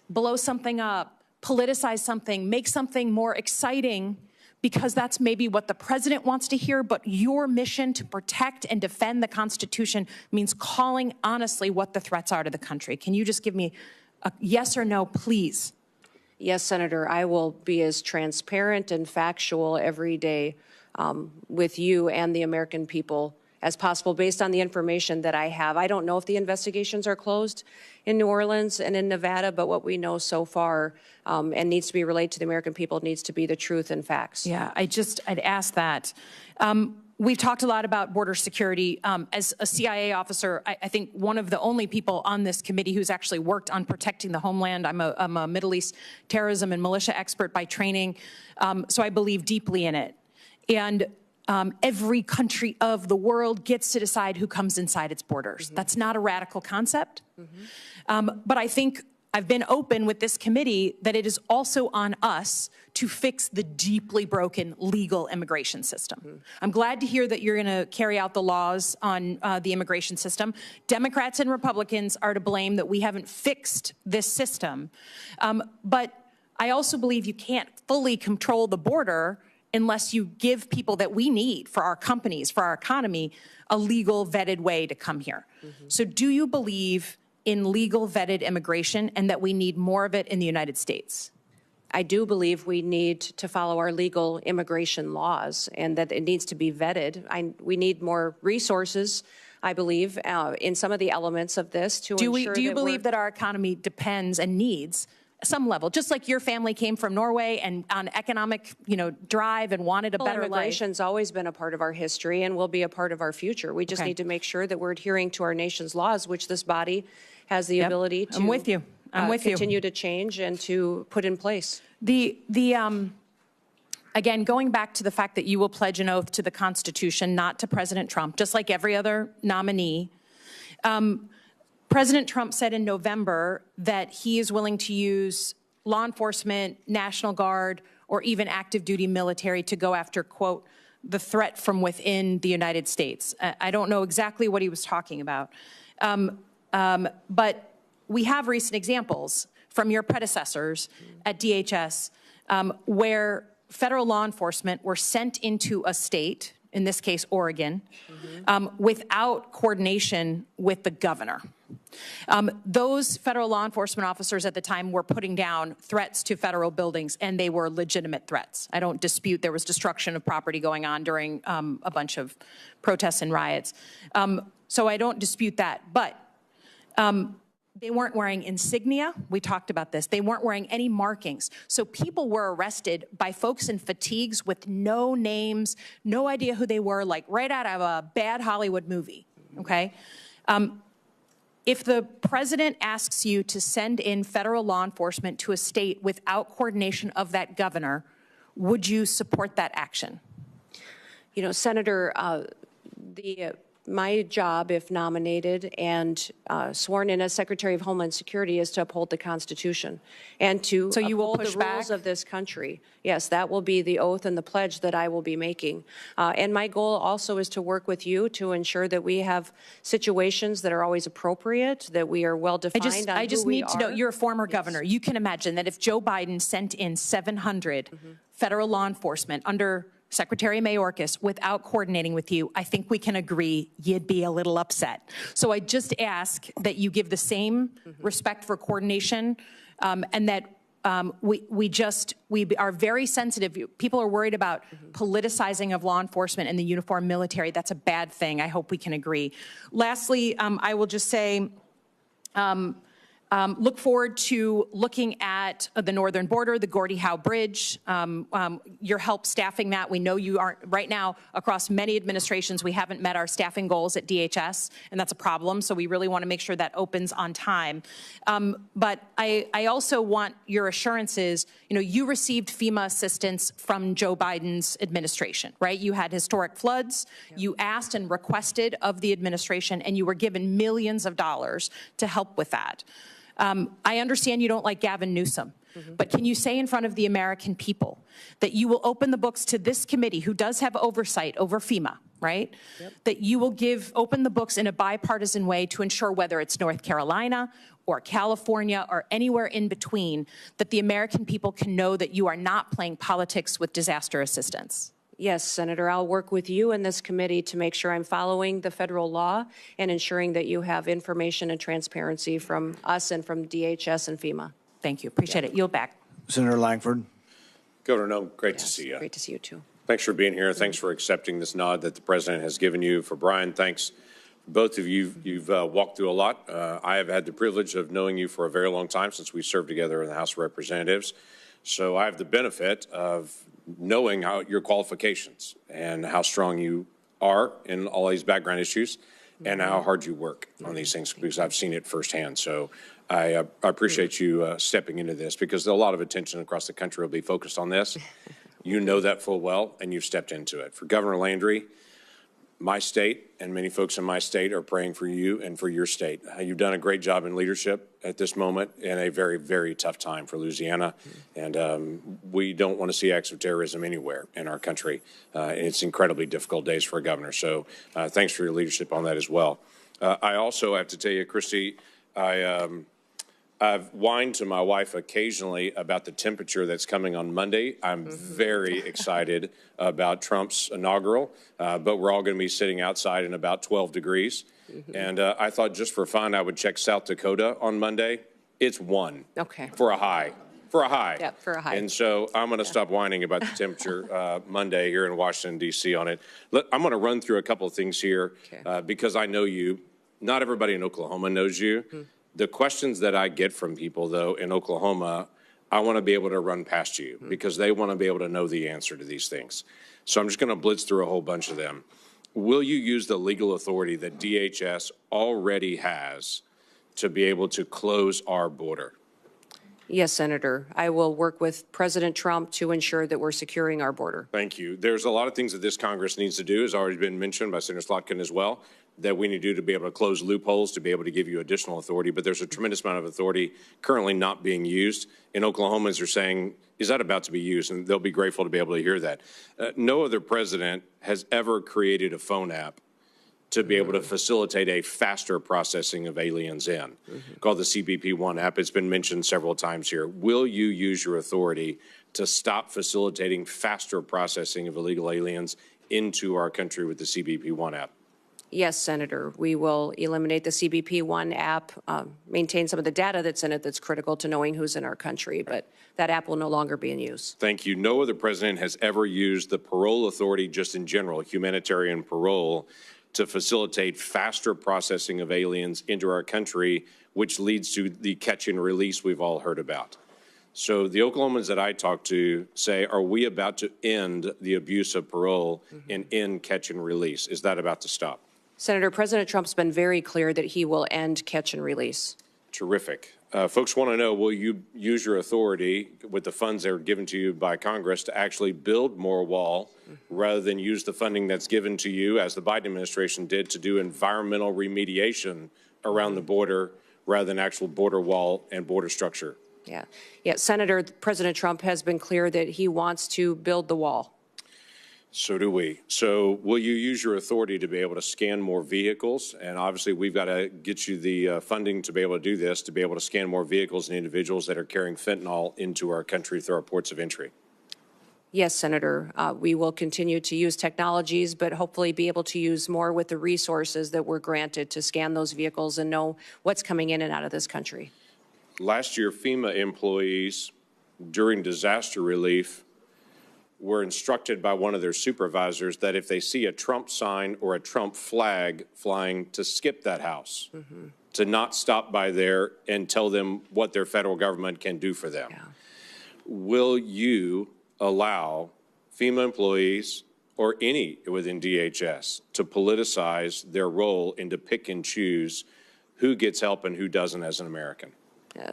blow something up, politicize something, make something more exciting, because that's maybe what the president wants to hear. But your mission to protect and defend the Constitution means calling honestly what the threats are to the country. Can you just give me a yes or no, please? Yes, Senator, I will be as transparent and factual every day with you and the American people as possible based on the information that I have. I don't know if the investigations are closed in New Orleans and in Nevada, but what we know so far and needs to be relayed to the American people needs to be the truth and facts. Yeah, I'd ask that. We've talked a lot about border security. As a CIA officer, I think one of the only people on this committee who's actually worked on protecting the homeland. I'm a Middle East terrorism and militia expert by training, so I believe deeply in it. And every country of the world gets to decide who comes inside its borders. That's not a radical concept. But I think I've been open with this committee that it is also on us to fix the deeply broken legal immigration system. I'm glad to hear that you're going to carry out the laws on the immigration system. Democrats and Republicans are to blame that we haven't fixed this system. But I also believe you can't fully control the border unless you give people that we need for our companies, for our economy, a legal vetted way to come here. So do you believe in legal vetted immigration and that we need more of it in the United States? I do believe we need to follow our legal immigration laws and that it needs to be vetted. We need more resources, I believe, in some of the elements of this to ensure Do you believe that our economy depends and needs some level, just like your family came from Norway and on economic, drive and wanted a better life? Immigration's always been a part of our history and will be a part of our future. We just need to make sure that we're adhering to our nation's laws, which this body has the ability to I'm with you. Continue to change and to put in place. Again, going back to the fact that you will pledge an oath to the Constitution, not to President Trump, just like every other nominee. President Trump said in November that he is willing to use law enforcement, National Guard, or even active duty military to go after, quote, the threat from within the United States. I don't know exactly what he was talking about. But we have recent examples from your predecessors at DHS where federal law enforcement were sent into a state, in this case, Oregon, without coordination with the governor. Those federal law enforcement officers at the time were putting down threats to federal buildings, and they were legitimate threats. I don't dispute there was destruction of property going on during a bunch of protests and riots. So I don't dispute that. But they weren't wearing insignia. We talked about this. They weren't wearing any markings. So people were arrested by folks in fatigues with no names, no idea who they were, like right out of a bad Hollywood movie, okay? If the president asks you to send in federal law enforcement to a state without coordination of that governor, would you support that action? You know, Senator, my job, if nominated and sworn in as Secretary of Homeland Security, is to uphold the Constitution and to uphold the rules of this country. Yes, that will be the oath and the pledge that I will be making. And my goal also is to work with you to ensure that we have situations that are always appropriate, that we are well defined. I just need to know, you're a former governor. You can imagine that if Joe Biden sent in 700 federal law enforcement under Secretary Mayorkas without coordinating with you, I think we can agree you'd be a little upset. So I just ask that you give the same respect for coordination and that we are very sensitive. People are worried about politicizing of law enforcement and the uniformed military. That's a bad thing. I hope we can agree. Lastly, I will just say, Look forward to looking at the northern border, the Gordie Howe Bridge, your help staffing that. We know you aren't, right now, across many administrations, we haven't met our staffing goals at DHS, and that's a problem, so we really want to make sure that opens on time. But I also want your assurances, you received FEMA assistance from Joe Biden's administration, right? You had historic floods, you asked and requested of the administration, and you were given millions of dollars to help with that. I understand you don't like Gavin Newsom, but can you say in front of the American people that you will open the books to this committee, who does have oversight over FEMA, right? Yep. That you will open the books in a bipartisan way to ensure, whether it's North Carolina or California or anywhere in between, that the American people can know that you are not playing politics with disaster assistance? Yes, Senator, I'll work with you in this committee to make sure I'm following the federal law and ensuring that you have information and transparency from us and from DHS and FEMA. Thank you. Appreciate it. Yield back. Senator Langford. Governor Noem, great to see you. Great to see you, too. Thanks for being here. Thanks for accepting this nod that the president has given you. For Brian, thanks. Both of you, you've walked through a lot. I have had the privilege of knowing you for a very long time, since we served together in the House of Representatives. So I have the benefit of knowing your qualifications and how strong you are in all these background issues and how hard you work on these things, because I've seen it firsthand. So I appreciate you stepping into this, because a lot of attention across the country will be focused on this. You know that full well, and you've stepped into it. For Governor Landry, my state and many folks in my state are praying for you and for your state. You've done a great job in leadership at this moment in a very, very tough time for Louisiana. And we don't want to see acts of terrorism anywhere in our country. It's incredibly difficult days for a governor. So thanks for your leadership on that as well. I also have to tell you, Kristi, I've whined to my wife occasionally about the temperature that's coming on Monday. I'm very excited about Trump's inaugural, but we're all going to be sitting outside in about 12 degrees. And I thought, just for fun, I would check South Dakota on Monday. It's 1 for a high. For a high. Yeah, for a high. And so I'm going to stop whining about the temperature Monday here in Washington, D.C. on it. I'm going to run through a couple of things here because I know you. Not everybody in Oklahoma knows you. The questions that I get from people, though, in Oklahoma, I want to be able to run past you because they want to be able to know the answer to these things. So I'm just going to blitz through a whole bunch of them. Will you use the legal authority that DHS already has to be able to close our border? Yes, Senator. I will work with President Trump to ensure that we're securing our border. Thank you. There's a lot of things that this Congress needs to do, has already been mentioned by Senator Slotkin as well, that we need to do to be able to close loopholes, to be able to give you additional authority. But there's a tremendous amount of authority currently not being used. In Oklahomans are saying, is that about to be used? And they'll be grateful to be able to hear that. No other president has ever created a phone app to be able to facilitate a faster processing of aliens in, called the CBP-1 app. It's been mentioned several times here. Will you use your authority to stop facilitating faster processing of illegal aliens into our country with the CBP-1 app? Yes, Senator. We will eliminate the CBP-1 app, maintain some of the data that's in it that's critical to knowing who's in our country, but that app will no longer be in use. Thank you. No other president has ever used the parole authority, just in general, humanitarian parole, to facilitate faster processing of aliens into our country, which leads to the catch and release we've all heard about. So the Oklahomans that I talk to say, are we about to end the abuse of parole and end catch and release? Is that about to stop? Senator, President Trump's been very clear that he will end catch and release. Terrific. Folks want to know, will you use your authority with the funds that are given to you by Congress to actually build more wall rather than use the funding that's given to you, as the Biden administration did, to do environmental remediation around the border rather than actual border wall and border structure? Yeah. Senator, President Trump has been clear that he wants to build the wall. So do we. So will you use your authority to be able to scan more vehicles? And obviously, we've got to get you the funding to be able to do this, to be able to scan more vehicles and individuals that are carrying fentanyl into our country through our ports of entry. Yes, Senator. We will continue to use technologies, but hopefully be able to use more with the resources that we're granted to scan those vehicles and know what's coming in and out of this country. Last year, FEMA employees during disaster relief were instructed by one of their supervisors that if they see a Trump sign or a Trump flag flying, to skip that house, to not stop by there and tell them what their federal government can do for them. Yeah. Will you allow FEMA employees or any within DHS to politicize their role and to pick and choose who gets help and who doesn't as an American?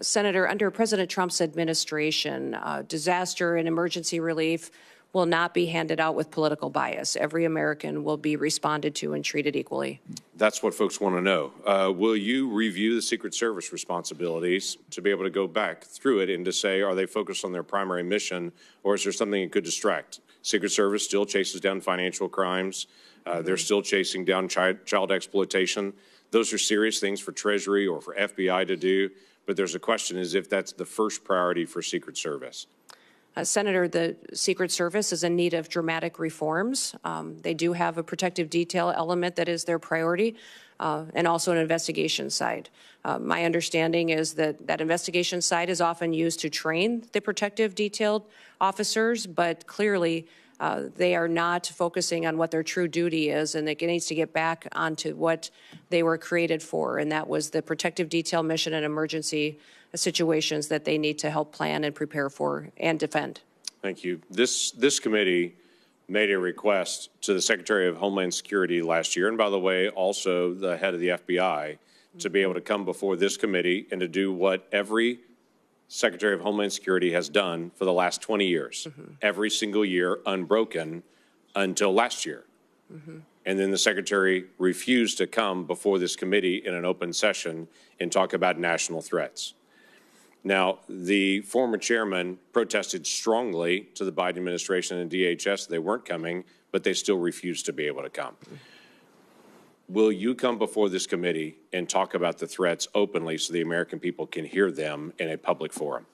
Senator, under President Trump's administration, disaster and emergency relief will not be handed out with political bias. Every American will be responded to and treated equally. That's what folks want to know. Will you review the Secret Service responsibilities to be able to go back through it and to say, are they focused on their primary mission, or is there something that could distract? Secret Service still chases down financial crimes. They're still chasing down child exploitation. Those are serious things for Treasury or for FBI to do, but there's a question is if that's the first priority for Secret Service. Senator, the Secret Service is in need of dramatic reforms. They do have a protective detail element that is their priority, and also an investigation side. My understanding is that that investigation side is often used to train the protective detailed officers, but clearly they are not focusing on what their true duty is, and it needs to get back onto what they were created for, and that was the protective detail mission and emergency situations that they need to help plan and prepare for and defend. Thank you. This committee made a request to the Secretary of Homeland Security last year, and by the way, also the head of the FBI, to be able to come before this committee and to do what every Secretary of Homeland Security has done for the last 20 years, every single year, unbroken, until last year. And then the Secretary refused to come before this committee in an open session and talk about national threats. Now, the former chairman protested strongly to the Biden administration and DHS. They weren't coming, but they still refused to be able to come. Will you come before this committee and talk about the threats openly so the American people can hear them in a public forum?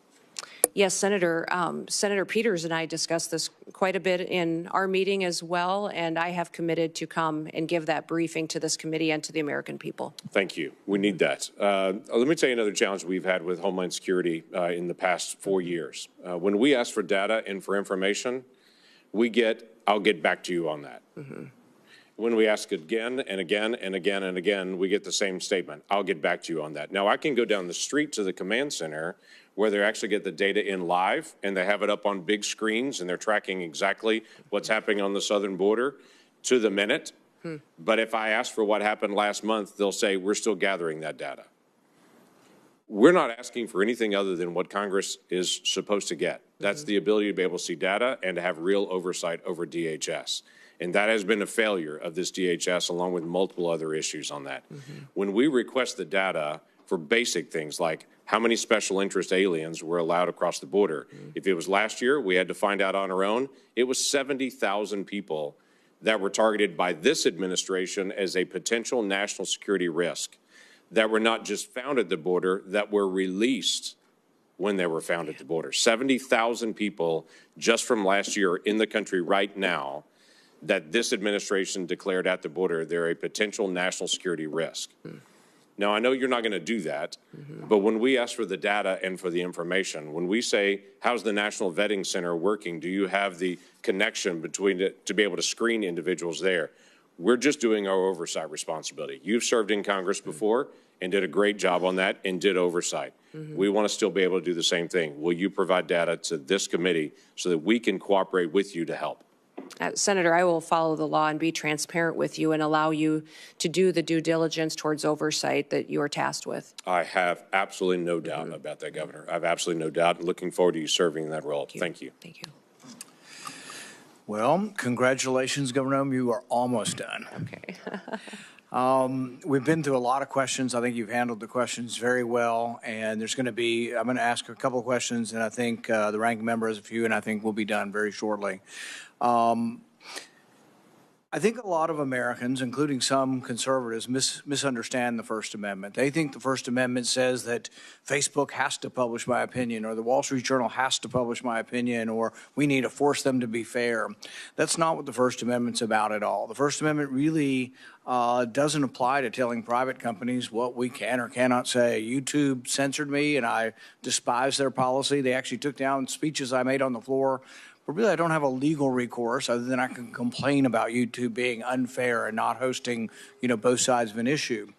Yes, Senator. Senator Peters and I discussed this quite a bit in our meeting as well, and I have committed to come and give that briefing to this committee and to the American people. Thank you. We need that. Let me tell you another challenge we've had with Homeland Security in the past 4 years. When we ask for data and for information, we get, I'll get back to you on that. When we ask again and again and again and again, we get the same statement. I'll get back to you on that. Now, I can go down the street to the command center where they actually get the data in live and they have it up on big screens and they're tracking exactly what's happening on the southern border to the minute. But if I ask for what happened last month, they'll say, we're still gathering that data. We're not asking for anything other than what Congress is supposed to get. That's the ability to be able to see data and to have real oversight over DHS. And that has been a failure of this DHS, along with multiple other issues on that. When we request the data for basic things like how many special interest aliens were allowed across the border, if it was last year, we had to find out on our own, it was 70,000 people that were targeted by this administration as a potential national security risk, that were not just found at the border, that were released when they were found at the border. 70,000 people just from last year in the country right now that this administration declared at the border they're a potential national security risk. Now, I know you're not going to do that, but when we ask for the data and for the information, when we say, how's the National Vetting Center working? Do you have the connection between it to be able to screen individuals there? We're just doing our oversight responsibility. You've served in Congress before and did a great job on that and did oversight. We want to still be able to do the same thing. Will you provide data to this committee so that we can cooperate with you to help? Senator, I will follow the law and be transparent with you and allow you to do the due diligence towards oversight that you are tasked with. I have absolutely no doubt about that, Governor. I have absolutely no doubt. Looking forward to you serving in that role. Thank you. Thank you. Well, congratulations, Governor Noem. You are almost done. Okay. We've been through a lot of questions. I think you've handled the questions very well. And there's going to be, I'm going to ask a couple of questions, and I think the ranking member has a few, and I think we'll be done very shortly. I think a lot of Americans, including some conservatives, misunderstand the First Amendment. They think the First Amendment says that Facebook has to publish my opinion, or the Wall Street Journal has to publish my opinion, or we need to force them to be fair. That's not what the First Amendment's about at all. The First Amendment really doesn't apply to telling private companies what we can or cannot say. YouTube censored me, and I despise their policy. They actually took down speeches I made on the floor. But really, I don't have a legal recourse other than I can complain about YouTube being unfair and not hosting, both sides of an issue.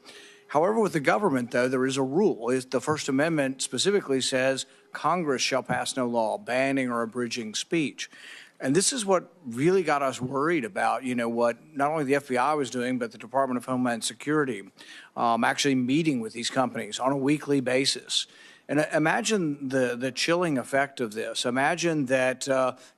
However, with the government, though, there is a rule. The First Amendment specifically says Congress shall pass no law banning or abridging speech. And this is what really got us worried about, what not only the FBI was doing, but the Department of Homeland Security, actually meeting with these companies on a weekly basis. And imagine the chilling effect of this. Imagine that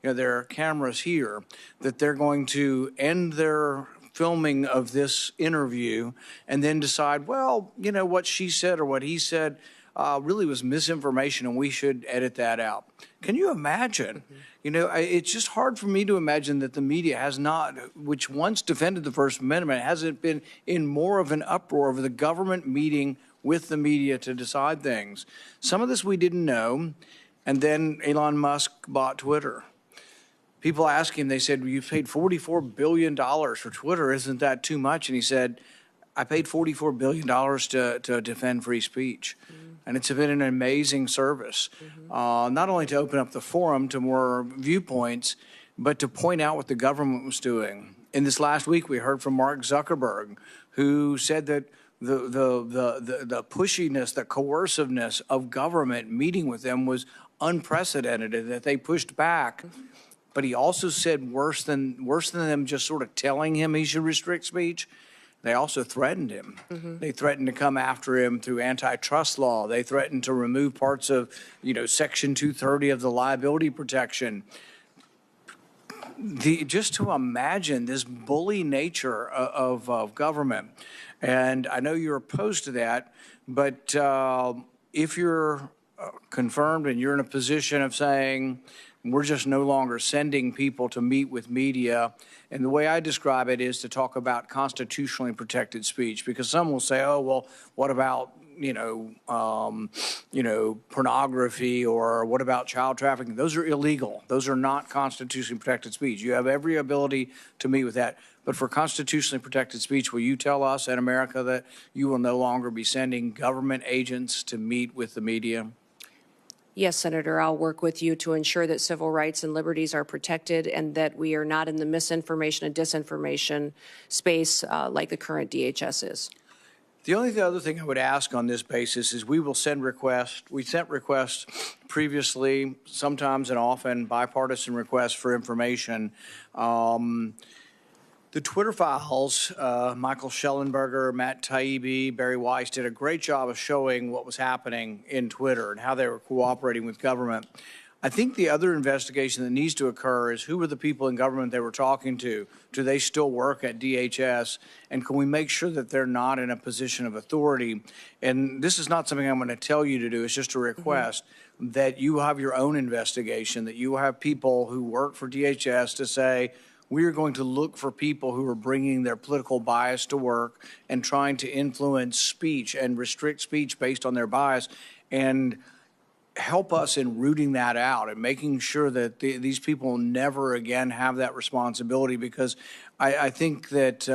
there are cameras here, that they're going to end their filming of this interview and then decide, well, what she said or what he said really was misinformation and we should edit that out. Can you imagine? It's just hard for me to imagine that the media has not, which once defended the First Amendment, hasn't been in more of an uproar over the government meeting with the media to decide things. Some of this we didn't know, and then Elon Musk bought Twitter. People asked him, they said, "You've paid $44 billion for Twitter. Isn't that too much?" And he said, "I paid $44 billion to defend free speech." And it's been an amazing service, not only to open up the forum to more viewpoints, but to point out what the government was doing. In this last week, we heard from Mark Zuckerberg, who said that the pushiness, the coerciveness of government meeting with them was unprecedented, and that they pushed back. But he also said worse than them just sort of telling him he should restrict speech, they also threatened him. They threatened to come after him through antitrust law. They threatened to remove parts of, Section 230 of the liability protection. Just to imagine this bully nature of government. And I know you're opposed to that, but if you're confirmed and you're in a position of saying, we're just no longer sending people to meet with media. And the way I describe it is to talk about constitutionally protected speech, because some will say, oh, well, what about, pornography, or what about child trafficking? Those are illegal. Those are not constitutionally protected speech. You have every ability to meet with that. But for constitutionally protected speech, will you tell us in America that you will no longer be sending government agents to meet with the media? Yes, Senator, I'll work with you to ensure that civil rights and liberties are protected and that we are not in the misinformation and disinformation space like the current DHS is. The other thing I would ask on this basis is we will send requests. We sent requests previously, sometimes and often bipartisan requests for information. The Twitter files, Michael Schellenberger, Matt Taibbi, Barry Weiss did a great job of showing what was happening in Twitter and how they were cooperating with government. I think the other investigation that needs to occur is who were the people in government they were talking to? Do they still work at DHS? And can we make sure that they're not in a position of authority? And this is not something I'm going to tell you to do. It's just a request that you have your own investigation, that you have people who work for DHS to say, we are going to look for people who are bringing their political bias to work and trying to influence speech and restrict speech based on their bias, and help us in rooting that out and making sure that these people never again have that responsibility, because I think that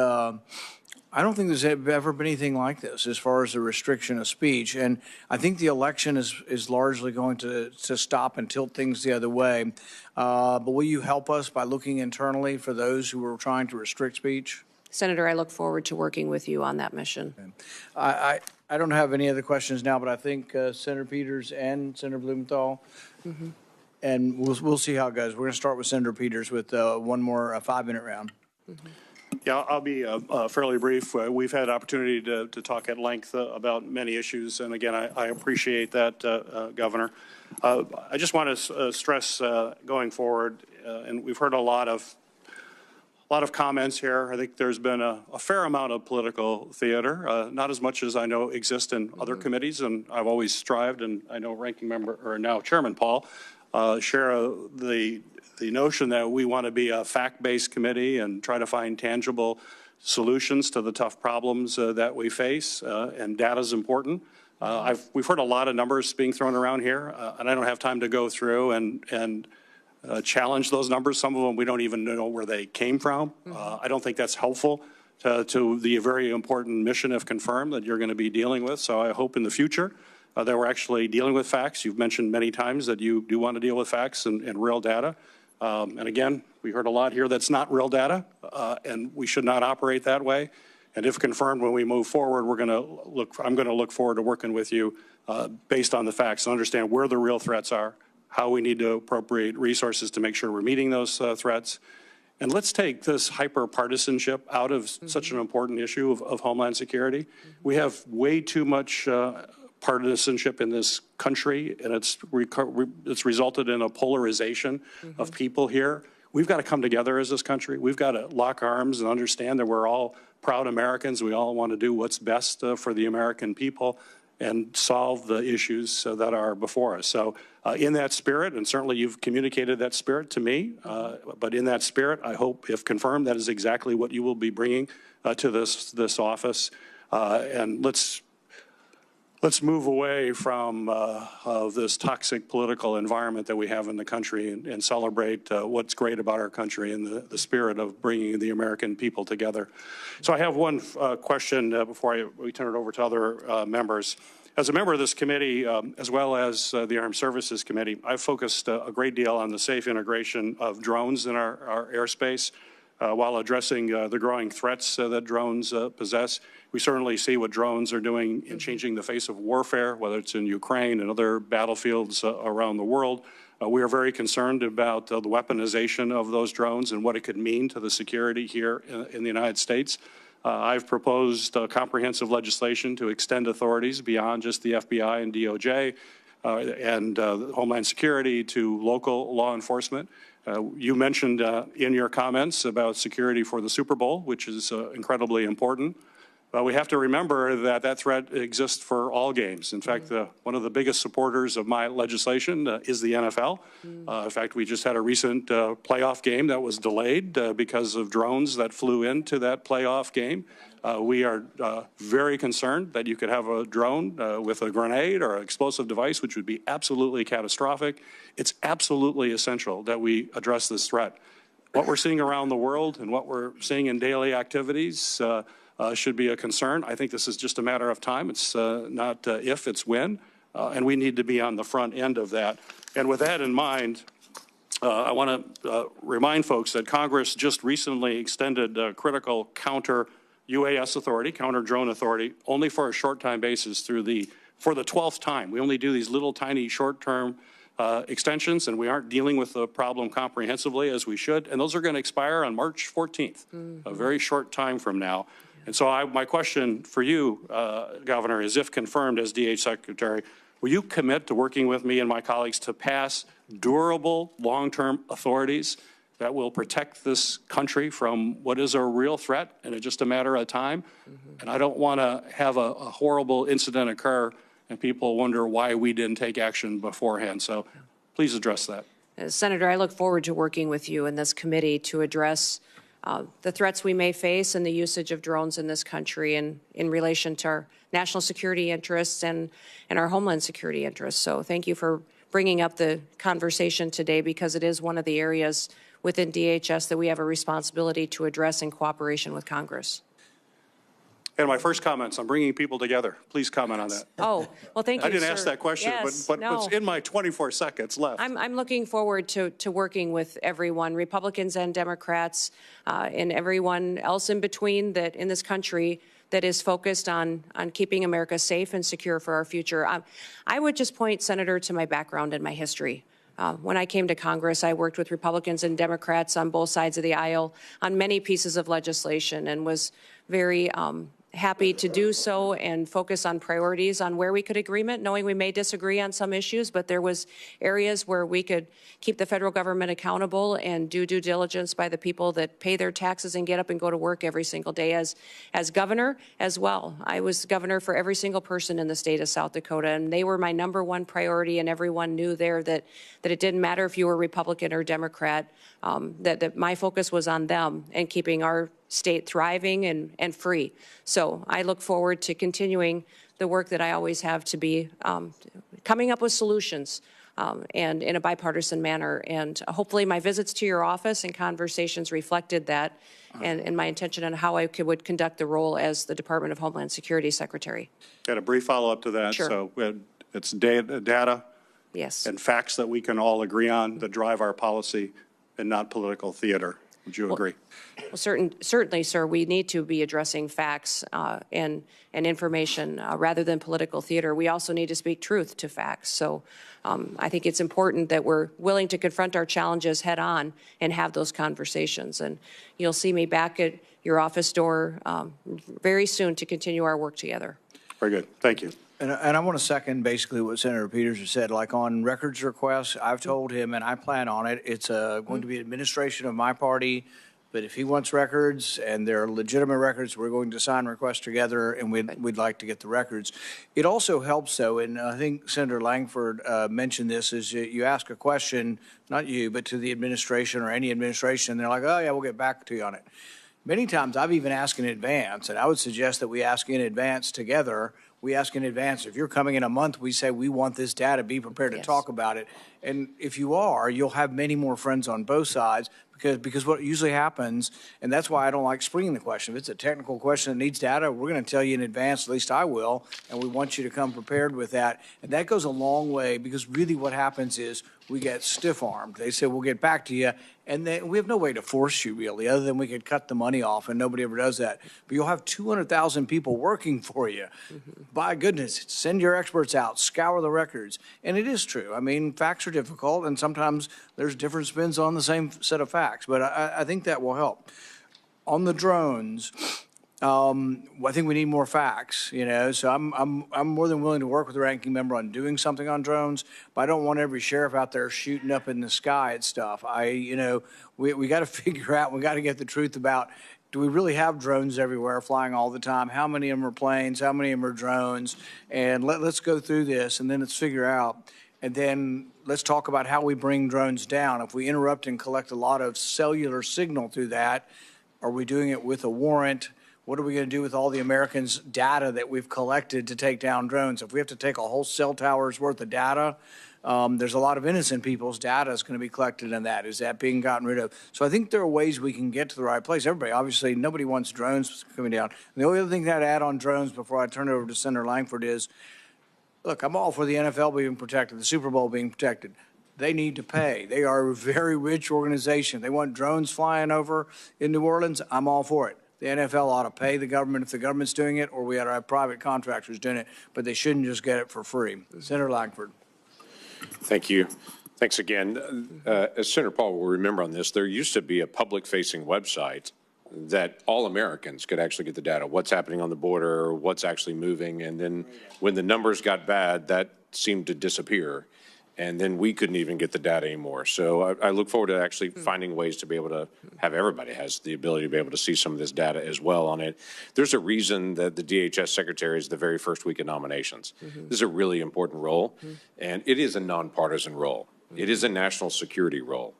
I don't think there's ever been anything like this as far as the restriction of speech. And I think the election is largely going to stop and tilt things the other way. But will you help us by looking internally for those who are trying to restrict speech? Senator, I look forward to working with you on that mission. Okay. I don't have any other questions now, but I think Senator Peters and Senator Blumenthal, and we'll see how it goes. We're going to start with Senator Peters with one more 5-minute round. Yeah, I'll be fairly brief. We've had opportunity to talk at length about many issues, and again, I appreciate that, Governor. I just want to stress going forward, and we've heard a lot of comments here. I think there's been a fair amount of political theater, not as much as I know exists in other committees, and I've always strived, and I know Ranking Member, or now Chairman Paul, share the notion that we want to be a fact-based committee and try to find tangible solutions to the tough problems that we face, and data is important. We've heard a lot of numbers being thrown around here, and I don't have time to go through and challenge those numbers. Some of them we don't even know where they came from. I don't think that's helpful to the very important mission, if confirmed, that you're going to be dealing with. So I hope in the future that we're actually dealing with facts. You've mentioned many times that you do want to deal with facts and real data. And again, we heard a lot here that's not real data, and we should not operate that way. And if confirmed, when we move forward, I'm going to look forward to working with you based on the facts and understand where the real threats are, how we need to appropriate resources to make sure we're meeting those threats. And let's take this hyper-partisanship out of such an important issue of Homeland Security. We have way too much partisanship in this country, and it's resulted in a polarization of people here. We've got to come together as this country. We've got to lock arms and understand that we're all proud Americans. We all want to do what's best for the American people and solve the issues that are before us. So in that spirit, and certainly you've communicated that spirit to me, but in that spirit, I hope, if confirmed, that is exactly what you will be bringing to this office. And let's move away from of this toxic political environment that we have in the country and celebrate what's great about our country and the spirit of bringing the American people together. So I have one question before we turn it over to other members. As a member of this committee, as well as the Armed Services Committee, I've focused a great deal on the safe integration of drones in our airspace while addressing the growing threats that drones possess. We certainly see what drones are doing in changing the face of warfare, whether it's in Ukraine and other battlefields around the world. We are very concerned about the weaponization of those drones and what it could mean to the security here in the United States. I've proposed comprehensive legislation to extend authorities beyond just the FBI and DOJ and Homeland Security to local law enforcement. You mentioned in your comments about security for the Super Bowl, which is incredibly important. We have to remember that that threat exists for all games. In fact, one of the biggest supporters of my legislation is the NFL. In fact, we just had a recent playoff game that was delayed because of drones that flew into that playoff game. We are very concerned that you could have a drone with a grenade or an explosive device, which would be absolutely catastrophic. It's absolutely essential that we address this threat. What we're seeing around the world and what we're seeing in daily activities should be a concern. I think this is just a matter of time. It's not if, it's when. And we need to be on the front end of that. And with that in mind, I want to remind folks that Congress just recently extended critical counter-UAS authority, counter-drone authority, only for a short-time basis for the 12th time. We only do these little tiny short-term extensions, and we aren't dealing with the problem comprehensively as we should. And those are going to expire on March 14th, a very short time from now. And so my question for you, Governor, is if confirmed as DH Secretary, will you commit to working with me and my colleagues to pass durable, long-term authorities that will protect this country from what is a real threat and it's just a matter of time? And I don't want to have a horrible incident occur and people wonder why we didn't take action beforehand. So please address that. Senator, I look forward to working with you in this committee to address the threats we may face and the usage of drones in this country in relation to our national security interests and our homeland security interests. So thank you for bringing up the conversation today, because it is one of the areas within DHS that we have a responsibility to address in cooperation with Congress. And my first comments, I'm bringing people together. Please comment on that. Oh, well, thank you, I didn't sir. ask that question, yes, but no. it's in my 24 seconds left. I'm looking forward to working with everyone, Republicans and Democrats, and everyone else in between that in this country that is focused on keeping America safe and secure for our future. I would just point, Senator, to my background and my history. When I came to Congress, I worked with Republicans and Democrats on both sides of the aisle on many pieces of legislation and was very happy to do so and focus on priorities on where we could agreement, knowing we may disagree on some issues, but there was areas where we could keep the federal government accountable and do due diligence by the people that pay their taxes and get up and go to work every single day. As governor as well, I was governor for every single person in the state of South Dakota, and they were my #1 priority, and everyone knew there that it didn't matter if you were Republican or Democrat, that my focus was on them and keeping our state thriving and free. So I look forward to continuing the work that I always have to be coming up with solutions and in a bipartisan manner. And hopefully my visits to your office and conversations reflected that and my intention on how I would conduct the role as the Department of Homeland Security Secretary. Got a brief follow-up to that. Sure. So it's data yes. and facts that we can all agree on that drive our policy and not political theater. Would you agree? Well, certainly, sir, we need to be addressing facts and information rather than political theater. We also need to speak truth to facts. So I think it's important that we're willing to confront our challenges head on and have those conversations. And you'll see me back at your office door very soon to continue our work together. Very good. Thank you. And I want to second basically what Senator Peters has said. Like on records requests, I've told him, and I plan on it, it's going to be administration of my party. But if he wants records and they're legitimate records, we're going to sign requests together, and we'd like to get the records. It also helps, though, and I think Senator Langford mentioned this, is you ask a question, not you, but to the administration or any administration, and they're like, oh, yeah, we'll get back to you on it. Many times I've even asked in advance, and I would suggest that we ask in advance together. We ask in advance. If you're coming in a month, we say we want this data. Be prepared to talk about it. And if you are, you'll have many more friends on both sides because what usually happens, and that's why I don't like springing the question. If it's a technical question that needs data, we're going to tell you in advance, at least I will, and we want you to come prepared with that. And that goes a long way because really what happens is we get stiff-armed. They say, we'll get back to you, and then we have no way to force you really, other than we could cut the money off, and nobody ever does that. But you'll have 200,000 people working for you. By goodness, send your experts out, scour the records. And it is true. I mean, facts are difficult, and sometimes there's different spins on the same set of facts, but I think that will help. On the drones, I think we need more facts, you know, so I'm more than willing to work with the ranking member on doing something on drones, but I don't want every sheriff out there shooting up in the sky at stuff. We got to figure out, we got to get the truth about, do we really have drones everywhere flying all the time? How many of them are planes? How many of them are drones? And let's go through this, and then let's figure out. And then let's talk about how we bring drones down. If we interrupt and collect a lot of cellular signal through that, are we doing it with a warrant? What are we going to do with all the Americans' data that we've collected to take down drones? If we have to take a whole cell tower's worth of data, there's a lot of innocent people's data is going to be collected in that. Is that being gotten rid of? So I think there are ways we can get to the right place. Everybody, obviously, nobody wants drones coming down. And the only other thing that I'd add on drones before I turn it over to Senator Langford is, look, I'm all for the NFL being protected, the Super Bowl being protected. They need to pay. They are a very rich organization. They want drones flying over in New Orleans. I'm all for it. The NFL ought to pay the government if the government's doing it, or we ought to have private contractors doing it, but they shouldn't just get it for free. Senator Langford. Thank you. Thanks again. As Senator Paul will remember on this, there used to be a public-facing website that all Americans could actually get the data, what's happening on the border, what's actually moving, and then when the numbers got bad, that seemed to disappear, and then we couldn't even get the data anymore. So I look forward to actually finding ways to be able to have everybody has the ability to be able to see some of this data as well on it. There's a reason that the DHS secretary is the very first week of nominations. This is a really important role, and it is a nonpartisan role. It is a national security role,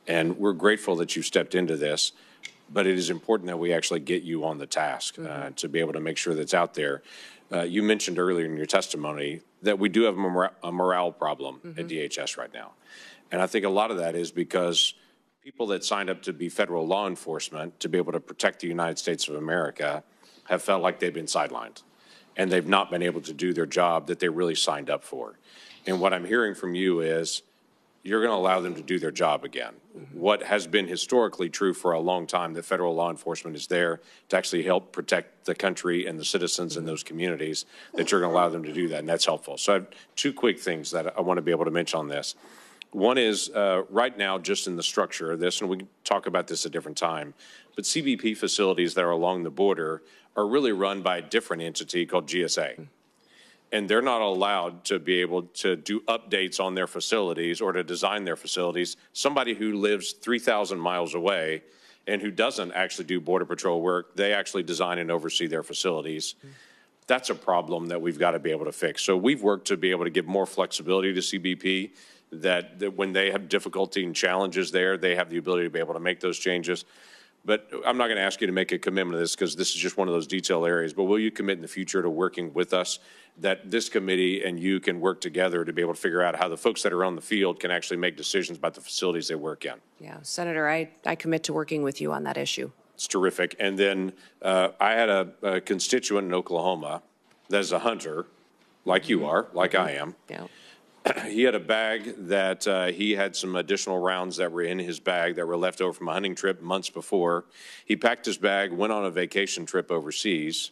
and we're grateful that you stepped into this. But it is important that we actually get you on the task to be able to make sure that's out there. You mentioned earlier in your testimony that we do have a morale problem at DHS right now. And I think a lot of that is because people that signed up to be federal law enforcement to be able to protect the United States of America have felt like they've been sidelined. And they've not been able to do their job that they really signed up for. And what I'm hearing from you is you're going to allow them to do their job again. What has been historically true for a long time, that federal law enforcement is there to actually help protect the country and the citizens in those communities, that you're going to allow them to do that, and that's helpful. So I have two quick things that I want to be able to mention on this. One is right now, just in the structure of this, and we can talk about this at a different time, but CBP facilities that are along the border are really run by a different entity called GSA. And they're not allowed to be able to do updates on their facilities or to design their facilities. Somebody who lives 3,000 miles away and who doesn't actually do Border Patrol work, they actually design and oversee their facilities. That's a problem that we've got to be able to fix. So we've worked to be able to give more flexibility to CBP, that when they have difficulty and challenges there, they have the ability to be able to make those changes. But I'm not going to ask you to make a commitment to this because this is just one of those detail areas. But will you commit in the future to working with us, that this committee and you can work together to be able to figure out how the folks that are on the field can actually make decisions about the facilities they work in? Yeah, Senator, I commit to working with you on that issue. It's terrific. And then I had a constituent in Oklahoma that is a hunter, like you are, like I am. Yeah. he had a bag that he had some additional rounds that were in his bag that were left over from a hunting trip months before. He packed his bag, went on a vacation trip overseas,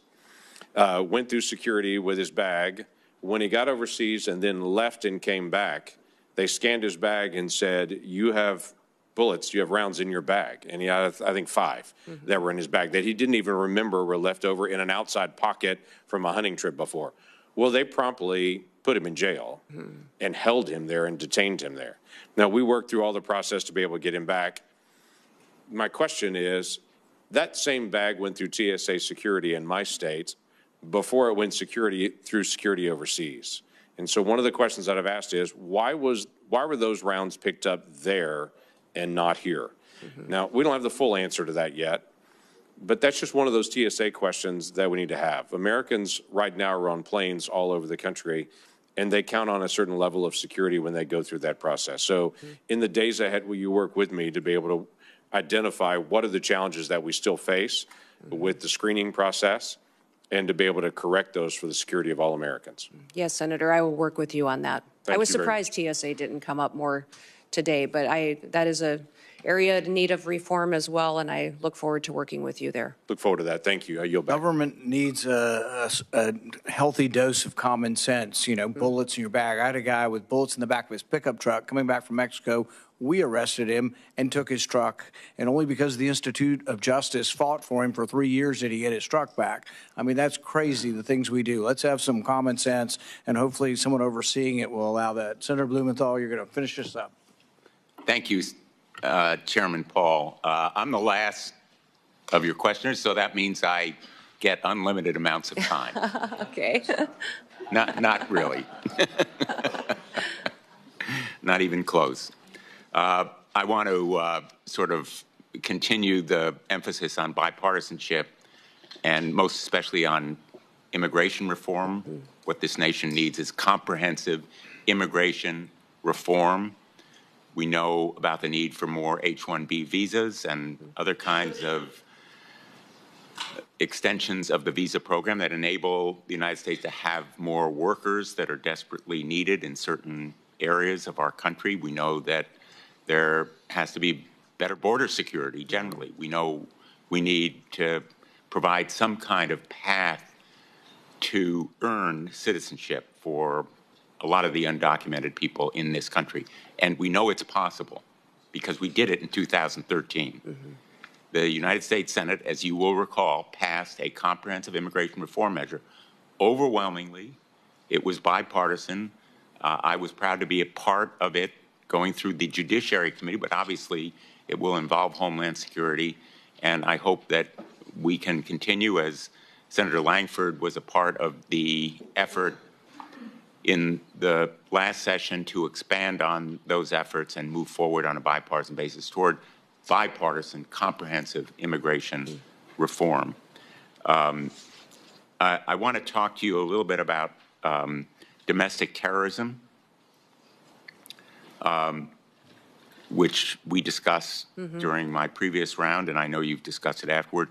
went through security with his bag. When he got overseas and then left and came back, they scanned his bag and said, "You have bullets, you have rounds in your bag." And he had, I think, 5 that were in his bag that he didn't even remember were left over in an outside pocket from a hunting trip before. Well, they promptly put him in jail and held him there and detained him there. Now, we worked through all the process to be able to get him back. My question is, that same bag went through TSA security in my state before it went through security overseas. And so one of the questions that I've asked is, why were those rounds picked up there and not here? Now, we don't have the full answer to that yet, but that's just one of those TSA questions that we need to have. Americans right now are on planes all over the country, and they count on a certain level of security when they go through that process. So in the days ahead, will you work with me to be able to identify what are the challenges that we still face with the screening process and to be able to correct those for the security of all Americans? Yes, Senator, I will work with you on that. I was you very surprised TSA didn't come up more today, but that is an area in need of reform as well, and I look forward to working with you there. Look forward to that. Thank you. I yield back. Government needs a healthy dose of common sense, bullets in your bag. I had a guy with bullets in the back of his pickup truck coming back from Mexico. We arrested him and took his truck, and only because the Institute of Justice fought for him for 3 years did he get his truck back. I mean, that's crazy, the things we do. Let's have some common sense, and hopefully someone overseeing it will allow that. Senator Blumenthal, you're going to finish this up. Thank you, Chairman Paul. I'm the last of your questioners, so that means I get unlimited amounts of time. Okay. Not really. Not even close. I want to sort of continue the emphasis on bipartisanship and most especially on immigration reform. What this nation needs is comprehensive immigration reform. We know about the need for more H-1B visas and other kinds of extensions of the visa program that enable the United States to have more workers that are desperately needed in certain areas of our country. We know that there has to be better border security generally. We know we need to provide some kind of path to earn citizenship for a lot of the undocumented people in this country. And we know it's possible because we did it in 2013. The United States Senate, as you will recall, passed a comprehensive immigration reform measure. Overwhelmingly, it was bipartisan. I was proud to be a part of it going through the Judiciary Committee, but obviously it will involve Homeland Security. And I hope that we can continue, as Senator Langford was a part of the effort in the last session, to expand on those efforts and move forward on a bipartisan basis toward bipartisan, comprehensive immigration reform. I want to talk to you a little bit about domestic terrorism, which we discussed during my previous round, and I know you've discussed it afterward,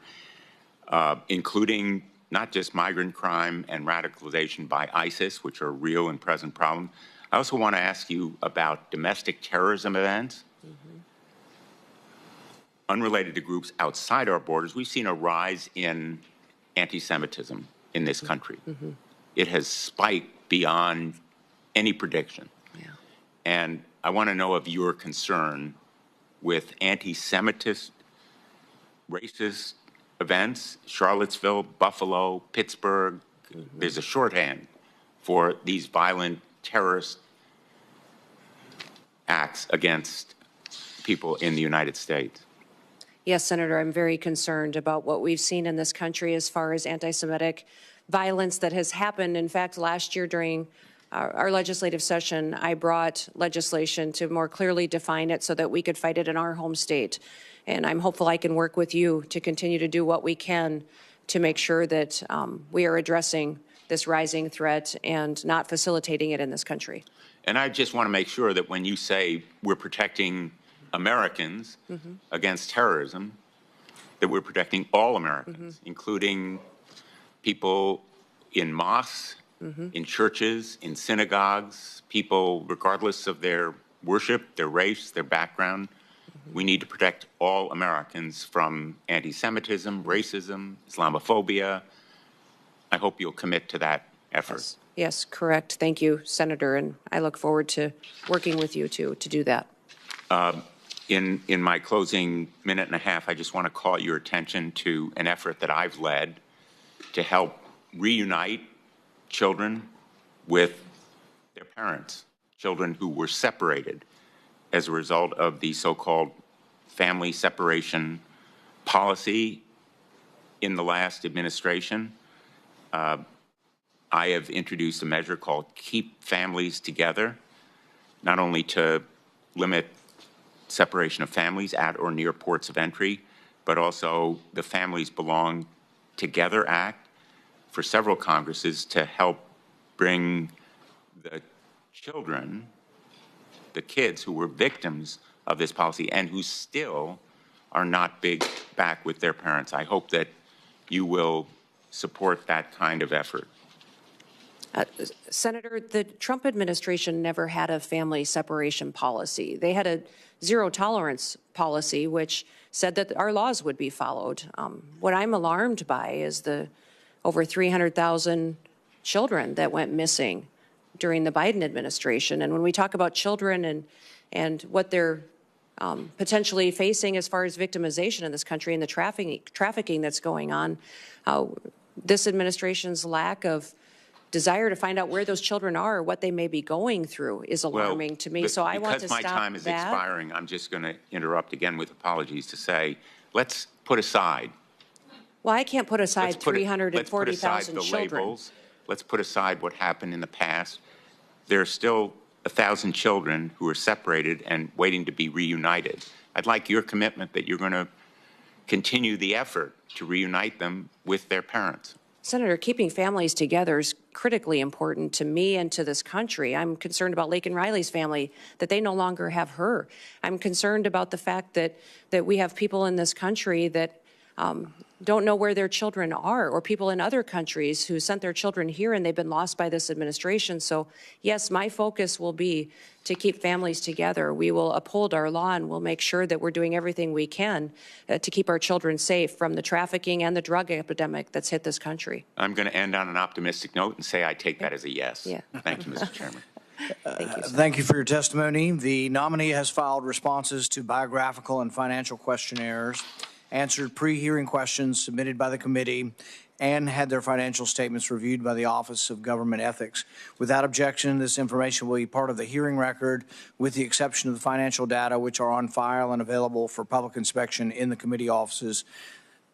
including not just migrant crime and radicalization by ISIS, which are real and present problems. I also want to ask you about domestic terrorism events unrelated to groups outside our borders. We've seen a rise in anti-Semitism in this country. It has spiked beyond any prediction. And I want to know of your concern with anti-Semitist, racist events, Charlottesville, Buffalo, Pittsburgh. There's a shorthand for these violent terrorist acts against people in the United States. Yes, Senator, I'm very concerned about what we've seen in this country as far as anti-Semitic violence that has happened. In fact, last year during our legislative session, I brought legislation to more clearly define it so that we could fight it in our home state. And I'm hopeful I can work with you to continue to do what we can to make sure that we are addressing this rising threat and not facilitating it in this country. And I just want to make sure that when you say we're protecting Americans against terrorism, that we're protecting all Americans, including people in mosques in churches, in synagogues, people, regardless of their worship, their race, their background. We need to protect all Americans from anti-Semitism, racism, Islamophobia. I hope you'll commit to that effort. Yes, correct. Thank you, Senator, and I look forward to working with you to do that. In my closing minute and a half, I just want to call your attention to an effort that I've led to help reunite children with their parents, children who were separated as a result of the so-called family separation policy in the last administration. I have introduced a measure called Keep Families Together, not only to limit separation of families at or near ports of entry, but also the Families Belong Together Act for several Congresses to help bring the children, the kids who were victims of this policy and who still are not big back with their parents. I hope that you will support that kind of effort. Senator, the Trump administration never had a family separation policy. They had a zero tolerance policy, which said that our laws would be followed. What I'm alarmed by is the over 300,000 children that went missing during the Biden administration. And when we talk about children and what they're potentially facing as far as victimization in this country and the trafficking that's going on, this administration's lack of desire to find out where those children are or what they may be going through is alarming to me. So I want to stop that. Because my time is expiring, I'm just going to interrupt again with apologies to say, let's put aside. Well, I can't put aside 340,000 children. Labels. Let's put aside what happened in the past. There are still 1,000 children who are separated and waiting to be reunited. I'd like your commitment that you're going to continue the effort to reunite them with their parents. Senator, keeping families together is critically important to me and to this country. I'm concerned about Laken Riley's family, that they no longer have her. I'm concerned about the fact that we have people in this country that don't know where their children are, or people in other countries who sent their children here and they've been lost by this administration. So, yes, my focus will be to keep families together. We will uphold our law and we'll make sure that we're doing everything we can to keep our children safe from the trafficking and the drug epidemic that's hit this country. I'm going to end on an optimistic note and say I take that as a yes. Yeah. Thank you, Mr. Chairman. Thank you for your testimony. The nominee has filed responses to biographical and financial questionnaires, answered pre-hearing questions submitted by the committee, and had their financial statements reviewed by the Office of Government Ethics. Without objection, this information will be part of the hearing record, with the exception of the financial data, which are on file and available for public inspection in the committee offices.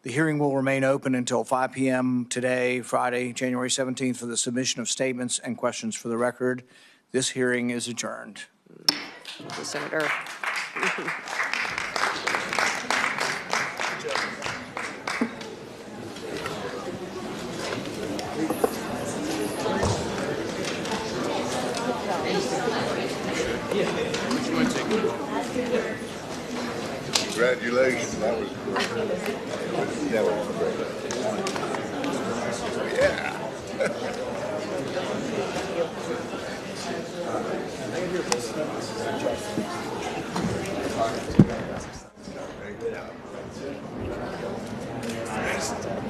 The hearing will remain open until 5 p.m. today, Friday, January 17th, for the submission of statements and questions for the record. This hearing is adjourned. Thank you, Senator. Congratulations. That was great. That was great. Yeah. Thank you.